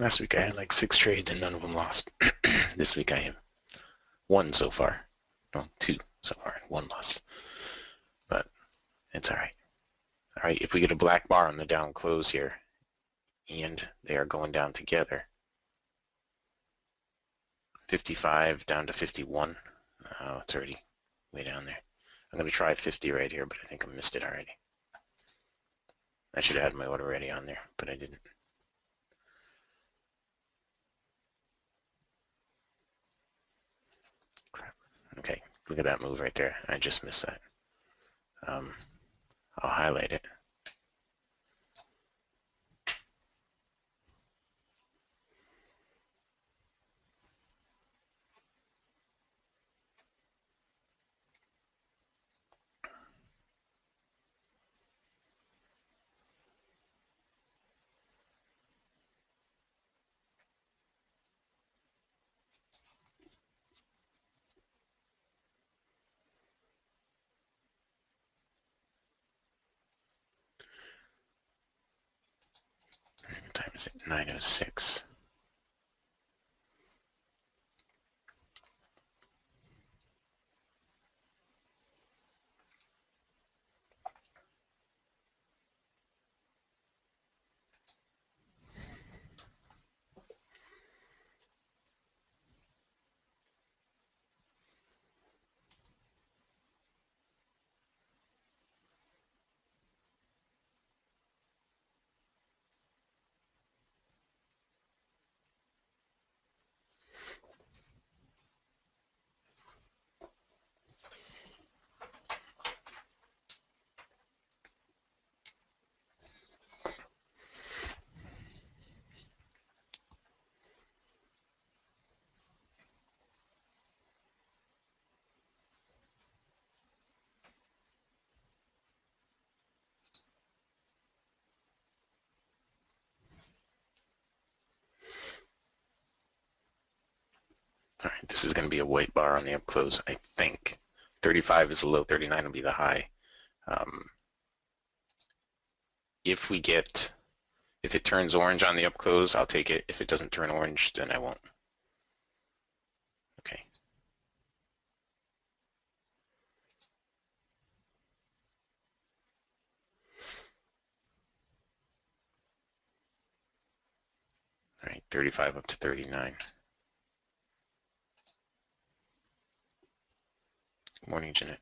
Last week I had like 6 trades and none of them lost. This week I have 1 so far. No, 2 so far, 1 lost. But it's alright. Alright, if we get a black bar on the down close here, and they are going down together, 55 down to 51. Oh, it's already way down there. I'm going to try 50 right here, but I think I missed it already. I should have had my order ready on there, but I didn't. Crap. Okay, look at that move right there. I just missed that. I'll highlight it. What time is it? 9:06. All right, this is going to be a white bar on the up close, I think. 35 is the low, 39 will be the high. If it turns orange on the up close, I'll take it. If it doesn't turn orange, then I won't. Okay. All right, 35 up to 39. Good morning, Jeanette.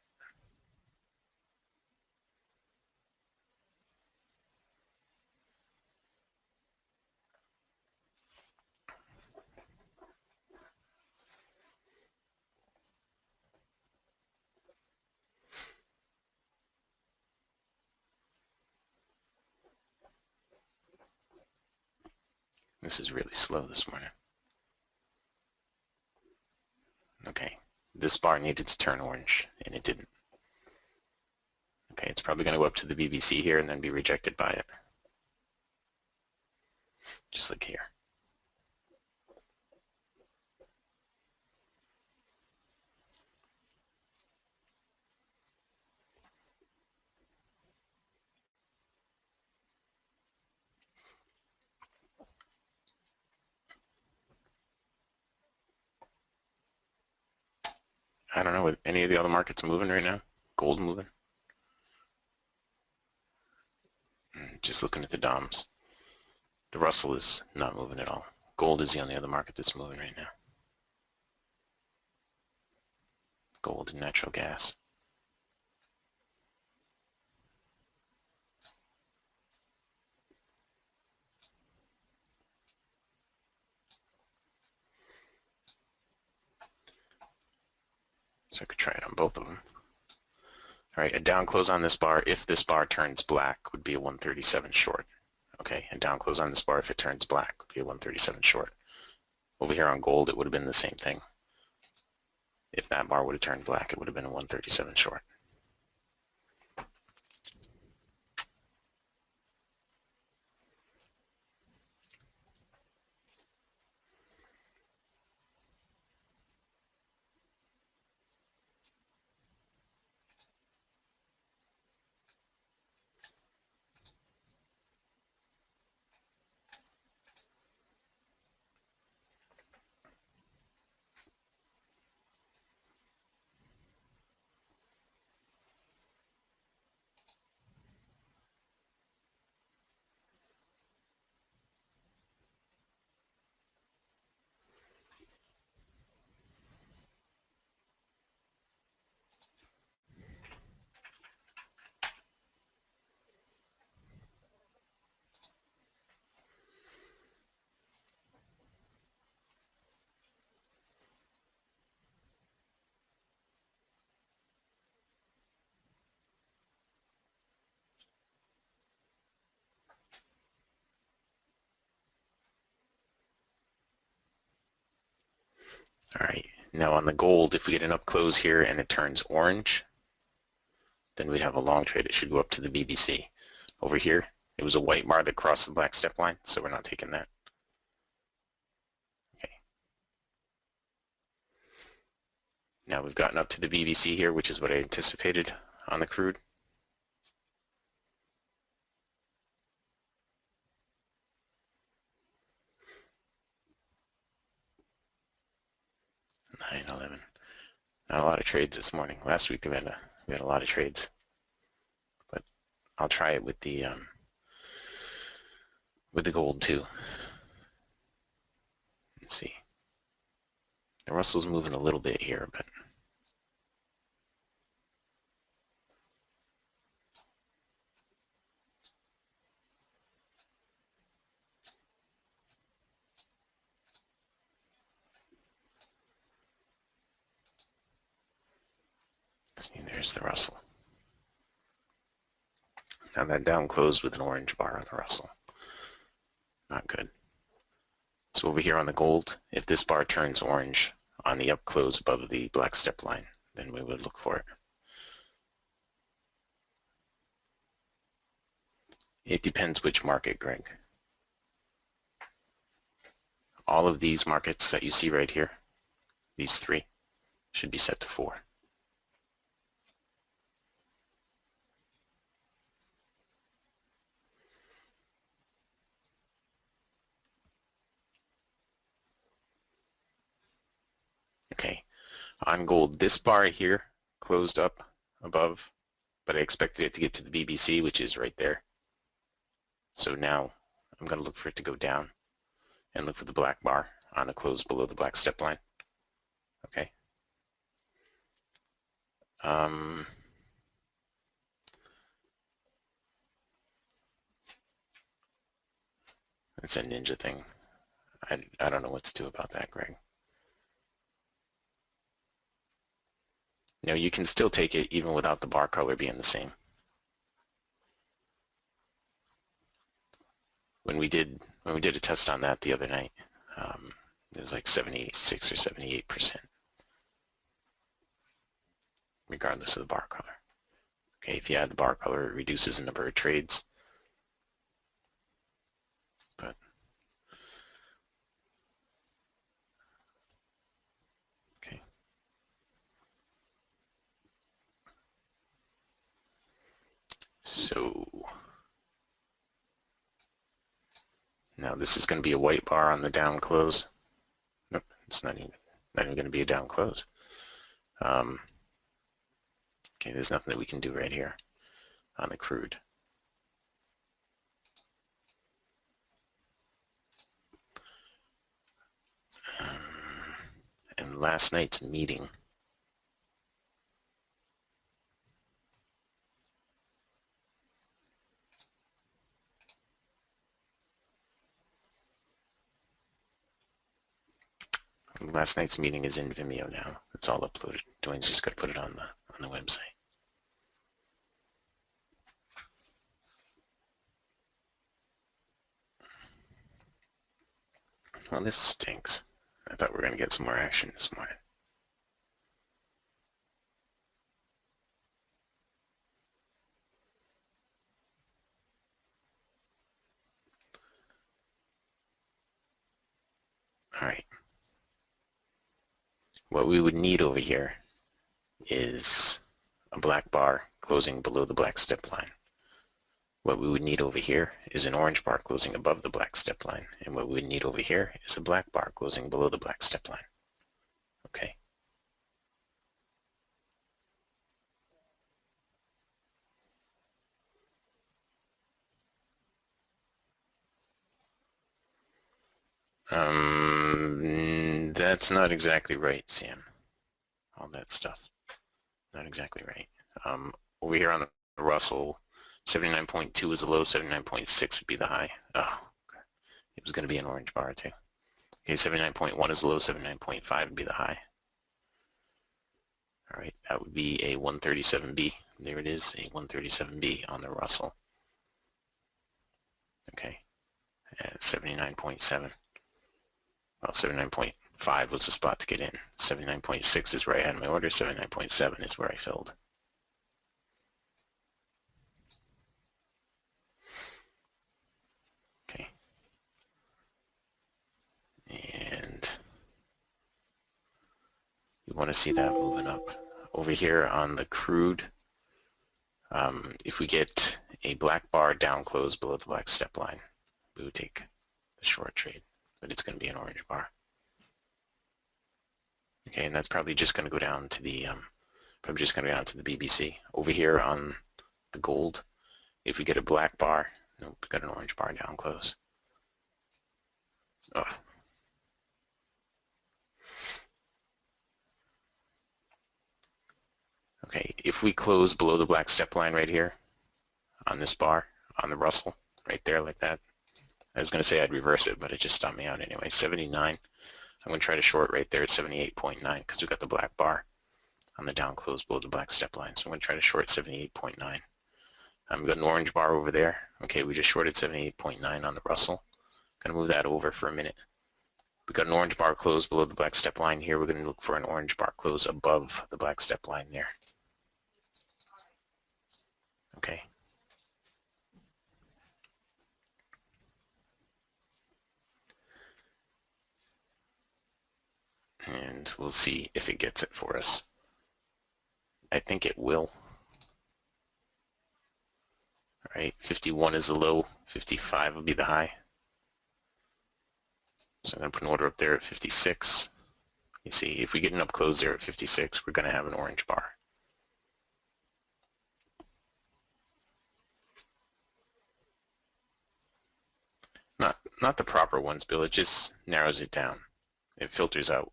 This is really slow this morning. Okay, this bar needed to turn orange, and it didn't. Okay, it's probably going to go up to the BBC here and then be rejected by it. Just like here. I don't know, with any of the other markets moving right now? Gold moving? Just looking at the DOMs. The Russell is not moving at all. Gold is the only other market that's moving right now. Gold and natural gas. So I could try it on both of them. All right, a down close on this bar, if this bar turns black, would be a 137 short. Okay, and down close on this bar, if it turns black, would be a 137 short. Over here on gold, it would have been the same thing. If that bar would have turned black, it would have been a 137 short. All right, now on the gold, if we get an up close here and it turns orange, then we'd have a long trade. It should go up to the BBC. Over here, it was a white bar that crossed the black step line, so we're not taking that. Okay. Now we've gotten up to the BBC here, which is what I anticipated on the crude. $9.11. Not a lot of trades this morning. Last week we had a lot of trades, but I'll try it with the gold too. Let's see. The Russell's moving a little bit here, but see, there's the Russell. Now that down closed with an orange bar on the Russell. Not good. So over here on the gold, if this bar turns orange on the up close above the black step line, then we would look for it. It depends which market, Greg. All of these markets that you see right here, these three, should be set to 4. Okay, on gold, this bar here closed up above, but I expected it to get to the BBC, which is right there. So now I'm going to look for it to go down and look for the black bar on the close below the black step line. Okay. It's a ninja thing. I don't know what to do about that, Greg. No, you can still take it even without the bar color being the same. When we did a test on that the other night, it was like 76 or 78%, regardless of the bar color. Okay, if you add the bar color, it reduces the number of trades. But okay. So now this is going to be a white bar on the down close. Nope, it's not even going to be a down close. Okay, there's nothing that we can do right here on the crude. And last night's meeting. Last night's meeting is in Vimeo now. It's all uploaded. Dwayne's just got to put it on the website. Well, this stinks. I thought we were going to get some more action this morning. All right. What we would need over here is a black bar closing below the black step line. What we would need over here is an orange bar closing above the black step line. And what we would need over here is a black bar closing below the black step line. Okay. That's not exactly right, Sam. All that stuff. Not exactly right. Over here on the Russell, 79.2 is the low, 79.6 would be the high. Oh, okay. It was going to be an orange bar too. Okay, 79.1 is the low, 79.5 would be the high. All right, that would be a 137B. There it is, a 137B on the Russell. Okay, at 79.7. Well, 79.5 79.5 was the spot to get in. 79.6 is where I had my order. 79.7 is where I filled. Okay. And you want to see that moving up. Over here on the crude, if we get a black bar down close below the black step line, we would take the short trade, but it's going to be an orange bar. Okay, and that's probably just going to go down to the BBC. Over here on the gold, if we get a black bar, nope, we got an orange bar down close. Oh. Okay, if we close below the black step line right here on this bar, on the Russell, right there like that, I was going to say I'd reverse it, but it just stopped me out anyway. 79. I'm going to try to short right there at 78.9 because we got the black bar on the down close below the black step line. So I'm going to try to short 78.9. We've got an orange bar over there. Okay, we just shorted 78.9 on the Russell. Going to move that over for a minute. We've got an orange bar close below the black step line here. We're going to look for an orange bar close above the black step line there. Okay. And we'll see if it gets it for us. I think it will. All right, 51 is the low, 55 will be the high. So I'm going to put an order up there at 56. You see, if we get an up close there at 56, we're going to have an orange bar. Not the proper ones, Bill. It just narrows it down. It filters out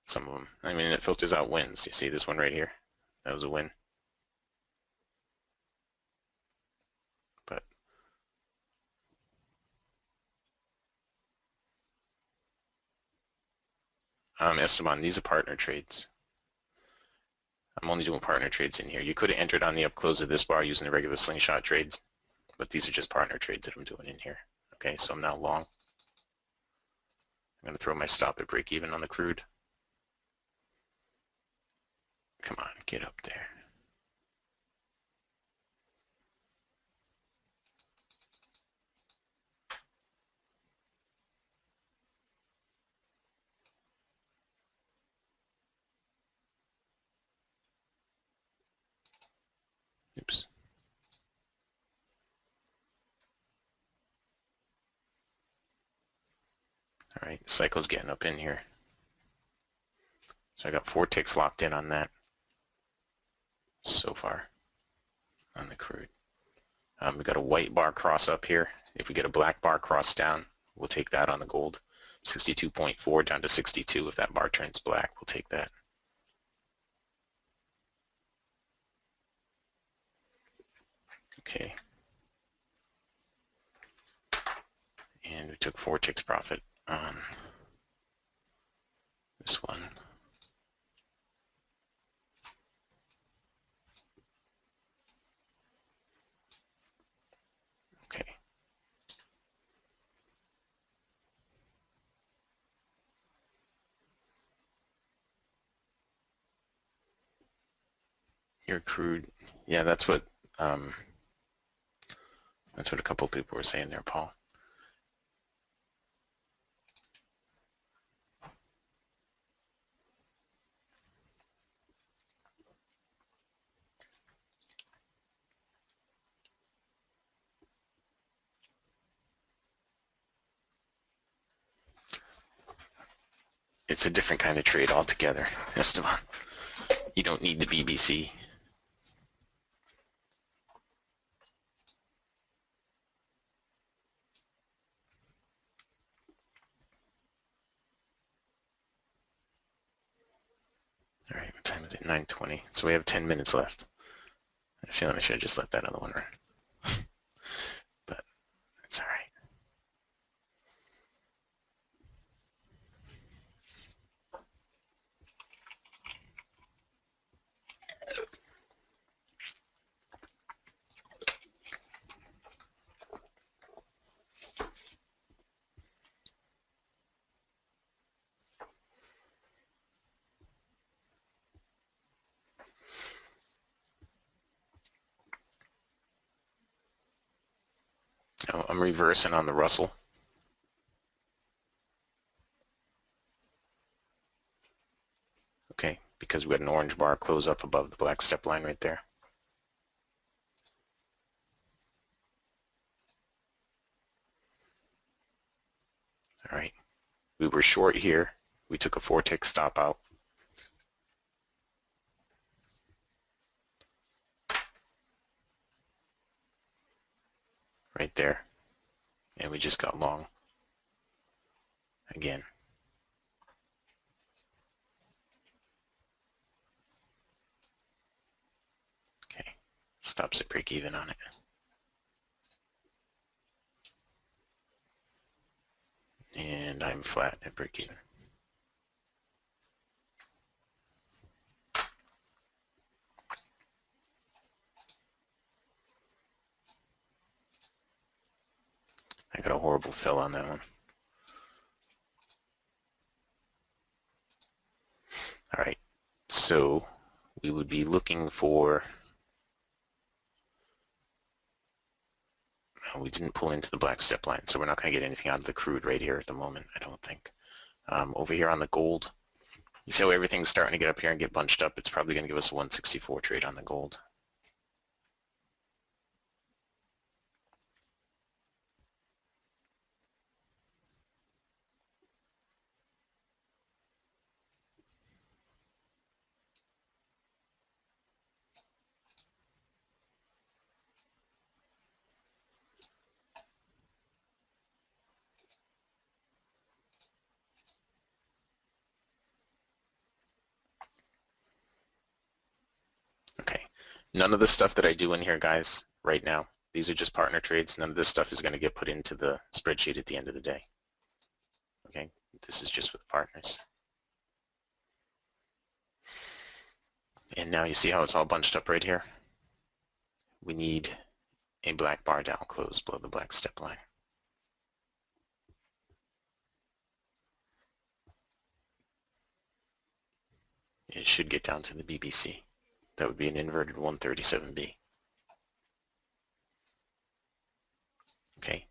some of them. I mean, it filters out wins. You see this one right here? That was a win. But Esteban, these are partner trades. I'm only doing partner trades in here. You could have entered on the up close of this bar using the regular slingshot trades, but these are just partner trades that I'm doing in here. Okay, so I'm now long. I'm going to throw my stop at break even on the crude. Come on, get up there. Oops. All right, the cycle's getting up in here. So I got 4 ticks locked in on that so far on the crude. We got a white bar cross up here. If we get a black bar cross down, we'll take that on the gold. 62.4 down to 62. If that bar turns black, we'll take that. Okay. And we took 4 ticks profit on this one. Okay. Your crude, yeah, that's what a couple people were saying there, Paul. It's a different kind of trade altogether, Esteban. You don't need the BBC. All right, what time is it? 9:20. So we have 10 minutes left. I feel like I should have just let that other one run. But it's all right. So I'm reversing on the Russell. Okay, because we had an orange bar close up above the black step line right there. All right, we were short here. We took a 4-tick stop out. Right there. And we just got long again. Okay, stops at break even on it. And I'm flat at break even. I got a horrible fill on that one. All right, so we would be looking for, we didn't pull into the black step line, so we're not going to get anything out of the crude right here at the moment, I don't think. Over here on the gold, you see how everything's starting to get up here and get bunched up? It's probably going to give us a 164 trade on the gold. Okay, none of the stuff that I do in here, guys, right now, these are just partner trades. None of this stuff is going to get put into the spreadsheet at the end of the day. Okay, this is just for the partners. And now you see how it's all bunched up right here? We need a black bar down close below the black step line. It should get down to the BBC. That would be an inverted 137B. Okay,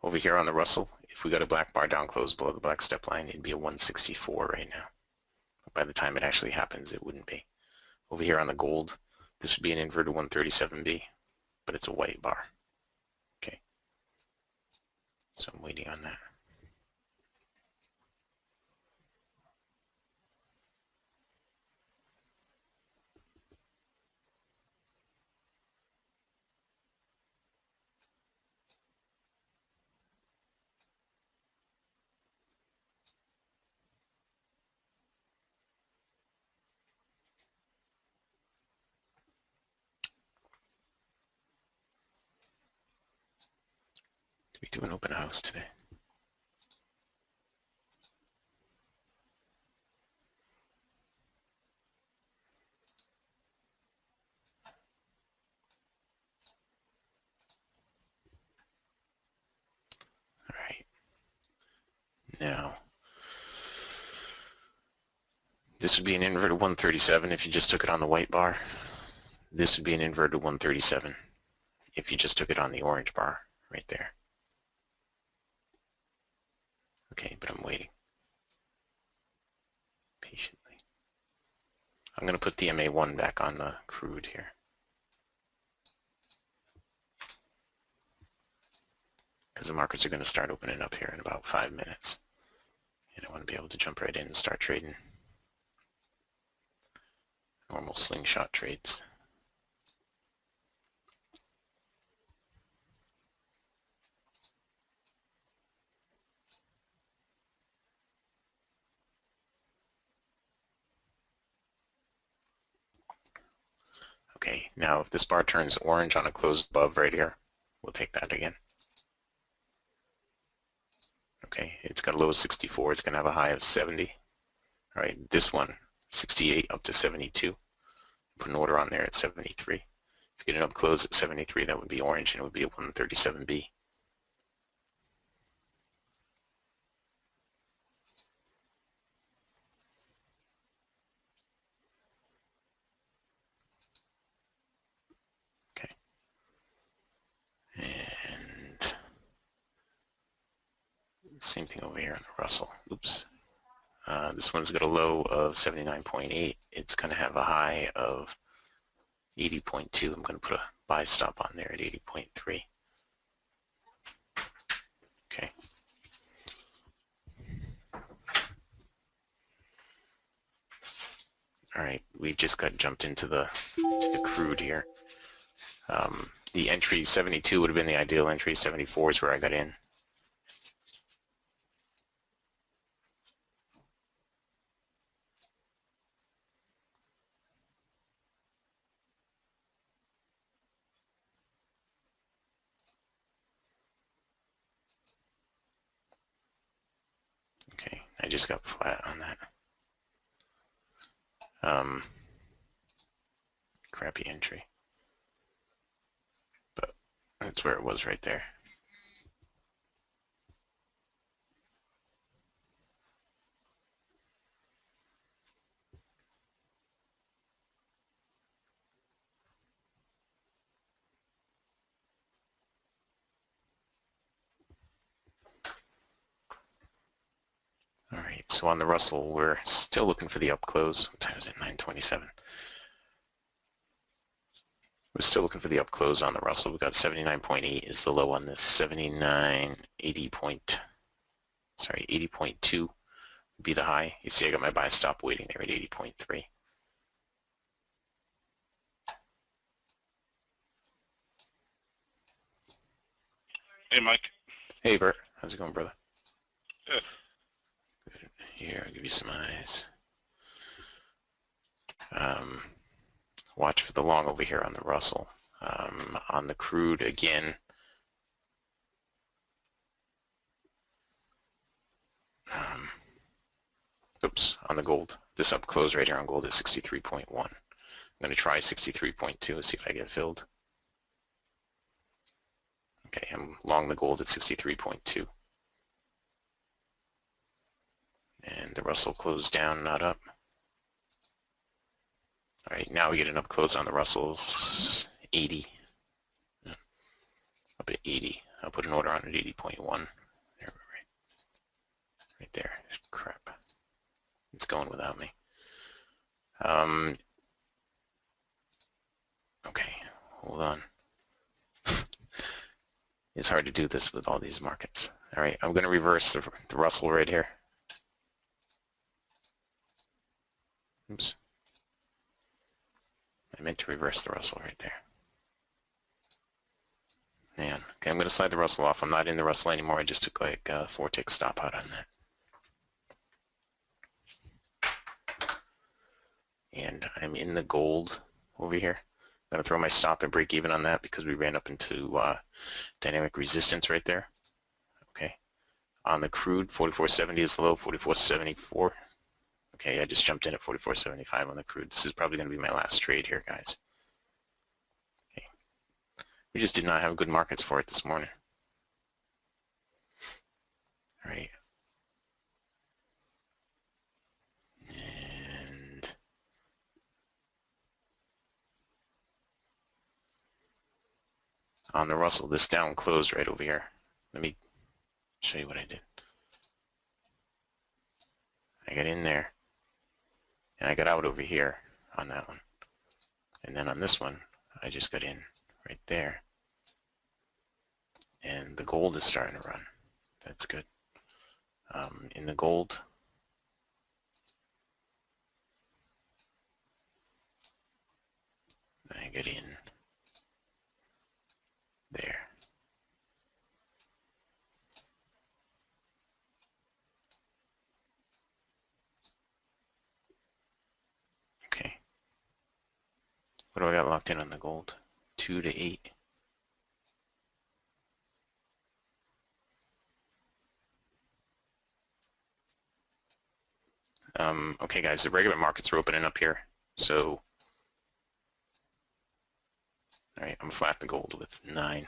over here on the Russell, if we got a black bar down close below the black step line, it'd be a 164 right now. By the time it actually happens, it wouldn't be. Over here on the gold, this would be an inverted 137B, but it's a white bar. Okay, so I'm waiting on that. We do an open house today. All right. Now, this would be an inverted 137 if you just took it on the white bar. This would be an inverted 137 if you just took it on the orange bar right there. Okay, but I'm waiting patiently. I'm going to put the MA1 back on the crude here. Because the markets are going to start opening up here in about 5 minutes. And I want to be able to jump right in and start trading normal slingshot trades. Okay, now if this bar turns orange on a close above right here, we'll take that again. Okay, it's got a low of 64, it's going to have a high of 70. All right, this one, 68 up to 72. Put an order on there at 73. If you get it up close at 73, that would be orange, and it would be a 137B. Okay. And Same thing over here on the Russell. Oops. This one's got a low of 79.8. It's going to have a high of 80.2. I'm going to put a buy stop on there at 80.3. Okay. All right, we just got jumped into the crude here. The entry 72 would have been the ideal entry. 74 is where I got in. Okay, I just got flat on that. Crappy entry. But that's where it was right there. All right, so on the Russell, we're still looking for the up close. What time is it? 9:27. We're still looking for the up close on the Russell. We've got 79.8 is the low on this. 80.2 would be the high. You see I got my buy stop waiting there at 80.3. Hey, Mike. Hey, Bert. How's it going, brother? Good. Good. Here, I'll give you some eyes. Watch for the long over here on the Russell. On the crude, again, oops, on the gold. This up close right here on gold is 63.1. I'm going to try 63.2, see if I get filled. Okay, I'm long the gold at 63.2. And the Russell closed down, not up. All right, now we get an up close on the Russell's 80. Up at 80. I'll put an order on at 80.1. There, right there. Crap. It's going without me. Okay, hold on. It's hard to do this with all these markets. All right, I'm going to reverse the Russell right here. Oops. I meant to reverse the Russell right there. Man, okay, I'm going to slide the Russell off. I'm not in the Russell anymore. I just took like a 4-tick stop out on that. And I'm in the gold over here. I'm going to throw my stop and break even on that because we ran up into dynamic resistance right there. Okay. On the crude, 44.70 is the low, 44.74. Okay, I just jumped in at 44.75 on the crude. This is probably going to be my last trade here, guys. Okay. We just did not have good markets for it this morning. All right. And on the Russell, this down closed right over here. Let me show you what I did. I got in there. And I got out over here on that one. And then on this one, I just got in right there. And the gold is starting to run. That's good. In the gold, I get in there. Okay. What do I got locked in on the gold? 2 to 8. Okay, guys, the regular markets are opening up here. So, all right, I'm flat the gold with 9.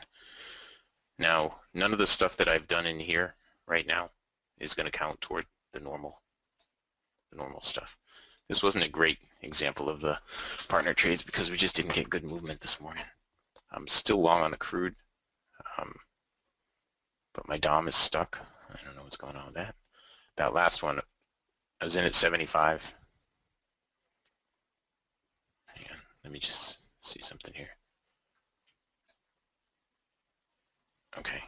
Now, none of the stuff that I've done in here right now is going to count toward the normal stuff. This wasn't a great example of the partner trades because we just didn't get good movement this morning. I'm still long on the crude, but my DOM is stuck. I don't know what's going on with that. That last one, I was in at 75. Hang on, let me just see something here. Okay,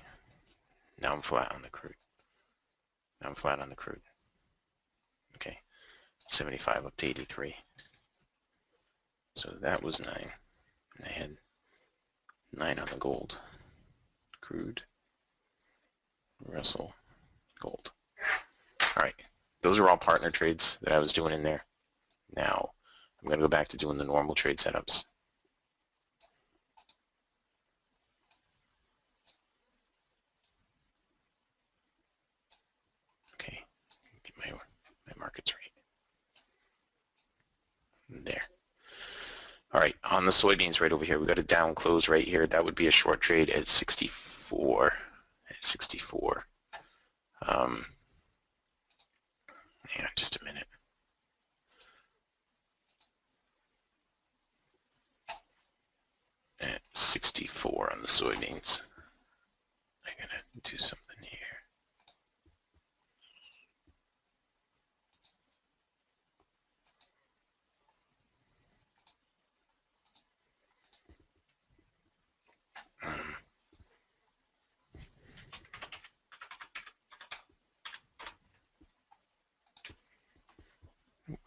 now I'm flat on the crude. Now I'm flat on the crude. Okay, 75 up to 83. So that was 9. And I had 9 on the gold. Crude, Russell, gold. All right, those are all partner trades that I was doing in there. Now, I'm going to go back to doing the normal trade setups. Okay, get my markets right. There. All right, on the soybeans right over here, we got a down close right here. That would be a short trade at 64. At 64. Hang on just a minute. At 64 on the soybeans. I'm gonna do something here.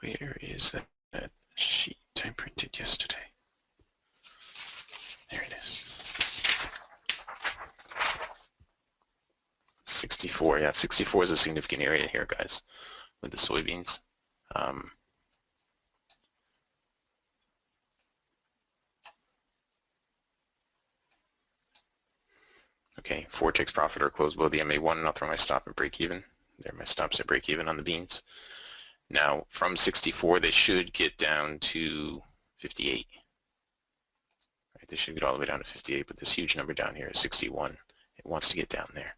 Where is that sheet I printed yesterday? There it is. 64, yeah, 64 is a significant area here, guys, with the soybeans. Okay, 4 ticks profit or close below the MA1, and I'll throw my stop at break even. There, my stops at break even on the beans. Now, from 64, they should get down to 58. Right, they should get all the way down to 58, but this huge number down here is 61. It wants to get down there.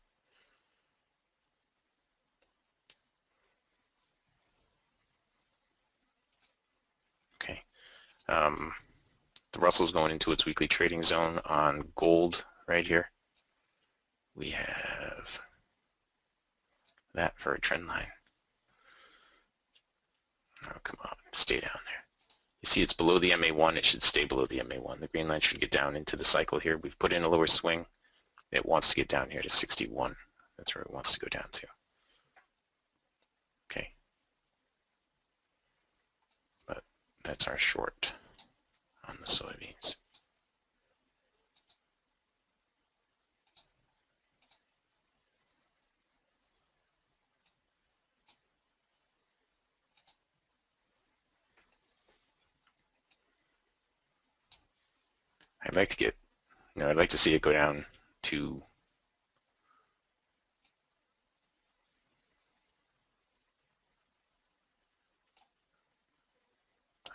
Okay. The Russell's going into its weekly trading zone on gold right here. We have that for a trend line. Oh, come on, stay down there. You see it's below the MA1, it should stay below the MA1. The green line should get down into the cycle here. We've put in a lower swing. It wants to get down here to 61. That's where it wants to go down to. Okay. But that's our short on the soybeans. I'd like to get, I'd like to see it go down to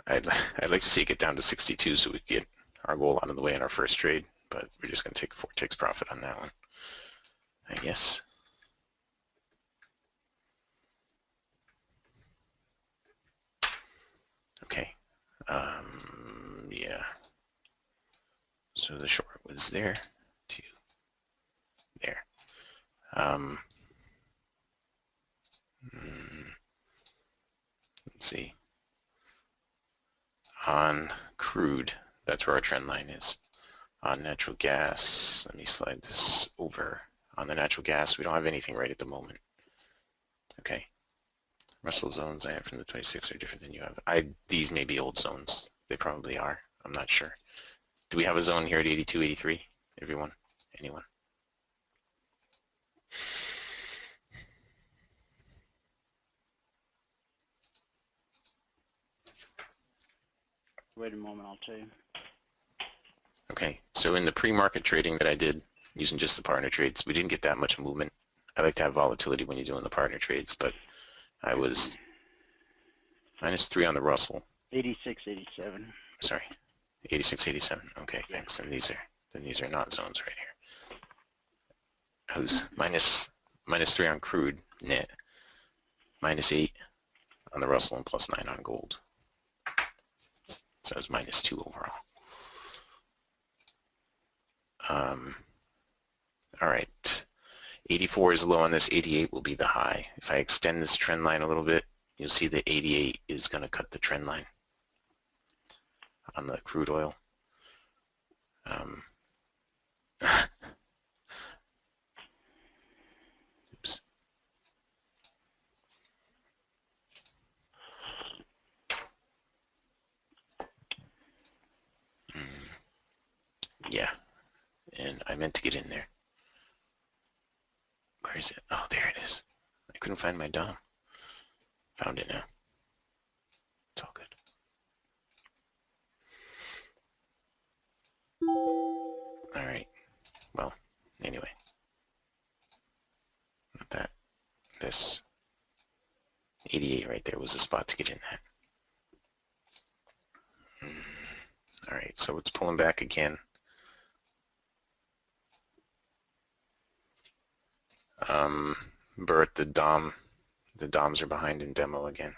I'd like to see it get down to 62 so we can get our goal out of the way in our first trade, but we're just going to take 4 ticks profit on that one, I guess. Okay. Yeah. So the short was there to there. Let's see. On crude, that's where our trend line is. On natural gas, let me slide this over. On the natural gas, we don't have anything right at the moment. Okay. Russell zones I have from the 26 are different than you have. These may be old zones. They probably are. I'm not sure. Do we have a zone here at 82, 83? Everyone? Anyone? Wait a moment, I'll tell you. Okay, so in the pre-market trading that I did using just the partner trades, we didn't get that much movement. I like to have volatility when you're doing the partner trades, but I was -3 on the Russell. 86, 87. Sorry, 86, 87. Okay, thanks. And these are not zones right here. I was -3 on crude net, -8 on the Russell, and +9 on gold. So it was -2 overall. All right. 84 is low on this, 88 will be the high. If I extend this trend line a little bit, you'll see that 88 is going to cut the trend line on the crude oil. Oops. Yeah, and I meant to get in there. Where is it? Oh, there it is. I couldn't find my DOM. Found it now. It's all good. All right. Well, anyway. Not that. This 88 right there was the spot to get in that. All right, so it's pulling back again. Bert, the DOMs are behind in demo again.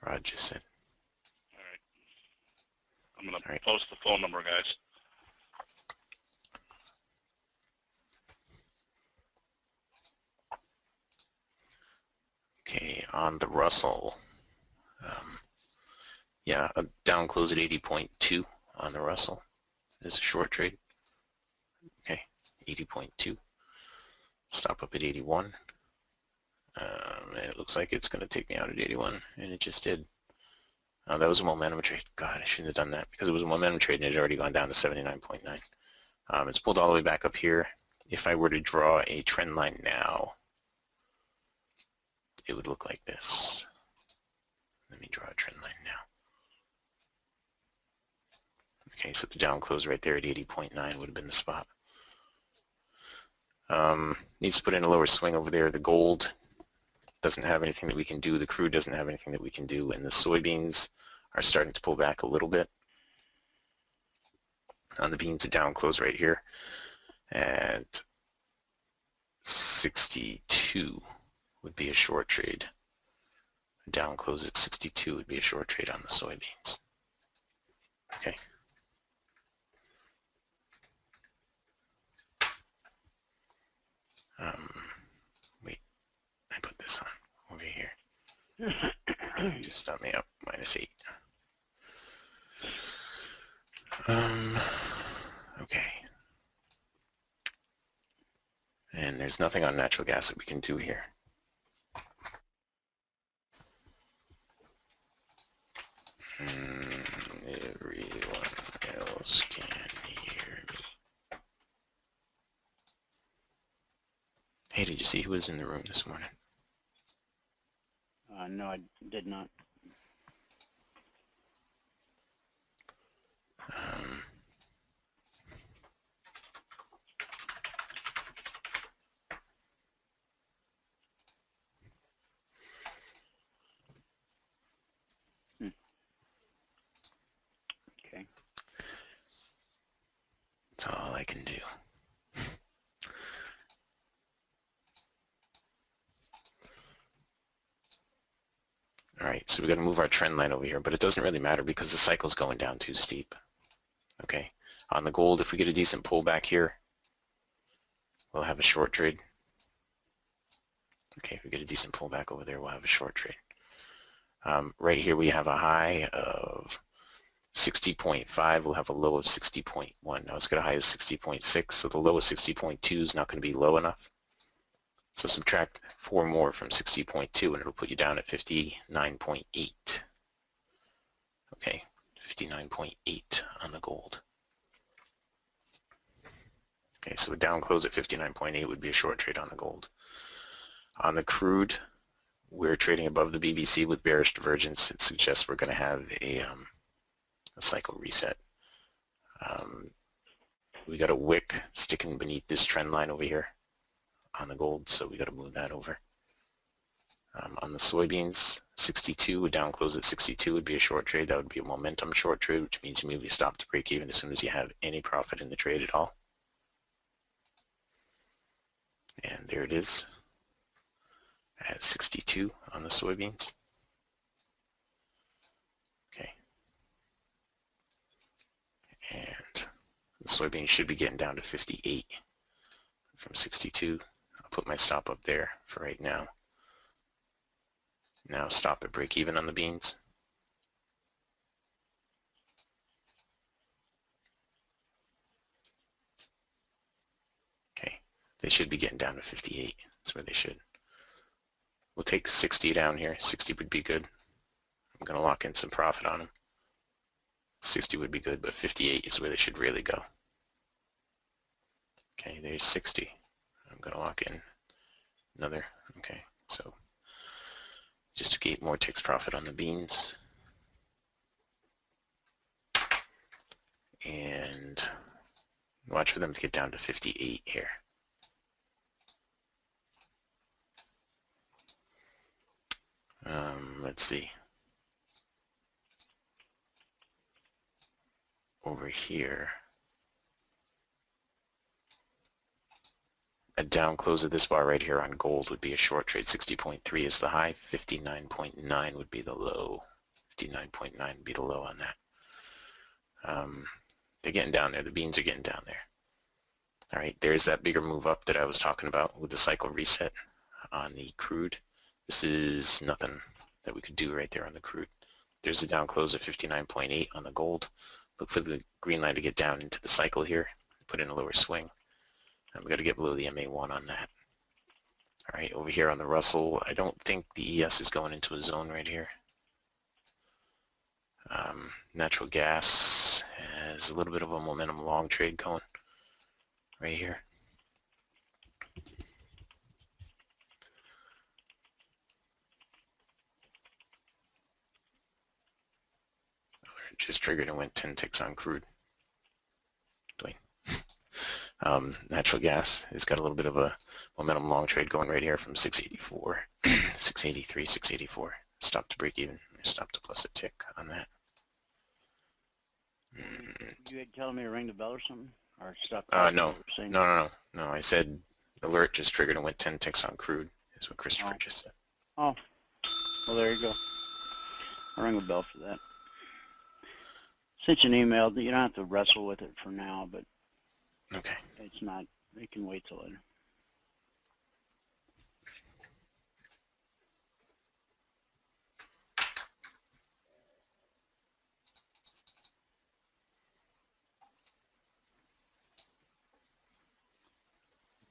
Rod just said. All right. I'm going to post the phone number, guys. Okay, on the Russell. Yeah, a down close at 80.2 on the Russell is a short trade. Okay, 80.2. Stop up at 81. And it looks like it's going to take me out at 81, and it just did. That was a momentum trade. God, I shouldn't have done that because it was a momentum trade and it had already gone down to 79.9. It's pulled all the way back up here. If I were to draw a trend line now, it would look like this. Let me draw a trend line now. Okay, so the down close right there at 80.9 would have been the spot. Needs to put in a lower swing over there. The gold doesn't have anything that we can do. The crude doesn't have anything that we can do. And the soybeans are starting to pull back a little bit. On the beans, a down close right here at 62 would be a short trade. A down close at 62 would be a short trade on the soybeans. Okay. Wait, I put this on over here. Just stop me up, -8. Okay. And there's nothing on natural gas that we can do here. Everyone else can hear me. Hey, did you see who was in the room this morning? No, I did not. Okay. That's all I can do. All right, so we got to move our trend line over here, but it doesn't really matter because the cycle's going down too steep. Okay, on the gold, if we get a decent pullback here, we'll have a short trade. Okay, if we get a decent pullback over there, we'll have a short trade. Right here we have a high of 60.5. We'll have a low of 60.1. Now it's got a high of 60.6, so the low of 60.2 is not going to be low enough. So subtract 4 more from 60.2 and it'll put you down at 59.8. Okay, 59.8 on the gold. Okay, so a down close at 59.8 would be a short trade on the gold. On the crude, we're trading above the BBC with bearish divergence. It suggests we're going to have a cycle reset. We got a wick sticking beneath this trend line over here on the gold, so we got to move that over. On the soybeans, 62, a down close at 62 would be a short trade. That would be a momentum short trade, which means you move your stop to break even as soon as you have any profit in the trade at all. And there it is at 62 on the soybeans. Okay. And the soybeans should be getting down to 58 from 62. I'll put my stop up there for right now. Now stop at break even on the beans. Okay, they should be getting down to 58. That's where they should. We'll take 60 down here. 60 would be good. I'm going to lock in some profit on them. 60 would be good, but 58 is where they should really go. Okay, there's 60. I'm going to lock in another. Okay, so just took 8 more ticks profit on the beans. And watch for them to get down to 58 here. Let's see. Over here, a down close of this bar right here on gold would be a short trade. 60.3 is the high, 59.9 would be the low. 59.9 would be the low on that. They're getting down there. The beans are getting down there. All right, there's that bigger move up that I was talking about with the cycle reset on the crude. This is nothing that we could do right there on the crude. There's a down close of 59.8 on the gold. Look for the green line to get down into the cycle here, put in a lower swing. And we've got to get below the MA1 on that. All right, over here on the Russell, I don't think the ES is going into a zone right here. Natural gas has a little bit of a momentum long trade going right here. Just triggered and went 10 ticks on crude. Dwayne. Natural gas has got a little bit of a momentum long trade going right here from 684, 683, 684. Stop to break even. Stop to plus a tick on that. You had telling me to ring the bell or something? Or stop? No. No. I said alert just triggered and went 10 ticks on crude. Is what Christopher just said. Oh. Well, there you go. I'll ring a bell for that. Sent you an email. You don't have to wrestle with it for now, but Okay. it's not. It can wait till later.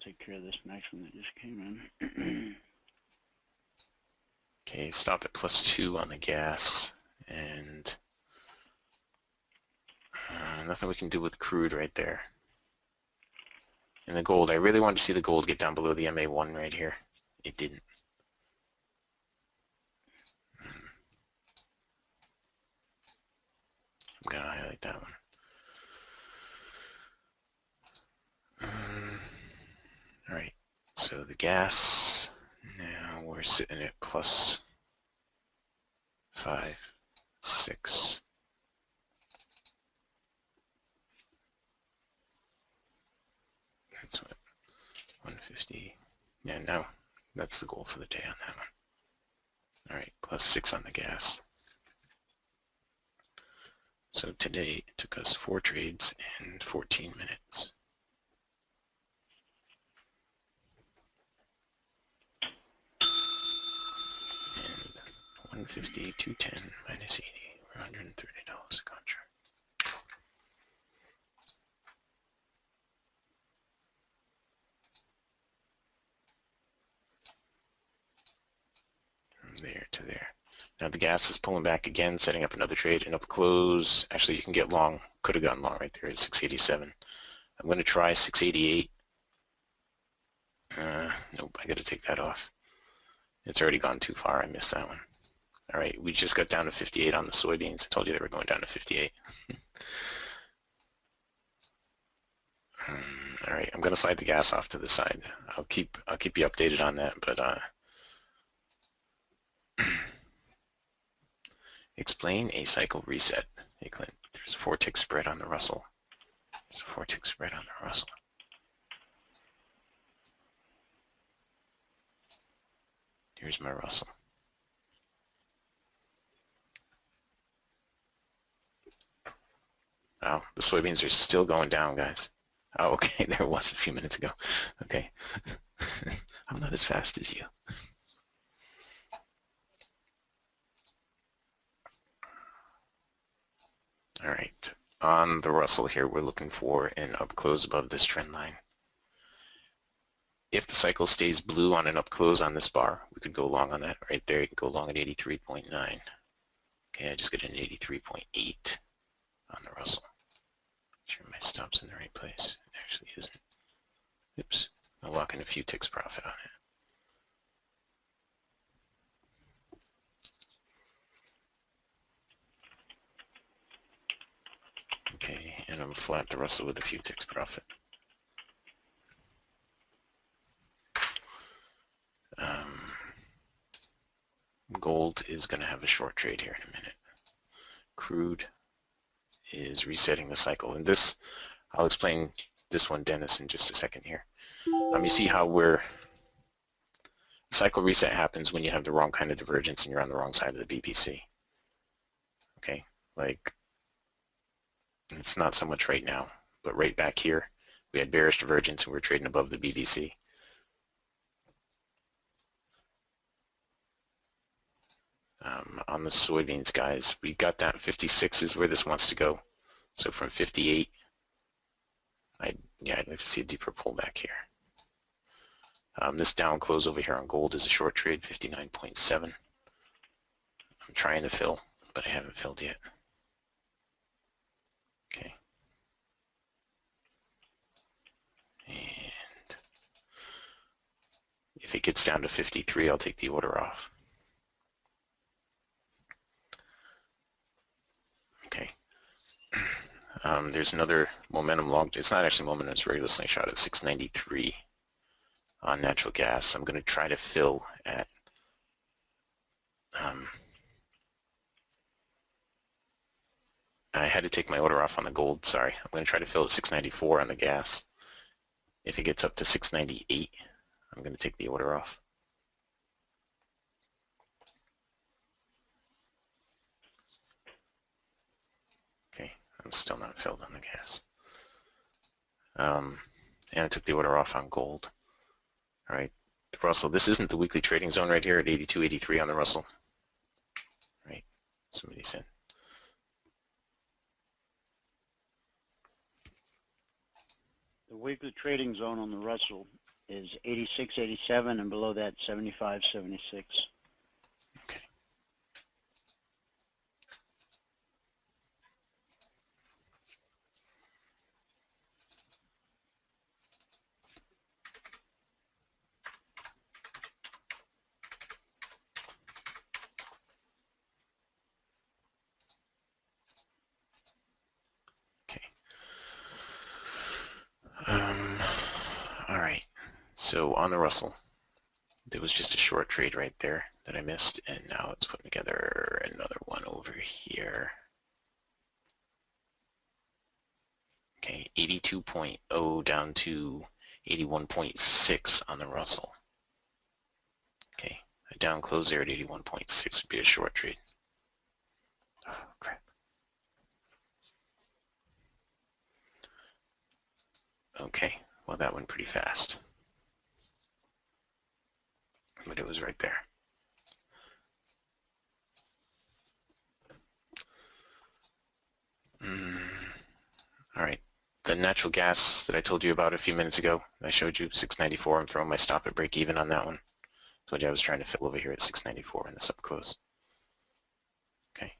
Take care of this next one that just came in. Okay, stop at +2 on the gas, and nothing we can do with crude right there. And the gold, I really wanted to see the gold get down below the MA1 right here. It didn't. I'm going to highlight that one. All right, so the gas, now we're sitting at +5, 6. That's what, 150. Yeah, no, that's the goal for the day on that one. All right, +6 on the gas. So today it took us 4 trades and 14 minutes. And 150, 210 minus 80, we're $130 a contract. From there to there. Now the gas is pulling back again, setting up another trade, and up close. Actually, you can get long. Could have gotten long right there at 687. I'm going to try 688. Nope, I got to take that off. It's already gone too far. I missed that one. All right, we just got down to 58 on the soybeans. I told you they were going down to 58. All right, I'm going to slide the gas off to the side. I'll keep you updated on that, but explain a cycle reset. Hey Clint, there's a 4-tick spread on the Russell. There's a 4-tick spread on the Russell. Here's my Russell. Wow, the soybeans are still going down, guys. Oh, okay, there was a few minutes ago. Okay. I'm not as fast as you. All right. On the Russell here, we're looking for an up close above this trend line. If the cycle stays blue on an up close on this bar, we could go long on that right there. You can go long at 83.9. Okay, I just got an 83.8 on the Russell. Make sure my stop's in the right place. It actually isn't. Oops. I'll lock in a few ticks profit on it. Okay, and I'm flat the Russell with a few ticks profit. Gold is going to have a short trade here in a minute. Crude is resetting the cycle. And this, I'll explain this one, Dennis, in just a second here. You see how the cycle reset happens when you have the wrong kind of divergence and you're on the wrong side of the BPC. Okay, like, it's not so much right now, but right back here, we had bearish divergence and we're trading above the BVC. On the soybeans, guys, we got that 56 is where this wants to go. So from 58, I'd like to see a deeper pullback here. This down close over here on gold is a short trade, 59.7. I'm trying to fill, but I haven't filled yet. Okay. And if it gets down to 53, I'll take the order off. Okay. There's another momentum long. It's not actually momentum, it's regular slingshot at 693 on natural gas. I'm going to try to fill at I had to take my order off on the gold, sorry. I'm going to try to fill at 694 on the gas. If it gets up to 698, I'm going to take the order off. Okay, I'm still not filled on the gas. And I took the order off on gold. All right, the Russell, this isn't the weekly trading zone right here at 82.83 on the Russell. Right, somebody said. The weekly trading zone on the Russell is 86.87, and below that 75.76. Okay. All right, so on the Russell, there was just a short trade right there that I missed, and now it's putting together another one over here. Okay, 82.0 down to 81.6 on the Russell. Okay, a down close there at 81.6 would be a short trade. Oh, crap. Okay, well that went pretty fast. But it was right there. All right, the natural gas that I told you about a few minutes ago, I showed you 694. I'm throwing my stop at break even on that one. Told you I was trying to fill over here at 694 in this up close. Okay.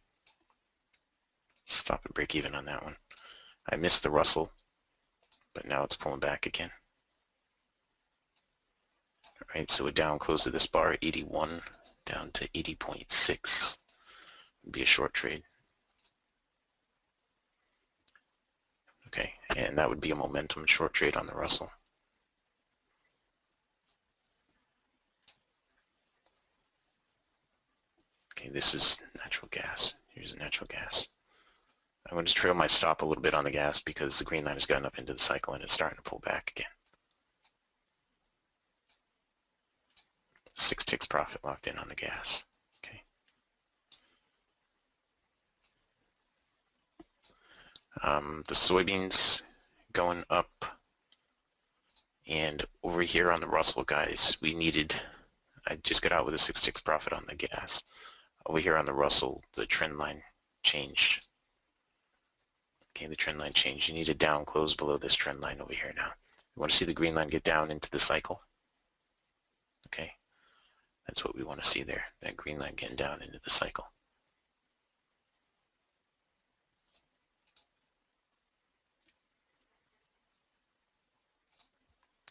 Stop at break even on that one. I missed the Russell, but now it's pulling back again. All right, so a down close to this bar, 81 down to 80.6 would be a short trade. Okay, and that would be a momentum short trade on the Russell. Okay, this is natural gas. Here's natural gas. I'm going to trail my stop a little bit on the gas because the green line has gotten up into the cycle and it's starting to pull back again. 6 ticks profit locked in on the gas. Okay. The soybeans going up And over here on the Russell, guys, I just got out with a 6 ticks profit on the gas. Over here on the Russell, the trend line changed. Okay, the trend line changed. You need a down close below this trend line over here now. You want to see the green line get down into the cycle? Okay, that's what we want to see there, that green line getting down into the cycle.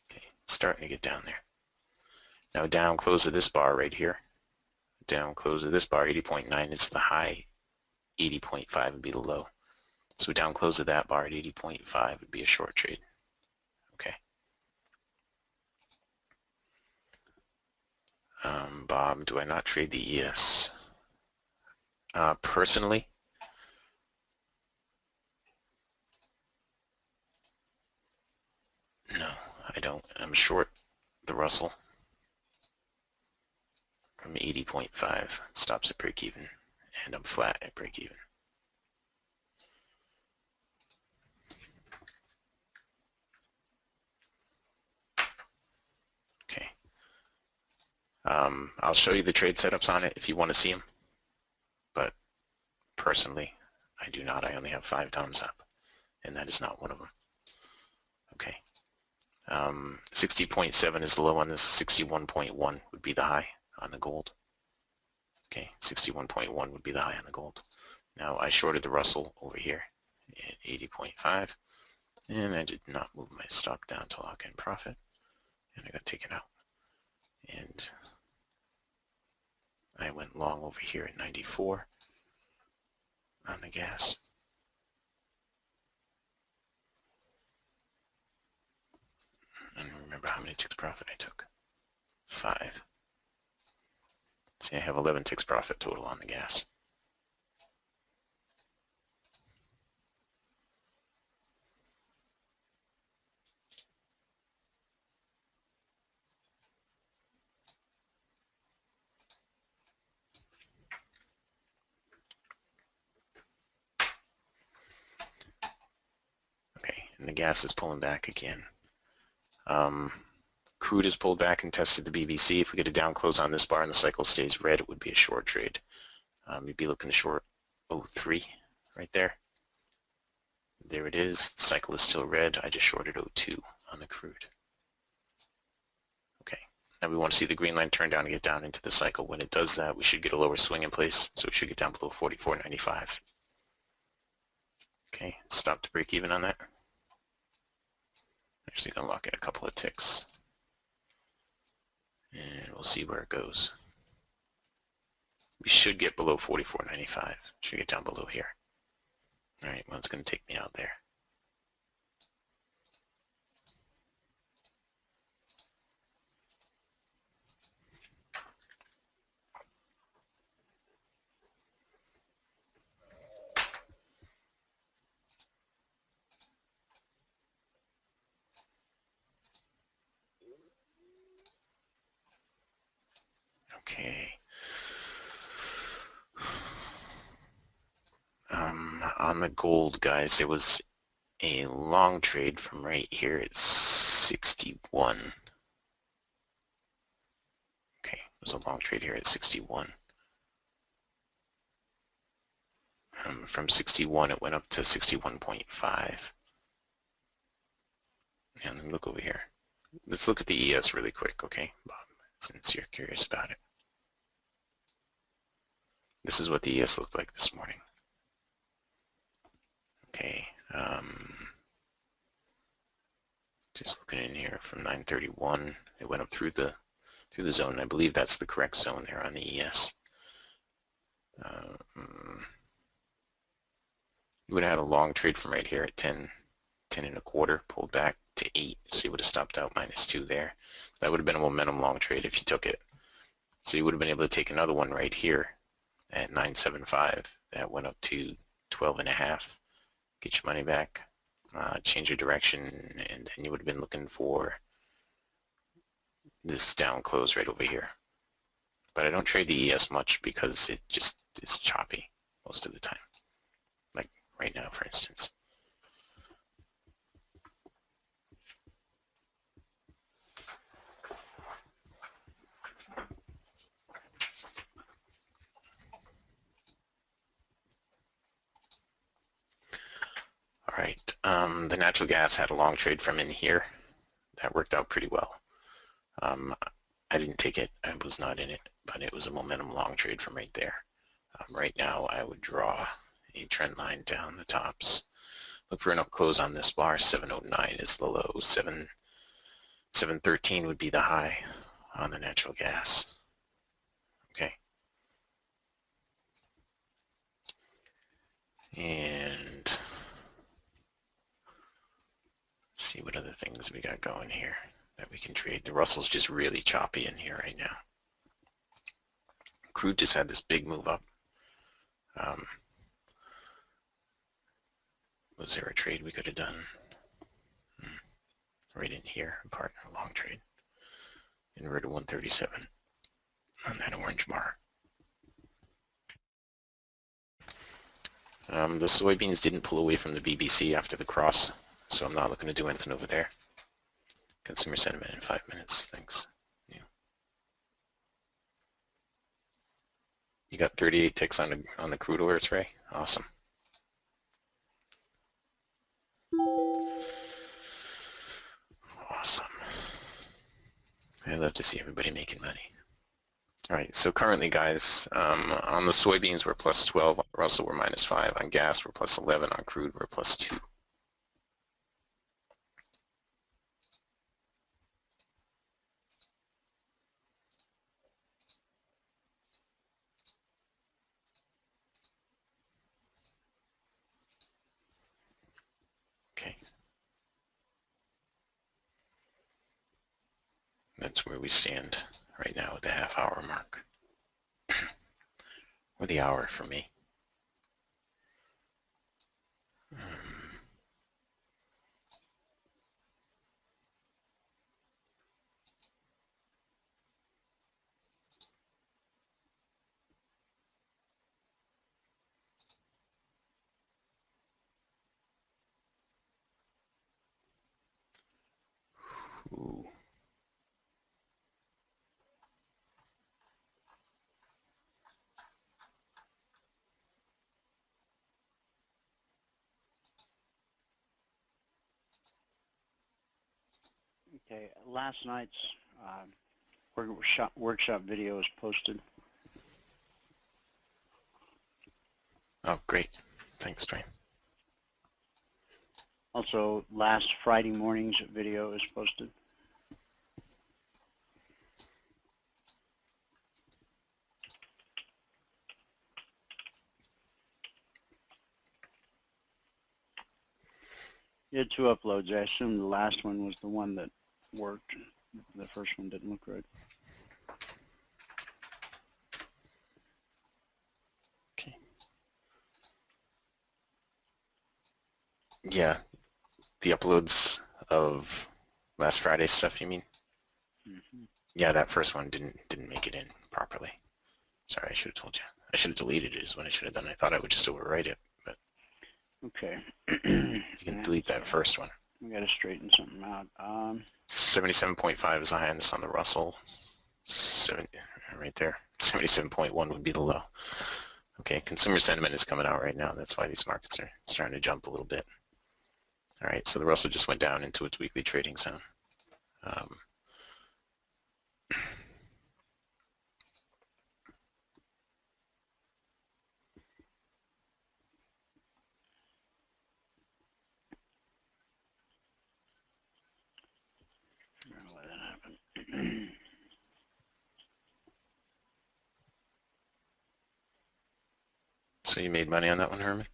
Okay, starting to get down there. Now down close of this bar right here. Down close of this bar, 80.9 is the high, 80.5 would be the low. So down close of that bar at 80.5 would be a short trade. Okay. Bob, do I not trade the ES? Personally, no, I don't. I'm short the Russell from 80.5. Stops at break even, and I'm flat at break even. Okay. I'll show you the trade setups on it if you want to see them, but personally, I do not. I only have 5 thumbs up, and that is not one of them. Okay. 60.7 is the low on this. 61.1 would be the high on the gold. Okay, 61.1 would be the high on the gold. Now I shorted the Russell over here at 80.5, and I did not move my stop down to lock in profit, and I got taken out. And I went long over here at 94 on the gas. I don't remember how many ticks profit I took. 5. See, I have 11 ticks profit total on the gas. Okay, and the gas is pulling back again. Crude is pulled back and tested the BBC. If we get a down close on this bar and the cycle stays red, it would be a short trade. You'd be looking to short 03 right there. There it is. The cycle is still red. I just shorted 02 on the crude. Okay. Now we want to see the green line turn down and get down into the cycle. When it does that, we should get a lower swing in place, so it should get down below 44.95. Okay, stop to break even on that. Actually gonna lock in a couple of ticks. And we'll see where it goes. We should get below 44.95. Should get down below here. Alright, well it's gonna take me out there. Okay. On the gold, guys, there was a long trade from right here at 61. Okay, it was a long trade here at 61. From 61, it went up to 61.5. And then look over here. Let's look at the ES really quick, okay, Bob, since you're curious about it. This is what the ES looked like this morning. Okay, just looking in here from 931, it went up through the zone. I believe that's the correct zone there on the ES. You would have had a long trade from right here at 10 and a quarter, pulled back to 8, so you would have stopped out -2 there. That would have been a momentum long trade if you took it. So you would have been able to take another one right here at 975 that went up to 12.5. Get your money back, change your direction, and then you would have been looking for this down close right over here. But I don't trade the ES much because it just is choppy most of the time. Like right now, for instance. right. The natural gas had a long trade from in here. That worked out pretty well. I didn't take it. I was not in it, but it was a momentum long trade from right there. Right now, I would draw a trend line down the tops. Look for an up close on this bar. 709 is the low. 713 would be the high on the natural gas. Okay. And let's see what other things we got going here that we can trade. The Russell's just really choppy in here right now. Crude just had this big move up. Was there a trade we could have done? Right in here, partner, long trade. Inverted 137 on that orange bar. The soybeans didn't pull away from the BBC after the cross, so I'm not looking to do anything over there. Consumer sentiment in 5 minutes, thanks. Yeah. You got 38 ticks on the crude alerts, Ray? Awesome. Awesome. I love to see everybody making money. All right, so currently, guys, on the soybeans, we're plus 12. On Russell, we're minus 5. On gas, we're plus 11. On crude, we're plus 2. Okay. That's where we stand right now at the half-hour mark. Or the hour for me. Ooh. Okay, last night's workshop video is posted. Oh, great. Thanks, Dwayne. Also, last Friday morning's video is posted. You had 2 uploads. I assume the last one was the one that worked. The first one didn't look right. Okay. Yeah, the uploads of last Friday's stuff, you mean? Mm-hmm. Yeah, that first one didn't make it in properly. Sorry, I should have told you. I should have deleted it is what I should have done. I thought I would just overwrite it, but Okay. you can delete that first one. We got to straighten something out. 77.5 is the highest on the Russell. Right there. 77.1 would be the low. Okay, consumer sentiment is coming out right now. That's why these markets are starting to jump a little bit. All right, so the Russell just went down into its weekly trading zone. I don't know why that happened. So you made money on that one, Herman?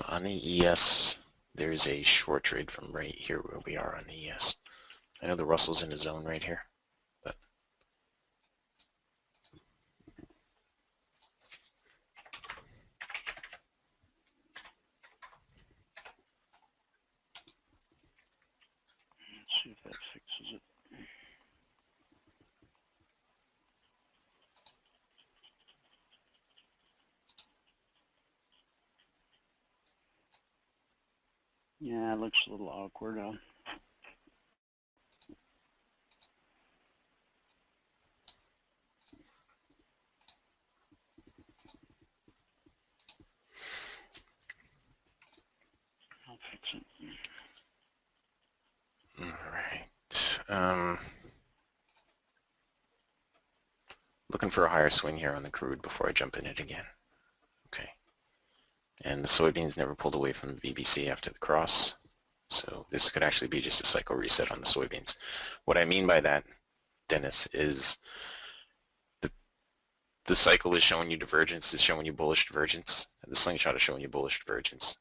On the ES, there's a short trade from right here where we are on the ES. I know the Russell's in the zone right here, but Let's see if that fixes it. Yeah, it looks a little awkward. I'll fix it. all right. Looking for a higher swing here on the crude before I jump in it again. Okay. And the soybeans never pulled away from the BBC after the cross. So this could actually be just a cycle reset on the soybeans. What I mean by that, Dennis, is the cycle is showing you divergence, is showing you bullish divergence. The slingshot is showing you bullish divergence.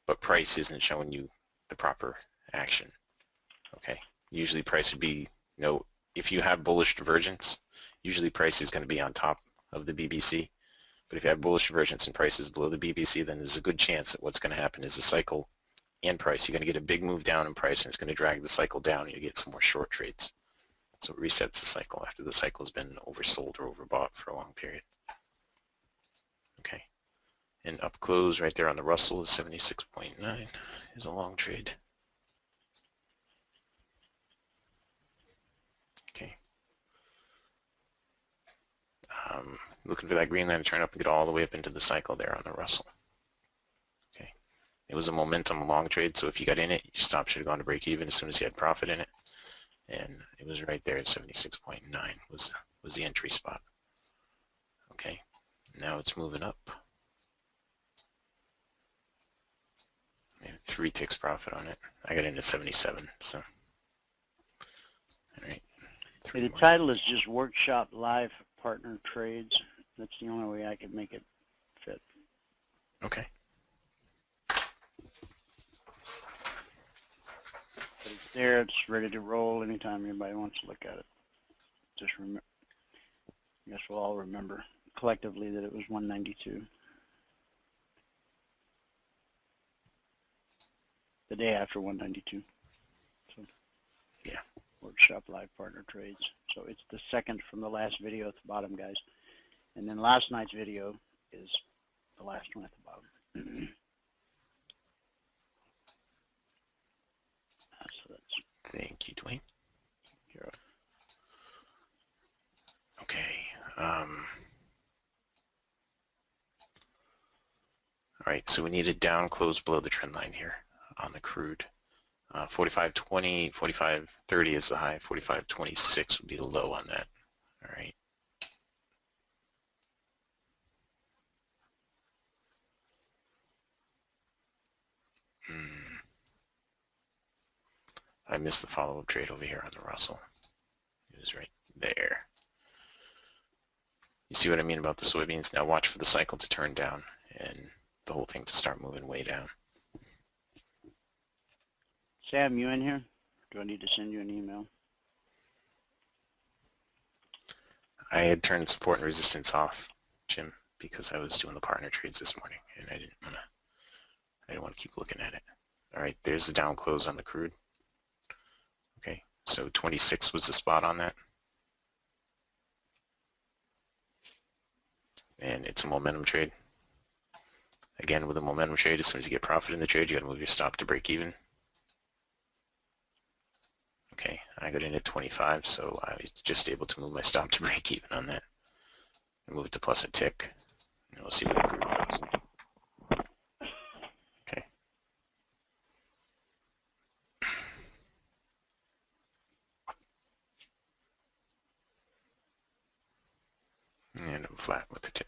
But price isn't showing you the proper action. Okay. Usually price would be, if you have bullish divergence, usually price is going to be on top of the BBC. But if you have bullish divergence and price is below the BBC, then there's a good chance that what's going to happen is the cycle and price, you're going to get a big move down in price and it's going to drag the cycle down and you get some more short trades. So it resets the cycle after the cycle has been oversold or overbought for a long period. Okay. And up close right there on the Russell is 76.9 is a long trade. Okay. Looking for that green line to turn up and get all the way up into the cycle there on the Russell. Okay. It was a momentum long trade, so if you got in it, your stop should have gone to break even as soon as you had profit in it. And it was right there at 76.9 was the entry spot. Okay. Now it's moving up. And 3 ticks profit on it. I got into 77, so. All right. The title is just Workshop Live Partner Trades. That's the only way I could make it fit. Okay. But it's there. It's ready to roll anytime anybody wants to look at it. Just remember. I guess we'll all remember collectively that it was 192. The day after 192. So, yeah. Workshop Live Partner Trades. So it's the second from the last video at the bottom, guys. And then last night's video is the last one at the bottom. So that's Thank you, Dwayne. here. Okay. All right, so we need a down close below the trend line here on the crude. 45.20, 45.30 is the high, 45.26 would be the low on that. All right. I missed the follow-up trade over here on the Russell. It was right there. You see what I mean about the soybeans? Now watch for the cycle to turn down and the whole thing to start moving way down. Sam, you in here? Do I need to send you an email? I had turned support and resistance off, Jim, because I was doing the partner trades this morning and I didn't want to keep looking at it. All right, there's the down close on the crude. Okay, so 26 was the spot on that. And it's a momentum trade. Again, with a momentum trade, as soon as you get profit in the trade, you got to move your stop to break even. Okay, I got in at 25, so I was just able to move my stop to break even on that. And move it to plus a tick. And we'll see what the crude goes. Okay. And I'm flat with the tick.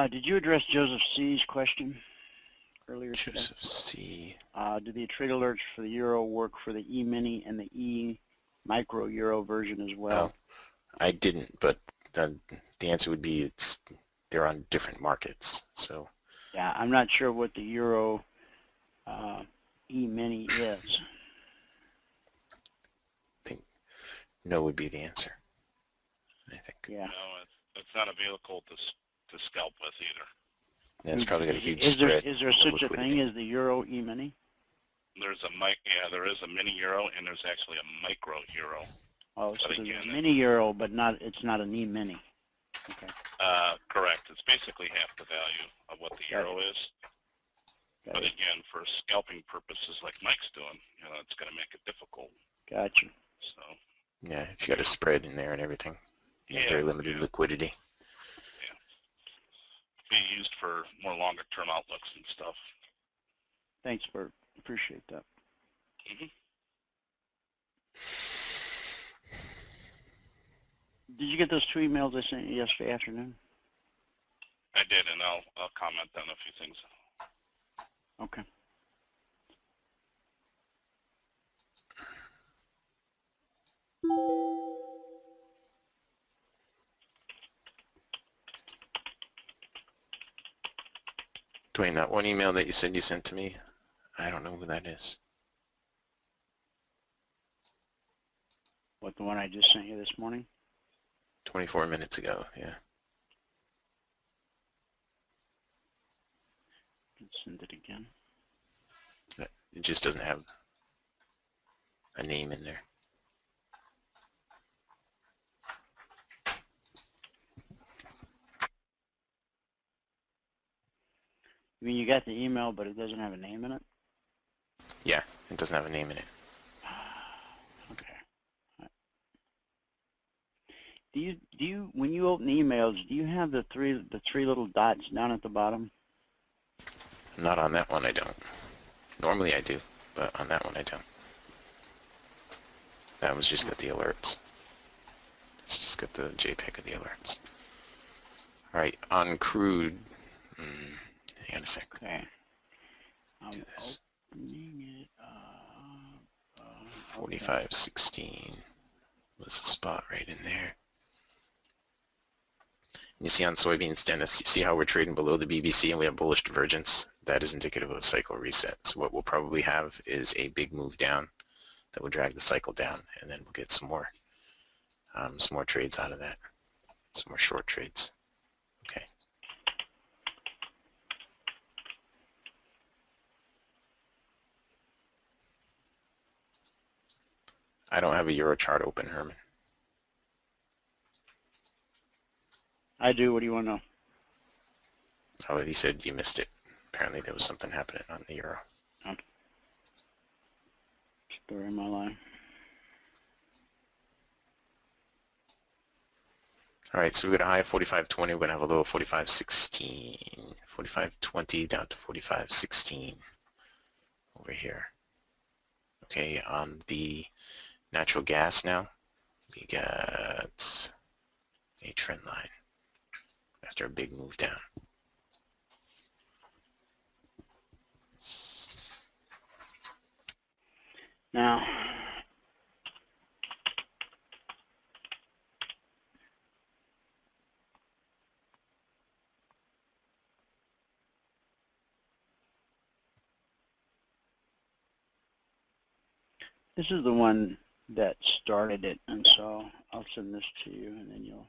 Did you address Joseph C.'s question earlier today? Joseph C. Do the trade alerts for the Euro work for the E-mini and the E-micro Euro version as well? Oh, I didn't, but the answer would be they're on different markets. So Yeah, I'm not sure what the Euro E-mini is. I think no would be the answer. I think. Yeah. No, it's not a vehicle to scalp with either. Yeah, it's probably got a huge Is there spread. is there of such a liquidity. thing as the Euro E-mini? There is a mini Euro, and there's actually a micro Euro. Oh, so But there's again, a mini Euro, but it's not an E-mini. Okay. Correct. It's basically half the value of what the Got Euro is. Got But it. again, for scalping purposes like Mike's doing, it's going to make it difficult. Gotcha. So, Yeah, if you got a spread in there and everything, you have very limited liquidity. Be used for more longer term outlooks and stuff. Thanks, Bert. Appreciate that. Mhm. Did you get those 2 emails I sent you yesterday afternoon? I did, and I'll comment on a few things. Okay. Dwayne, that one email that you said you sent to me, I don't know who that is. What, the one I just sent you this morning? 24 minutes ago, yeah. Let's send it again. It just doesn't have a name in there. I mean, you got the email, but it doesn't have a name in it? Yeah, it doesn't have a name in it. Okay. Do you when you open emails, do you have the three little dots down at the bottom? Not on that one, I don't. Normally I do, but on that one I don't. That one's just got the alerts. It's just got the JPEG of the alerts. Alright, on crude, hang on a sec. Okay. I'm Do this. opening it up. Okay. 45.16 was the spot right in there. You see on soybean stennis, you see how we're trading below the BBC and we have bullish divergence? That is indicative of a cycle reset. So what we'll probably have is a big move down that will drag the cycle down, and then we'll get some more trades out of that, some more short trades. Okay. I don't have a Euro chart open, Herman. I do. What do you want to know? Oh, he said you missed it. Apparently there was something happening on the Euro. Story in my line. All right, so we got a high of 45.20. We're going to have a low of 45.16. 45.20 down to 45.16 over here. Okay, on the natural gas now, we got a trend line after a big move down. Now, this is the one that started it, and so I'll send this to you, and then you'll.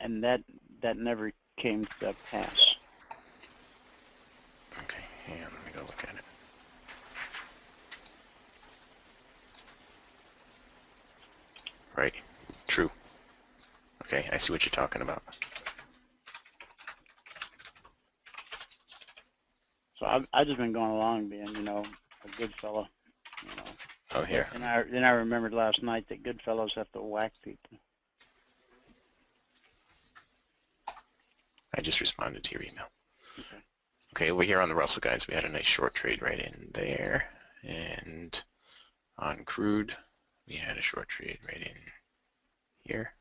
And that never came to pass. Okay, hang on, let me go look at it. Right, true. Okay, I see what you're talking about. So I've just been going along being, you know, a good fella, you know. Oh, here. And I remembered last night that good fellows have to whack people. I just responded to your email. Okay. Okay, over here on the Russell, guys, we had a nice short trade right in there. And on crude, we had a short trade right in here.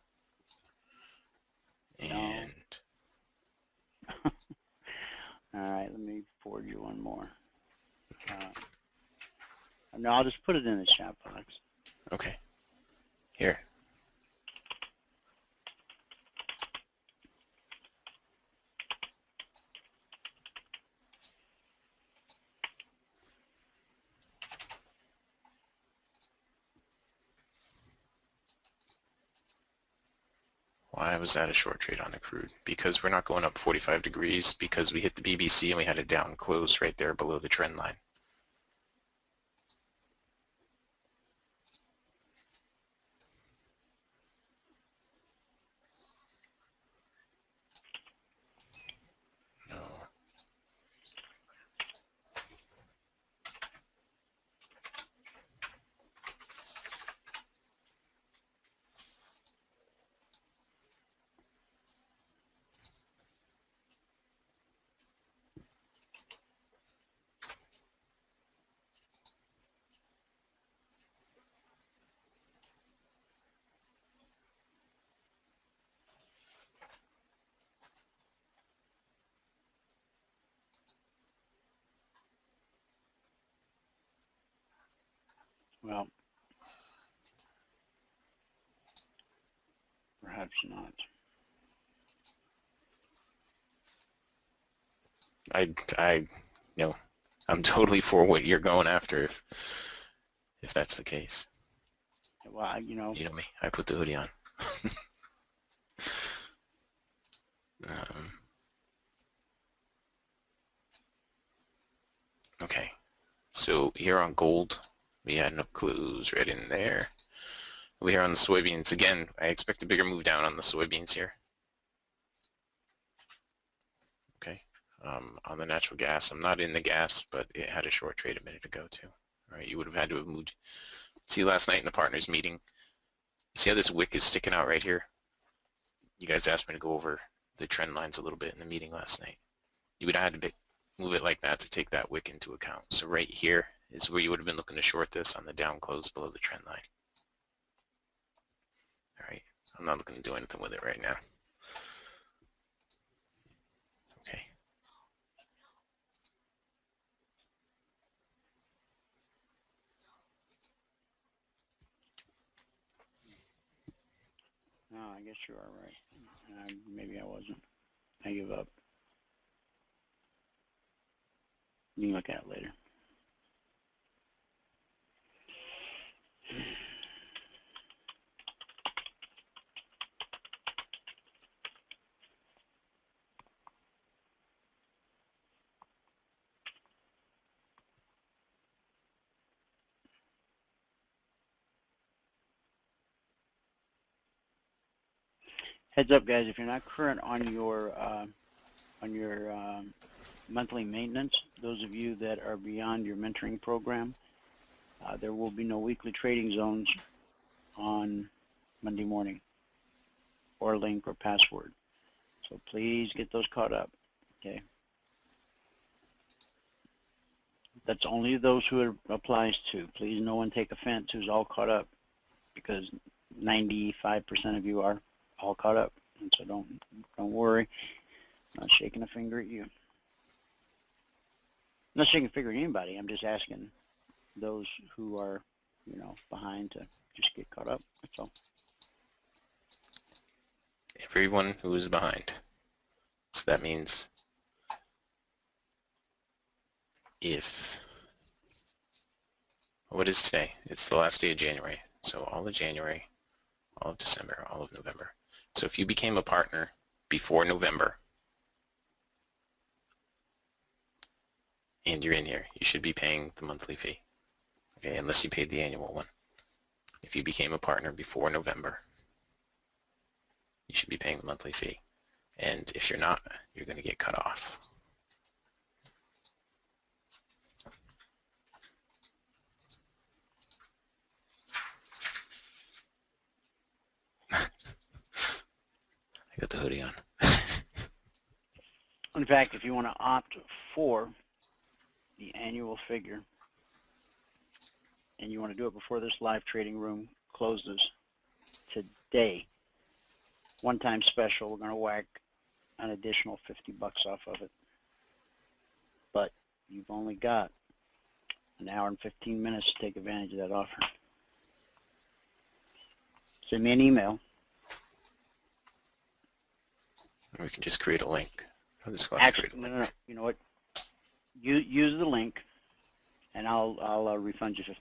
And All right, let me forward you one more. No, I'll just put it in the chat box. okay, here. Why was that a short trade on the crude? Because we're not going up 45 degrees, because we hit the BBC and we had a down close right there below the trend line. No. Well, perhaps not. You know, I'm totally for what you're going after if that's the case. Well, you know me, I put the hoodie on. Okay, so here on gold, we had no clues right in there. Over here on the soybeans, again, I expect a bigger move down on the soybeans here. Okay, on the natural gas, I'm not in the gas, but it had a short trade a minute ago too. All right, you would have had to have moved. See last night in the partners meeting, see how this wick is sticking out right here? You guys asked me to go over the trend lines a little bit in the meeting last night. You would have had to move it like that to take that wick into account. So right here is where you would have been looking to short this on the down close below the trend line. All right, I'm not looking to do anything with it right now. Okay. No, I guess you are right. Maybe I wasn't. I give up. You can look at it later. Heads up, guys! If you're not current on your monthly maintenance, those of you that are beyond your mentoring program, there will be no weekly trading zones on Monday morning, or link or password. So please get those caught up. Okay. That's only those who it applies to. Please, no one take offense who's all caught up, because 95% of you are all caught up, and so don't worry. I'm not shaking a finger at you. I'm not shaking a finger at anybody. I'm just asking those who are, you know, behind to just get caught up. That's all. Everyone who is behind. So that means what is today? It's the last day of January. So all of January, all of December, all of November. So if you became a partner before November and you're in here, you should be paying the monthly fee. Okay, unless you paid the annual one. If you became a partner before November, you should be paying the monthly fee. And if you're not, you're going to get cut off. got the hoodie on. In fact, if you want to opt for the annual figure, and you want to do it before this live trading room closes today, one-time special, we're going to whack an additional $50 off of it. But you've only got an hour and 15 minutes to take advantage of that offer. Send me an email. We can just create a link. I'll just go Actually, create a link. no. You know what? Use the link, and I'll refund you $50.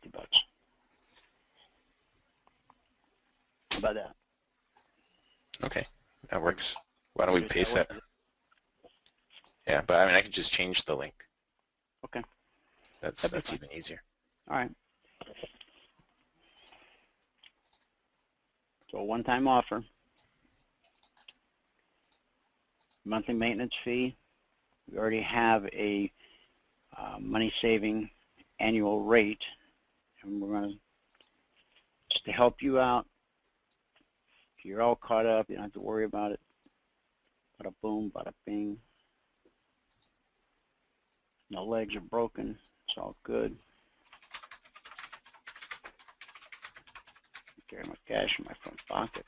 How about that? Okay, that works. Why don't we Just paste that that? way. Yeah, but I mean, I can just change the link. Okay. That's That'd be fine. even easier. All right. So a one-time offer. Monthly maintenance fee. We already have a money-saving annual rate, and we're going to, just to help you out, if you're all caught up, you don't have to worry about it. Bada boom, bada bing. No legs are broken. It's all good. Carry my cash in my front pocket.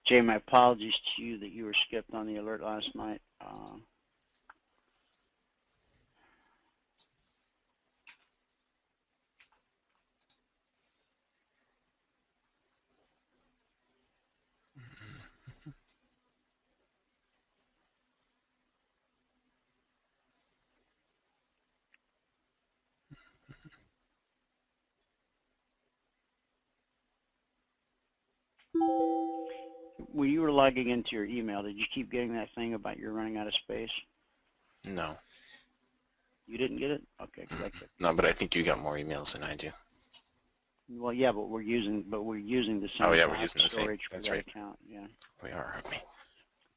Jay, my apologies to you that you were skipped on the alert last night. When you were logging into your email, did you keep getting that thing about you're running out of space? No, You didn't get it? Okay, 'cause I could. no, but I think you got more emails than I do. Well, yeah, but we're using the same Oh, yeah, we're cloud using the same. storage for That's that right. account. Yeah. We are, aren't we?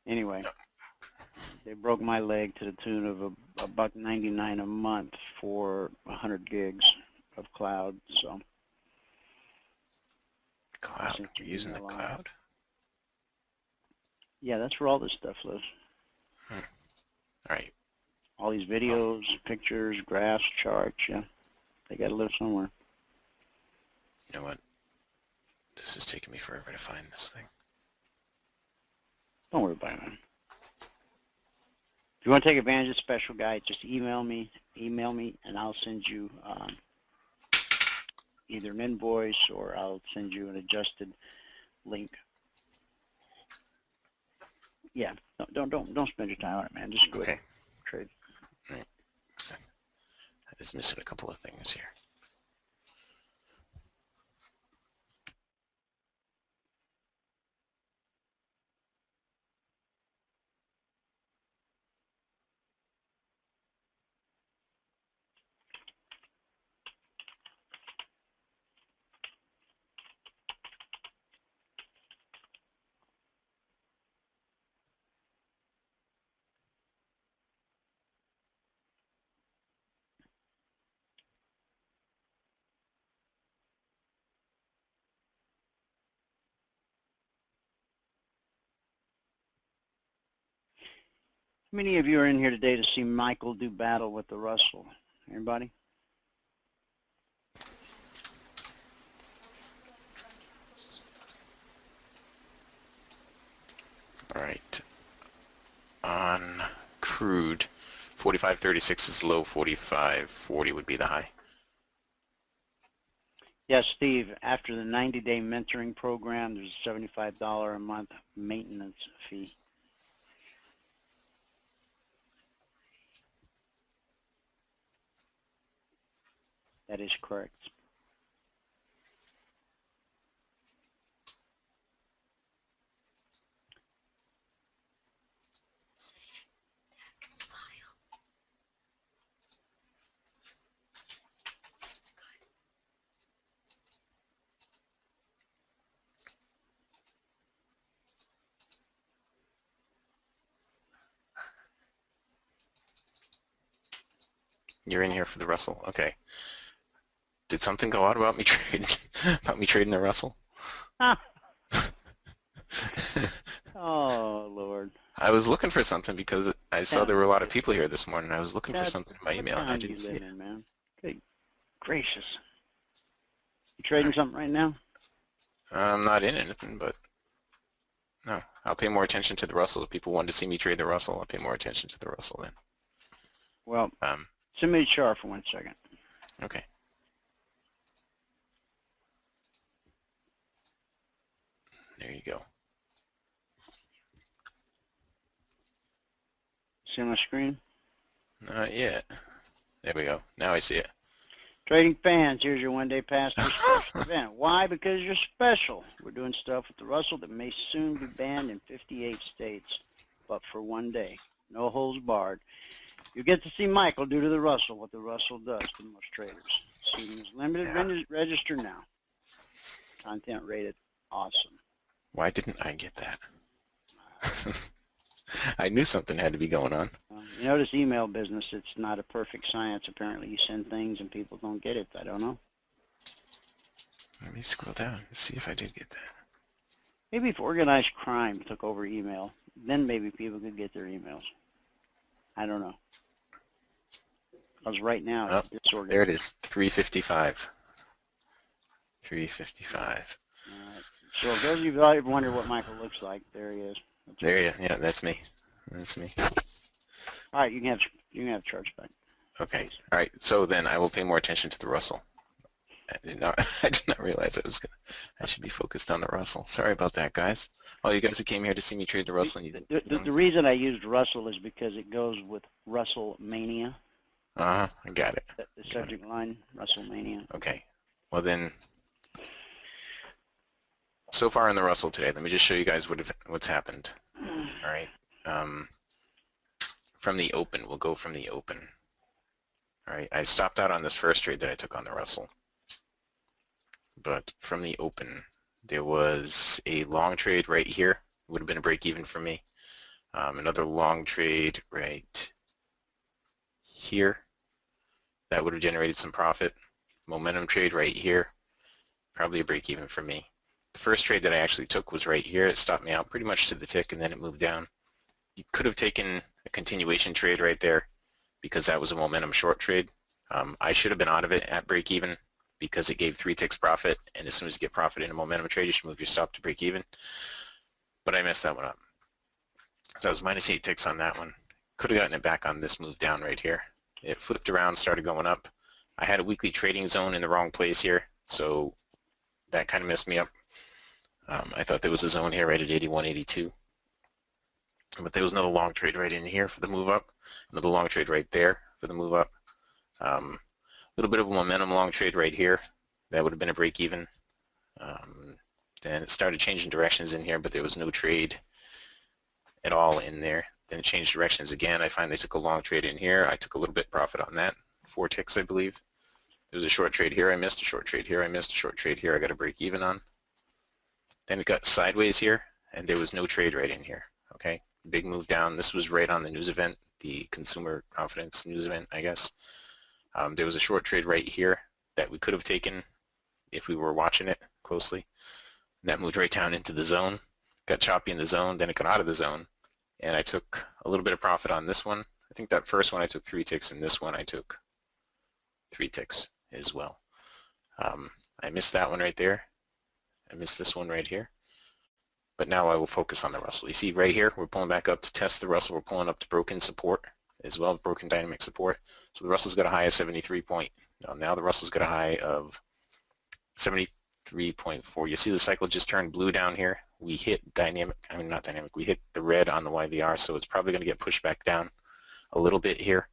Anyway, they broke my leg to the tune of a $1.99 a month for 100 gigs of cloud. So Cloud. sent You're you using the email on cloud? yeah, that's where all this stuff lives. All right. All these videos, pictures, graphs, charts. Yeah, they got to live somewhere. You know what? This is taking me forever to find this thing. Don't worry about it, man. If you want to take advantage of the special guide, just email me, and I'll send you either an invoice or I'll send you an adjusted link. Yeah, don't spend your time on it, man. Just go ahead Okay. and trade. Right. I just missing a couple of things here. How many of you are in here today to see Michael do battle with the Russell? Anybody? All right. On crude, 45.36 is low, 45.40 would be the high. Yes, Steve, after the 90-day mentoring program, there's a $75 a month maintenance fee. That is correct. You're in here for the Russell. Okay. Did something go out about me trading the Russell? Oh, Lord. I was looking for something because I saw there were a lot of Yeah. people here this morning. I was looking for God, something in my what email and I town do you didn't see live it. in, man? Good gracious. You trading something right now? I'm not in anything, but no. I'll pay more attention to the Russell. If people want to see me trade the Russell, I'll pay more attention to the Russell then. Well, send me a chart for 1 second. Okay. There you go. See my screen? Not yet. There we go. Now I see it. Trading fans, here's your one-day pass to a special event. Why? Because you're special. We're doing stuff with the Russell that may soon be banned in 58 states, but for 1 day. No holds barred. You get to see Michael do to the Russell what the Russell does to most traders. Seating is limited. Yeah. Register now. Content rated awesome. Why didn't I get that? I knew something had to be going on. You know, this email business, it's not a perfect science. Apparently you send things and people don't get it. I don't know. Let me scroll down and see if I did get that. Maybe if organized crime took over email, then maybe people could get their emails. I don't know. Because right now, Oh, it's disorganized. there it is, 355. 355. So if those of you who ever wonder what Michael looks like, there he is. There you, yeah, that's me. That's me. All right, you can have charge back. Okay. All right. So then I will pay more attention to the Russell. I did not realize I should be focused on the Russell. Sorry about that, guys. All you guys who came here to see me trade the Russell. The reason I used Russell is because it goes with Russell Mania. I got it. The subject line, Russell Mania. Okay. Well then, so far in the Russell today, let me just show you guys what's happened. All right. From the open, we'll go from the open. All right. I stopped out on this first trade that I took on the Russell. But from the open, there was a long trade right here. It would have been a break even for me. Another long trade right here. That would have generated some profit. Momentum trade right here. Probably a break even for me. The first trade that I actually took was right here. It stopped me out pretty much to the tick and then it moved down. You could have taken a continuation trade right there because that was a momentum short trade. I should have been out of it at break even because it gave 3 ticks profit, and as soon as you get profit in a momentum trade, you should move your stop to break even. But I messed that one up. So I was minus 8 ticks on that one. Could have gotten it back on this move down right here. It flipped around, started going up. I had a weekly trading zone in the wrong place here, so that kind of messed me up. I thought there was a zone here right at 81.82. But there was another long trade right in here for the move up. Another long trade right there for the move up. A little bit of a momentum long trade right here. That would have been a break even. Then it started changing directions in here, but there was no trade at all in there. Then it changed directions again. I finally took a long trade in here. I took a little bit profit on that. 4 ticks, I believe. There was a short trade here. I missed a short trade here. I missed a short trade here. I got a break even on. Then it got sideways here, and there was no trade right in here. Okay, big move down. This was right on the news event, the consumer confidence news event, I guess. There was a short trade right here that we could have taken if we were watching it closely. And that moved right down into the zone, got choppy in the zone, then it got out of the zone, and I took a little bit of profit on this one. I think that first one I took 3 ticks, and this one I took 3 ticks as well. I missed that one right there. I missed this one right here. But now I will focus on the Russell. You see right here, we're pulling back up to test the Russell. We're pulling up to broken support as well, broken dynamic support. So the Russell's got a high of 73 point. Now the Russell's got a high of 73.4. You see the cycle just turned blue down here. We hit not dynamic, we hit the red on the YVR, so it's probably going to get pushed back down a little bit here.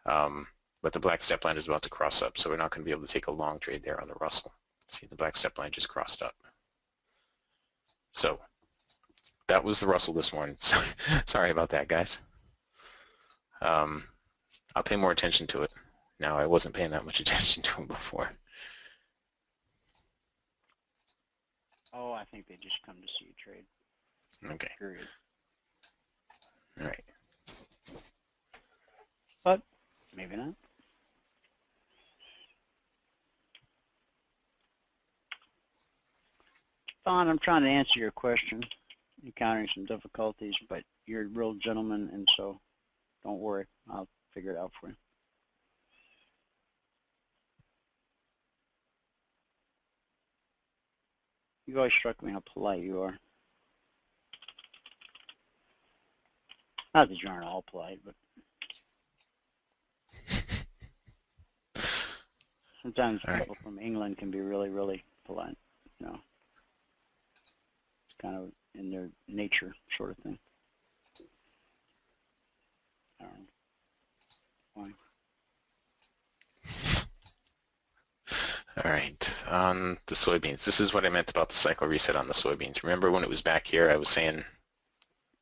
But the black step line is about to cross up, so we're not going to be able to take a long trade there on the Russell. See, the black step line just crossed up. So that was the Russell this morning. So, sorry about that, guys. I'll pay more attention to it. Now, I wasn't paying that much attention to it before. Oh, I think they just come to see you trade. Okay. Period. All right. But maybe not. Don, I'm trying to answer your question, encountering some difficulties, but you're a real gentleman, and so don't worry. I'll figure it out for you. You've always struck me how polite you are. Not that you aren't all polite, but sometimes All right. people from England can be really, really polite, you know. It's kind of in their nature sort of thing. I don't know why. All right, on the soybeans, this is what I meant about the cycle reset on the soybeans. Remember when it was back here, I was saying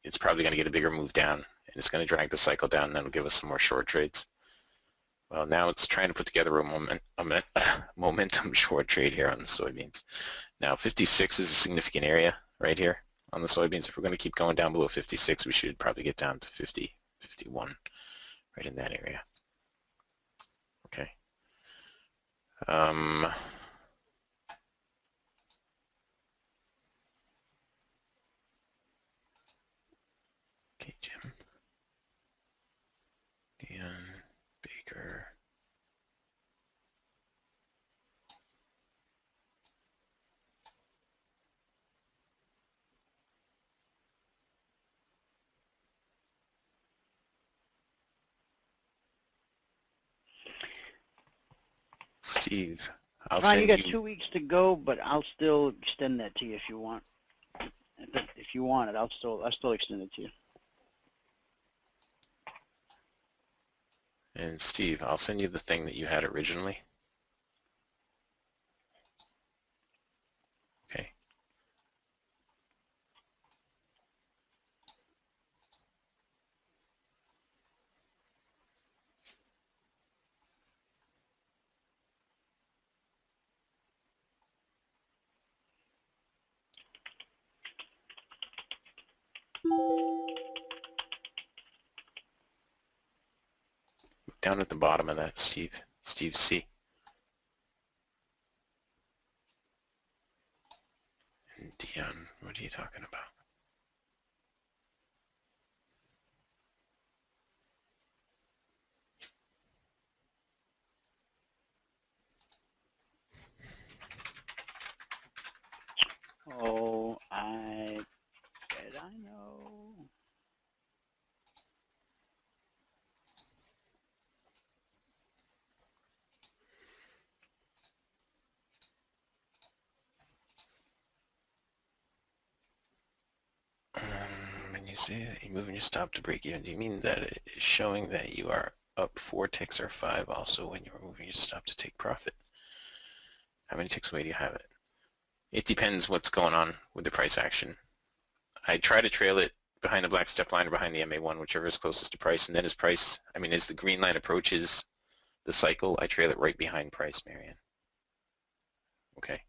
it's probably going to get a bigger move down, and it's going to drag the cycle down, and that'll give us some more short trades. Well, now it's trying to put together a momentum short trade here on the soybeans. Now, 56 is a significant area right here on the soybeans. If we're going to keep going down below 56, we should probably get down to 50, 51, right in that area. Okay. Okay, Jim. Dan, Baker. Steve, I'll Ron, send you got 2 weeks to go, but I'll still extend that to you if you want. If you want it, I'll still extend it to you. And Steve, I'll send you the thing that you had originally. Okay. Down at the bottom of that, Steve C. And Dion, what are you talking about? Oh, I bet I know. When you say that you're moving your stop to break even, do you mean that it is showing that you are up 4 ticks or 5 also when you're moving your stop to take profit? How many ticks away do you have it? It depends what's going on with the price action. I try to trail it behind the black step line or behind the MA1, whichever is closest to price, and then as the green line approaches the cycle, I trail it right behind price, Marianne. Okay?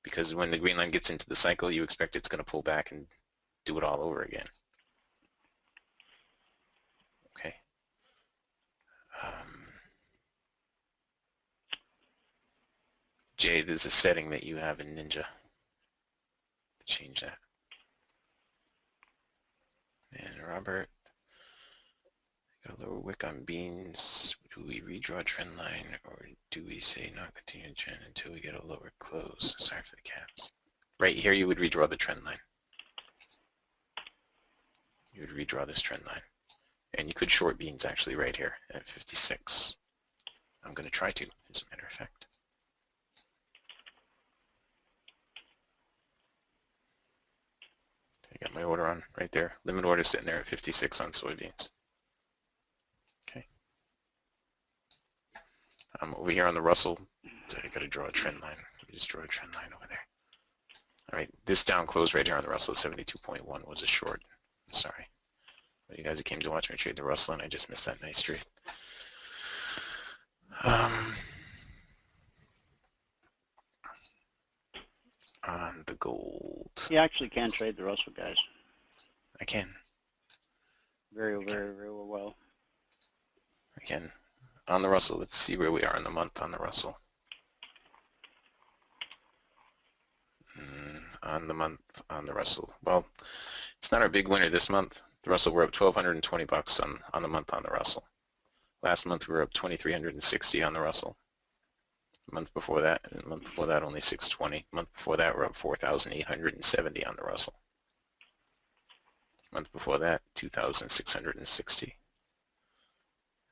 Because when the green line gets into the cycle, you expect it's going to pull back and do it all over again. Okay? Jay, there's a setting that you have in Ninja. Change that. And Robert, got a lower wick on beans. Do we redraw trend line or do we say not continue trend until we get a lower close? Sorry for the caps. Right here you would redraw the trend line. You would redraw this trend line. And you could short beans actually right here at 56. I'm going to try to, as a matter of fact. I got my order on right there. Limit order sitting there at 56 on soybeans. Okay. I'm over here on the Russell. So I got to draw a trend line. Let me just draw a trend line over there. All right, this down close right here on the Russell 72.1 was a short. I'm sorry. You guys who came to watch me trade the Russell, and I just missed that nice trade. On the gold. You actually can trade the Russell, guys. I can. Very well. I can. On the Russell, let's see where we are in the month on the Russell. on the month on the Russell. Well, it's not our big winner this month. The Russell, we're up $1,220 on the month on the Russell. Last month we were up $2,360 on the Russell. The month before that, and the month before that only $620. The month before that we're up $4,870 on the Russell. The month before that $2,660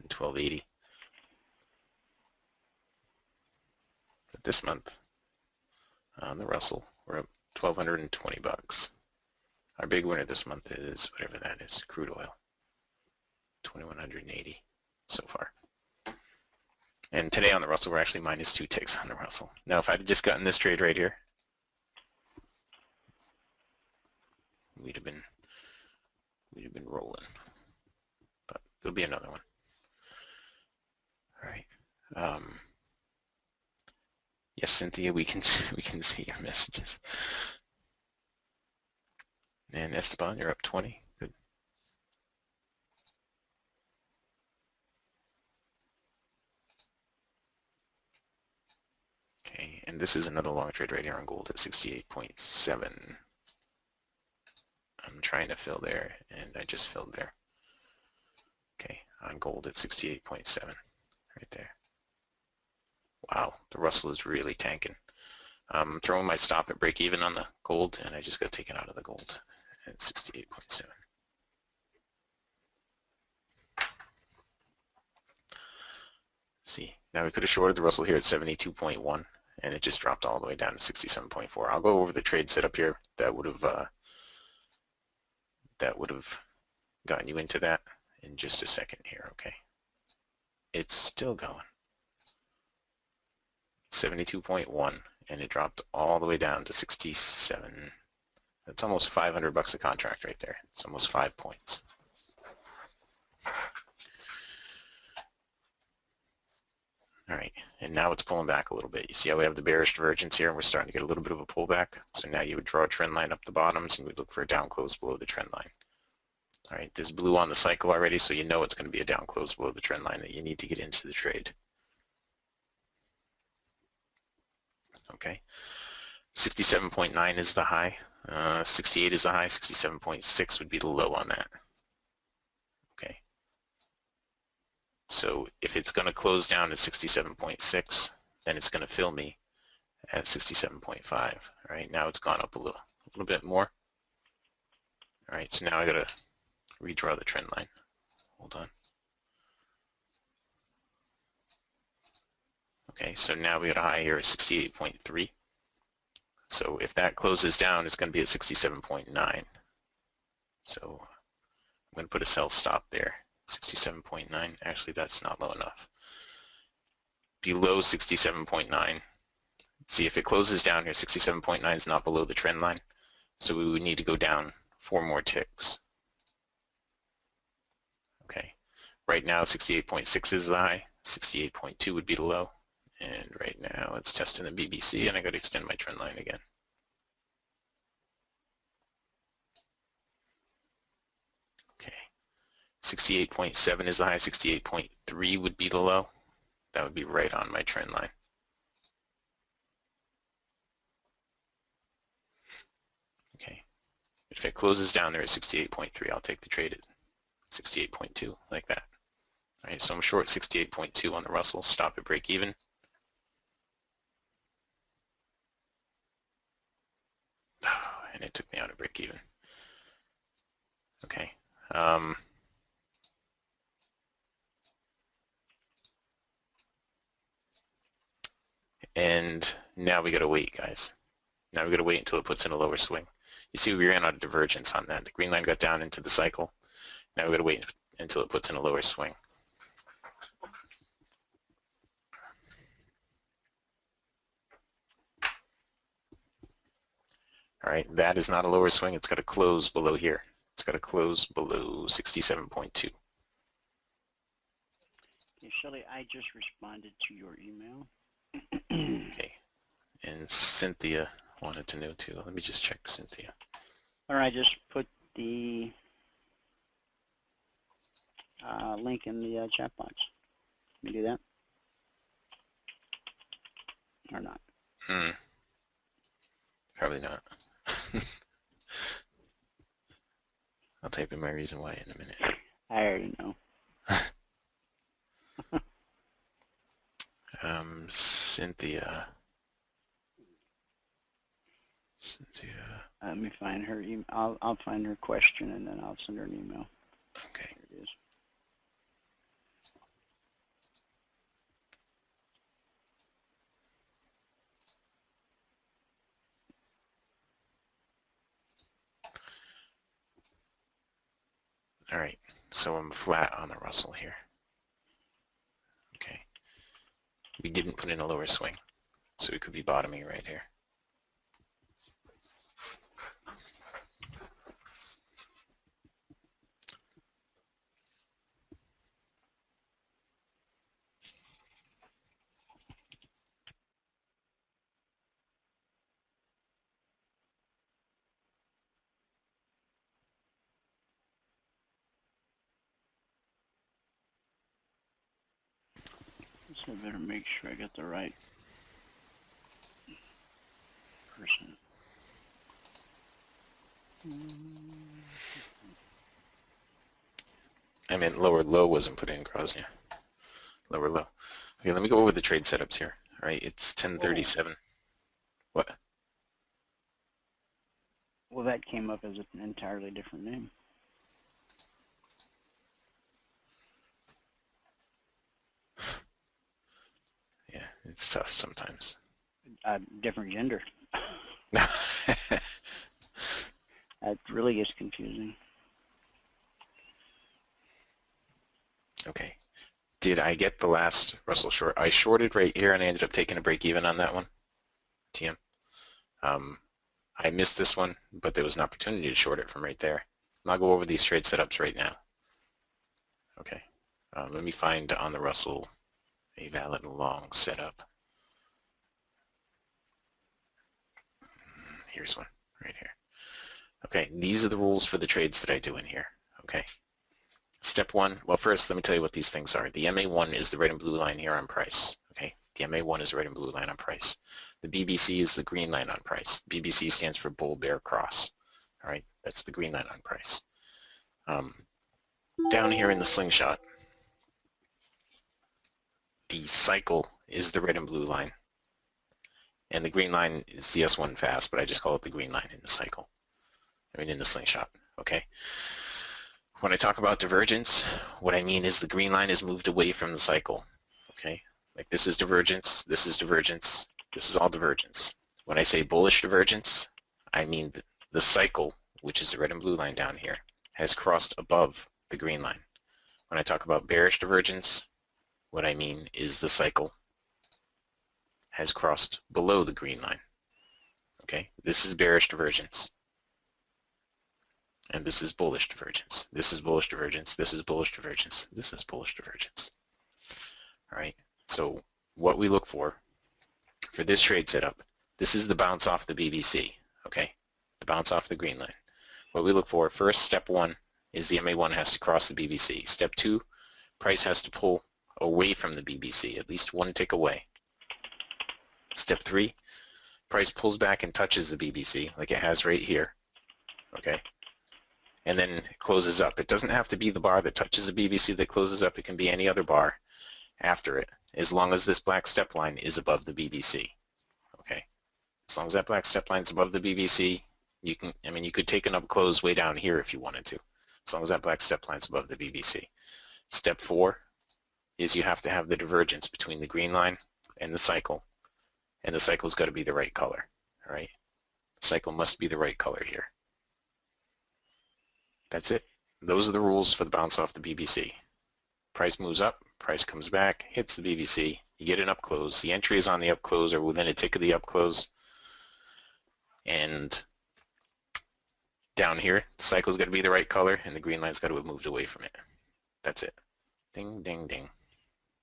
and $1,280. But this month on the Russell we're up $1,220. Our big winner this month is whatever that is, crude oil, 2,180 so far. And today on the Russell, we're actually minus 2 ticks on the Russell. Now, if I'd just gotten this trade right here, we'd have been rolling. But there'll be another one. All right. Yes, Cynthia, we can see your messages. And Esteban, you're up 20. Good. Okay, and this is another long trade right here on gold at 68.7. I'm trying to fill there, and I just filled there. Okay, on gold at 68.7, right there. Wow, the Russell is really tanking. I'm throwing my stop at break even on the gold, and I just got taken out of the gold at 68.7. See, now we could have shorted the Russell here at 72.1, and it just dropped all the way down to 67.4. I'll go over the trade setup here that would have gotten you into that in just a second here. Okay, it's still going. 72.1, and it dropped all the way down to 67. That's almost $500 a contract right there. It's almost 5 points. All right, and now it's pulling back a little bit. You see how we have the bearish divergence here? We're starting to get a little bit of a pullback. So now you would draw a trend line up the bottoms, and we'd look for a down close below the trend line. All right, there's blue on the cycle already, so you know it's going to be a down close below the trend line that you need to get into the trade. Okay, 67.9 is the high, 68 is the high, 67.6 would be the low on that. Okay, so if it's going to close down at 67.6, then it's going to fill me at 67.5. All right, now it's gone up a little bit more. All right, so now I got to redraw the trend line. Hold on. Okay, so now we got a high here at 68.3. So if that closes down, it's going to be at 67.9. So I'm going to put a sell stop there. 67.9. Actually, that's not low enough. Below 67.9. See, if it closes down here, 67.9 is not below the trend line. So we would need to go down 4 more ticks. Okay. Right now, 68.6 is the high. 68.2 would be the low. And right now it's testing the BBC, and I got to extend my trend line again. Okay, 68.7 is the high, 68.3 would be the low. That would be right on my trend line. Okay, if it closes down there at 68.3, I'll take the trade at 68.2, like that. All right, so I'm short 68.2 on the Russell, stop at break even. And it took me out of break even. Okay. And now we gotta wait, guys. Now we gotta wait until it puts in a lower swing. You see, we ran out of divergence on that. The green line got down into the cycle. Now we gotta wait until it puts in a lower swing. All right, that is not a lower swing. It's got to close below here. It's got to close below 67.2. Okay, Shelley, I just responded to your email. Okay, and Cynthia wanted to know too. Let me just check Cynthia. All right, just put the link in the chat box. Let me do that. Or not? Probably not. I'll type in my reason why in a minute. I already know. Cynthia. Let me find her email. I'll find her question and then I'll send her an email. Okay. Here it is. All right. So I'm flat on the Russell here. Okay. We didn't put in a lower swing, so we could be bottoming right here. So I better make sure I got the right person. I meant lower low wasn't put in, Grozny. Lower low. Okay, let me go over the trade setups here. All right, it's 1037. What? Well, that came up as an entirely different name. Yeah, it's tough sometimes. Different gender. That really gets confusing. Okay. Did I get the last Russell short? I shorted right here and I ended up taking a break even on that one. TM. I missed this one, but there was an opportunity to short it from right there. I'll go over these trade setups right now. Okay. Let me find on the Russell a valid long setup. Here's one right here. Okay, these are the rules for the trades that I do in here. Okay. Step one, well first let me tell you what these things are. The MA1 is the red and blue line here on price. Okay, the MA1 is the red and blue line on price. The BBC is the green line on price. BBC stands for bull bear cross. All right, that's the green line on price. Down here in the slingshot, the cycle is the red and blue line. And the green line is the S1 fast, but I just call it the green line in the cycle. I mean in the slingshot, okay? When I talk about divergence, what I mean is the green line is moved away from the cycle, okay? Like this is divergence, this is divergence, this is all divergence. When I say bullish divergence, I mean the cycle, which is the red and blue line down here, has crossed above the green line. When I talk about bearish divergence, what I mean is the cycle has crossed below the green line, okay? This is bearish divergence. And this is bullish divergence. This is bullish divergence. This is bullish divergence. This is bullish divergence. All right. So what we look for this trade setup, this is the bounce off the BBC. Okay. The bounce off the green line. What we look for first, step one, is the MA1 has to cross the BBC. Step two, price has to pull away from the BBC, at least one tick away. Step three, price pulls back and touches the BBC like it has right here. Okay. And then it closes up. It doesn't have to be the bar that touches the BBC that closes up. It can be any other bar after it, as long as this black step line is above the BBC. Okay, as long as that black step line is above the BBC, you can. I mean, you could take an up close way down here if you wanted to, as long as that black step line is above the BBC. Step four is you have to have the divergence between the green line and the cycle's got to be the right color. All right, the cycle must be the right color here. That's it. Those are the rules for the bounce off the BBC. Price moves up, price comes back, hits the BBC, you get an up close. The entry is on the up close or within a tick of the up close. And down here, the cycle's got to be the right color and the green line's got to have moved away from it. That's it. Ding, ding, ding.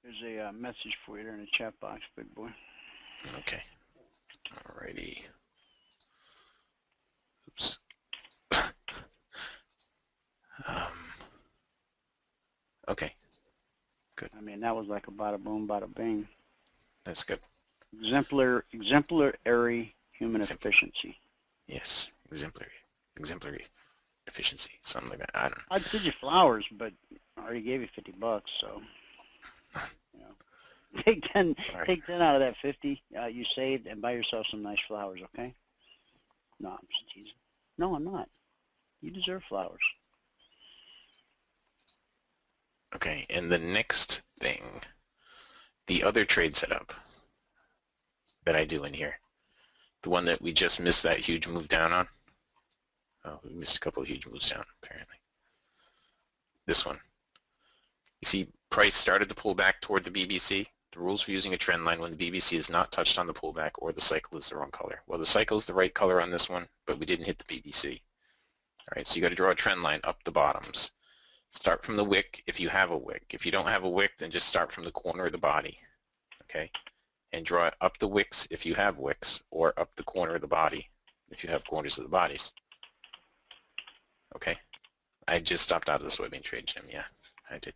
There's a message for you there in the chat box, big boy. Okay. Alrighty. Oops. Okay, good. I mean, that was like a bada boom, bada bing. That's good. Exemplary human efficiency. Yes, exemplary efficiency, something like that. I don't know. I'd send you flowers, but I already gave you $50, so you know, take 10 All right. take 10 out of that 50 you saved and buy yourself some nice flowers, okay? No, I'm just teasing. No, I'm not. You deserve flowers. Okay, and the next thing, the other trade setup that I do in here, the one that we just missed that huge move down on. Oh, we missed a couple of huge moves down, apparently. This one. You see, price started to pull back toward the BBC. The rules for using a trend line when the BBC is not touched on the pullback or the cycle is the wrong color. Well, the cycle is the right color on this one, but we didn't hit the BBC. All right, so you got to draw a trend line up the bottoms. Start from the wick if you have a wick. If you don't have a wick, then just start from the corner of the body, okay? And draw it up the wicks if you have wicks, or up the corner of the body if you have corners of the bodies. Okay? I just stopped out of the soybean trade, Jim. Yeah, I did.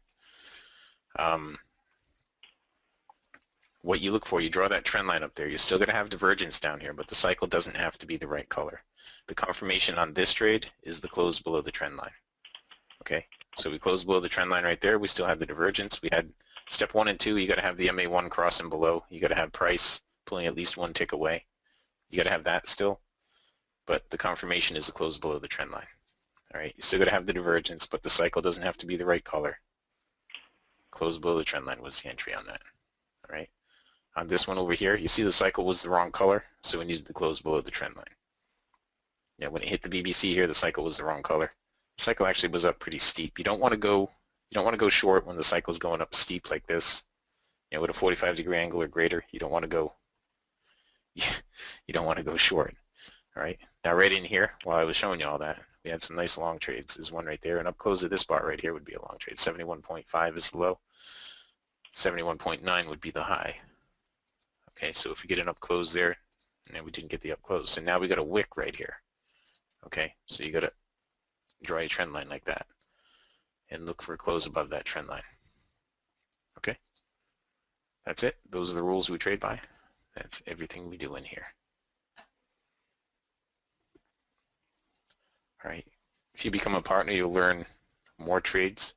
What you look for, you draw that trend line up there. You're still going to have divergence down here, but the cycle doesn't have to be the right color. The confirmation on this trade is the close below the trend line. Okay? So we closed below the trend line right there. We still have the divergence. We had step 1 and 2. You got to have the MA1 crossing below. You got to have price pulling at least one tick away. You got to have that still. But the confirmation is the close below the trend line. All right. You still got to have the divergence, but the cycle doesn't have to be the right color. Close below the trend line was the entry on that. All right. On this one over here, you see the cycle was the wrong color, so we needed to close below the trend line. Yeah, when it hit the BBC here, the cycle was the wrong color. The cycle actually was up pretty steep. You don't want to go short when the cycle's going up steep like this. You know, with a 45-degree angle or greater, you don't want to go short. All right. Now right in here, while I was showing you all that, we had some nice long trades. There's one right there, and up close at this bar right here would be a long trade. 71.5 is the low. 71.9 would be the high. Okay, so if we get an up close there, and we didn't get the up close, so now we got a wick right here. Okay, so you got to draw a trend line like that and look for a close above that trend line. Okay, that's it. Those are the rules we trade by. That's everything we do in here. All right, if you become a partner, you'll learn more trades.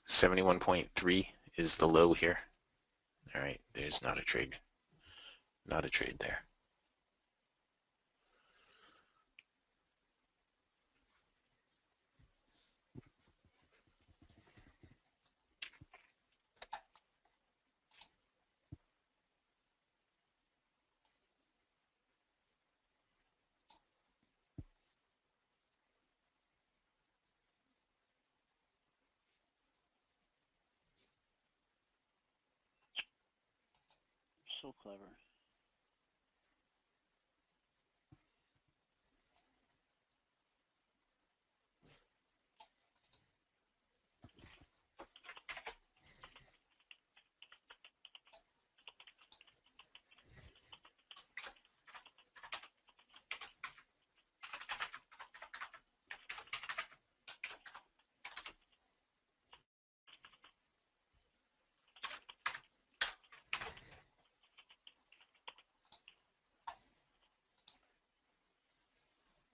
71.3 is the low here. All right, there's not a trade there. So clever.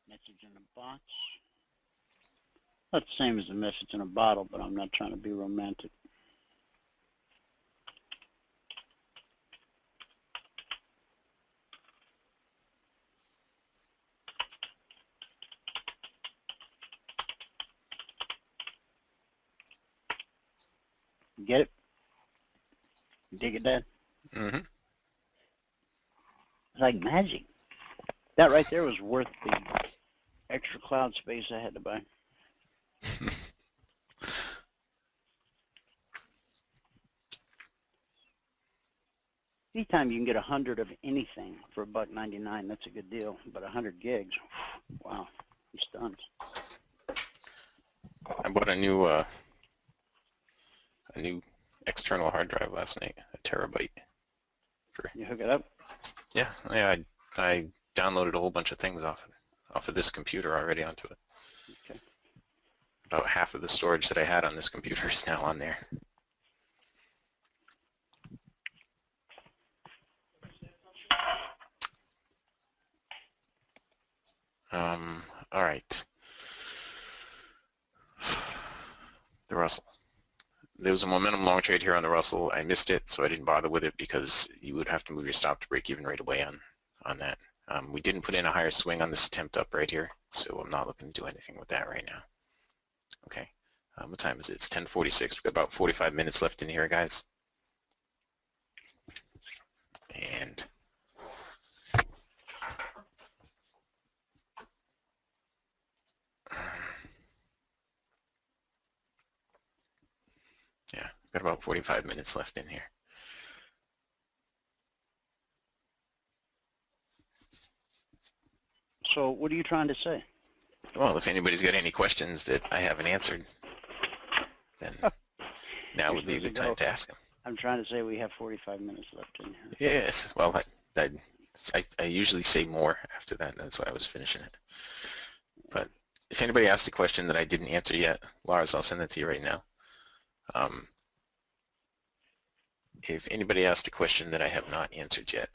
Message in a box. Not the same as the message in a bottle, but I'm not trying to be romantic. Get it? Dig it, Dad? Mm-hmm. It's like magic. That right there was worth the extra cloud space I had to buy. Anytime you can get 100 of anything for $1.99, that's a good deal. But 100 gigs, wow, I'm stunned. I bought a new external hard drive last night, a terabyte. You hook it up? Yeah, I downloaded a whole bunch of things off of this computer already onto it. Okay. About half of the storage that I had on this computer is now on there. The Russell. There was a momentum long trade here on the Russell. I missed it, so I didn't bother with it because you would have to move your stop to break even right away on that. We didn't put in a higher swing on this attempt up right here, so I'm not looking to do anything with that right now. Okay. What time is it? It's 10:46. We've got about 45 minutes left in here, guys. And yeah, got about 45 minutes left in here. So what are you trying to say? Well, if anybody's got any questions that I haven't answered, then now would be a good time to ask them. I'm trying to say we have 45 minutes left in here. Yes, well, I usually say more after that. That's why I was finishing it. But if anybody asked a question that I didn't answer yet, Lars, I'll send that to you right now. If anybody asked a question that I have not answered yet,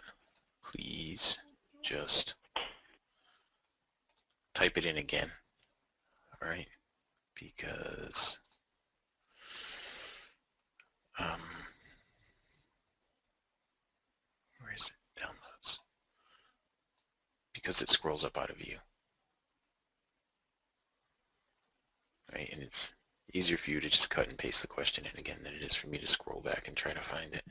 please just type it in again. All right, because where is it? Downloads. Because it scrolls up out of view. Right, and it's easier for you to just cut and paste the question in again than it is for me to scroll back and try to find it.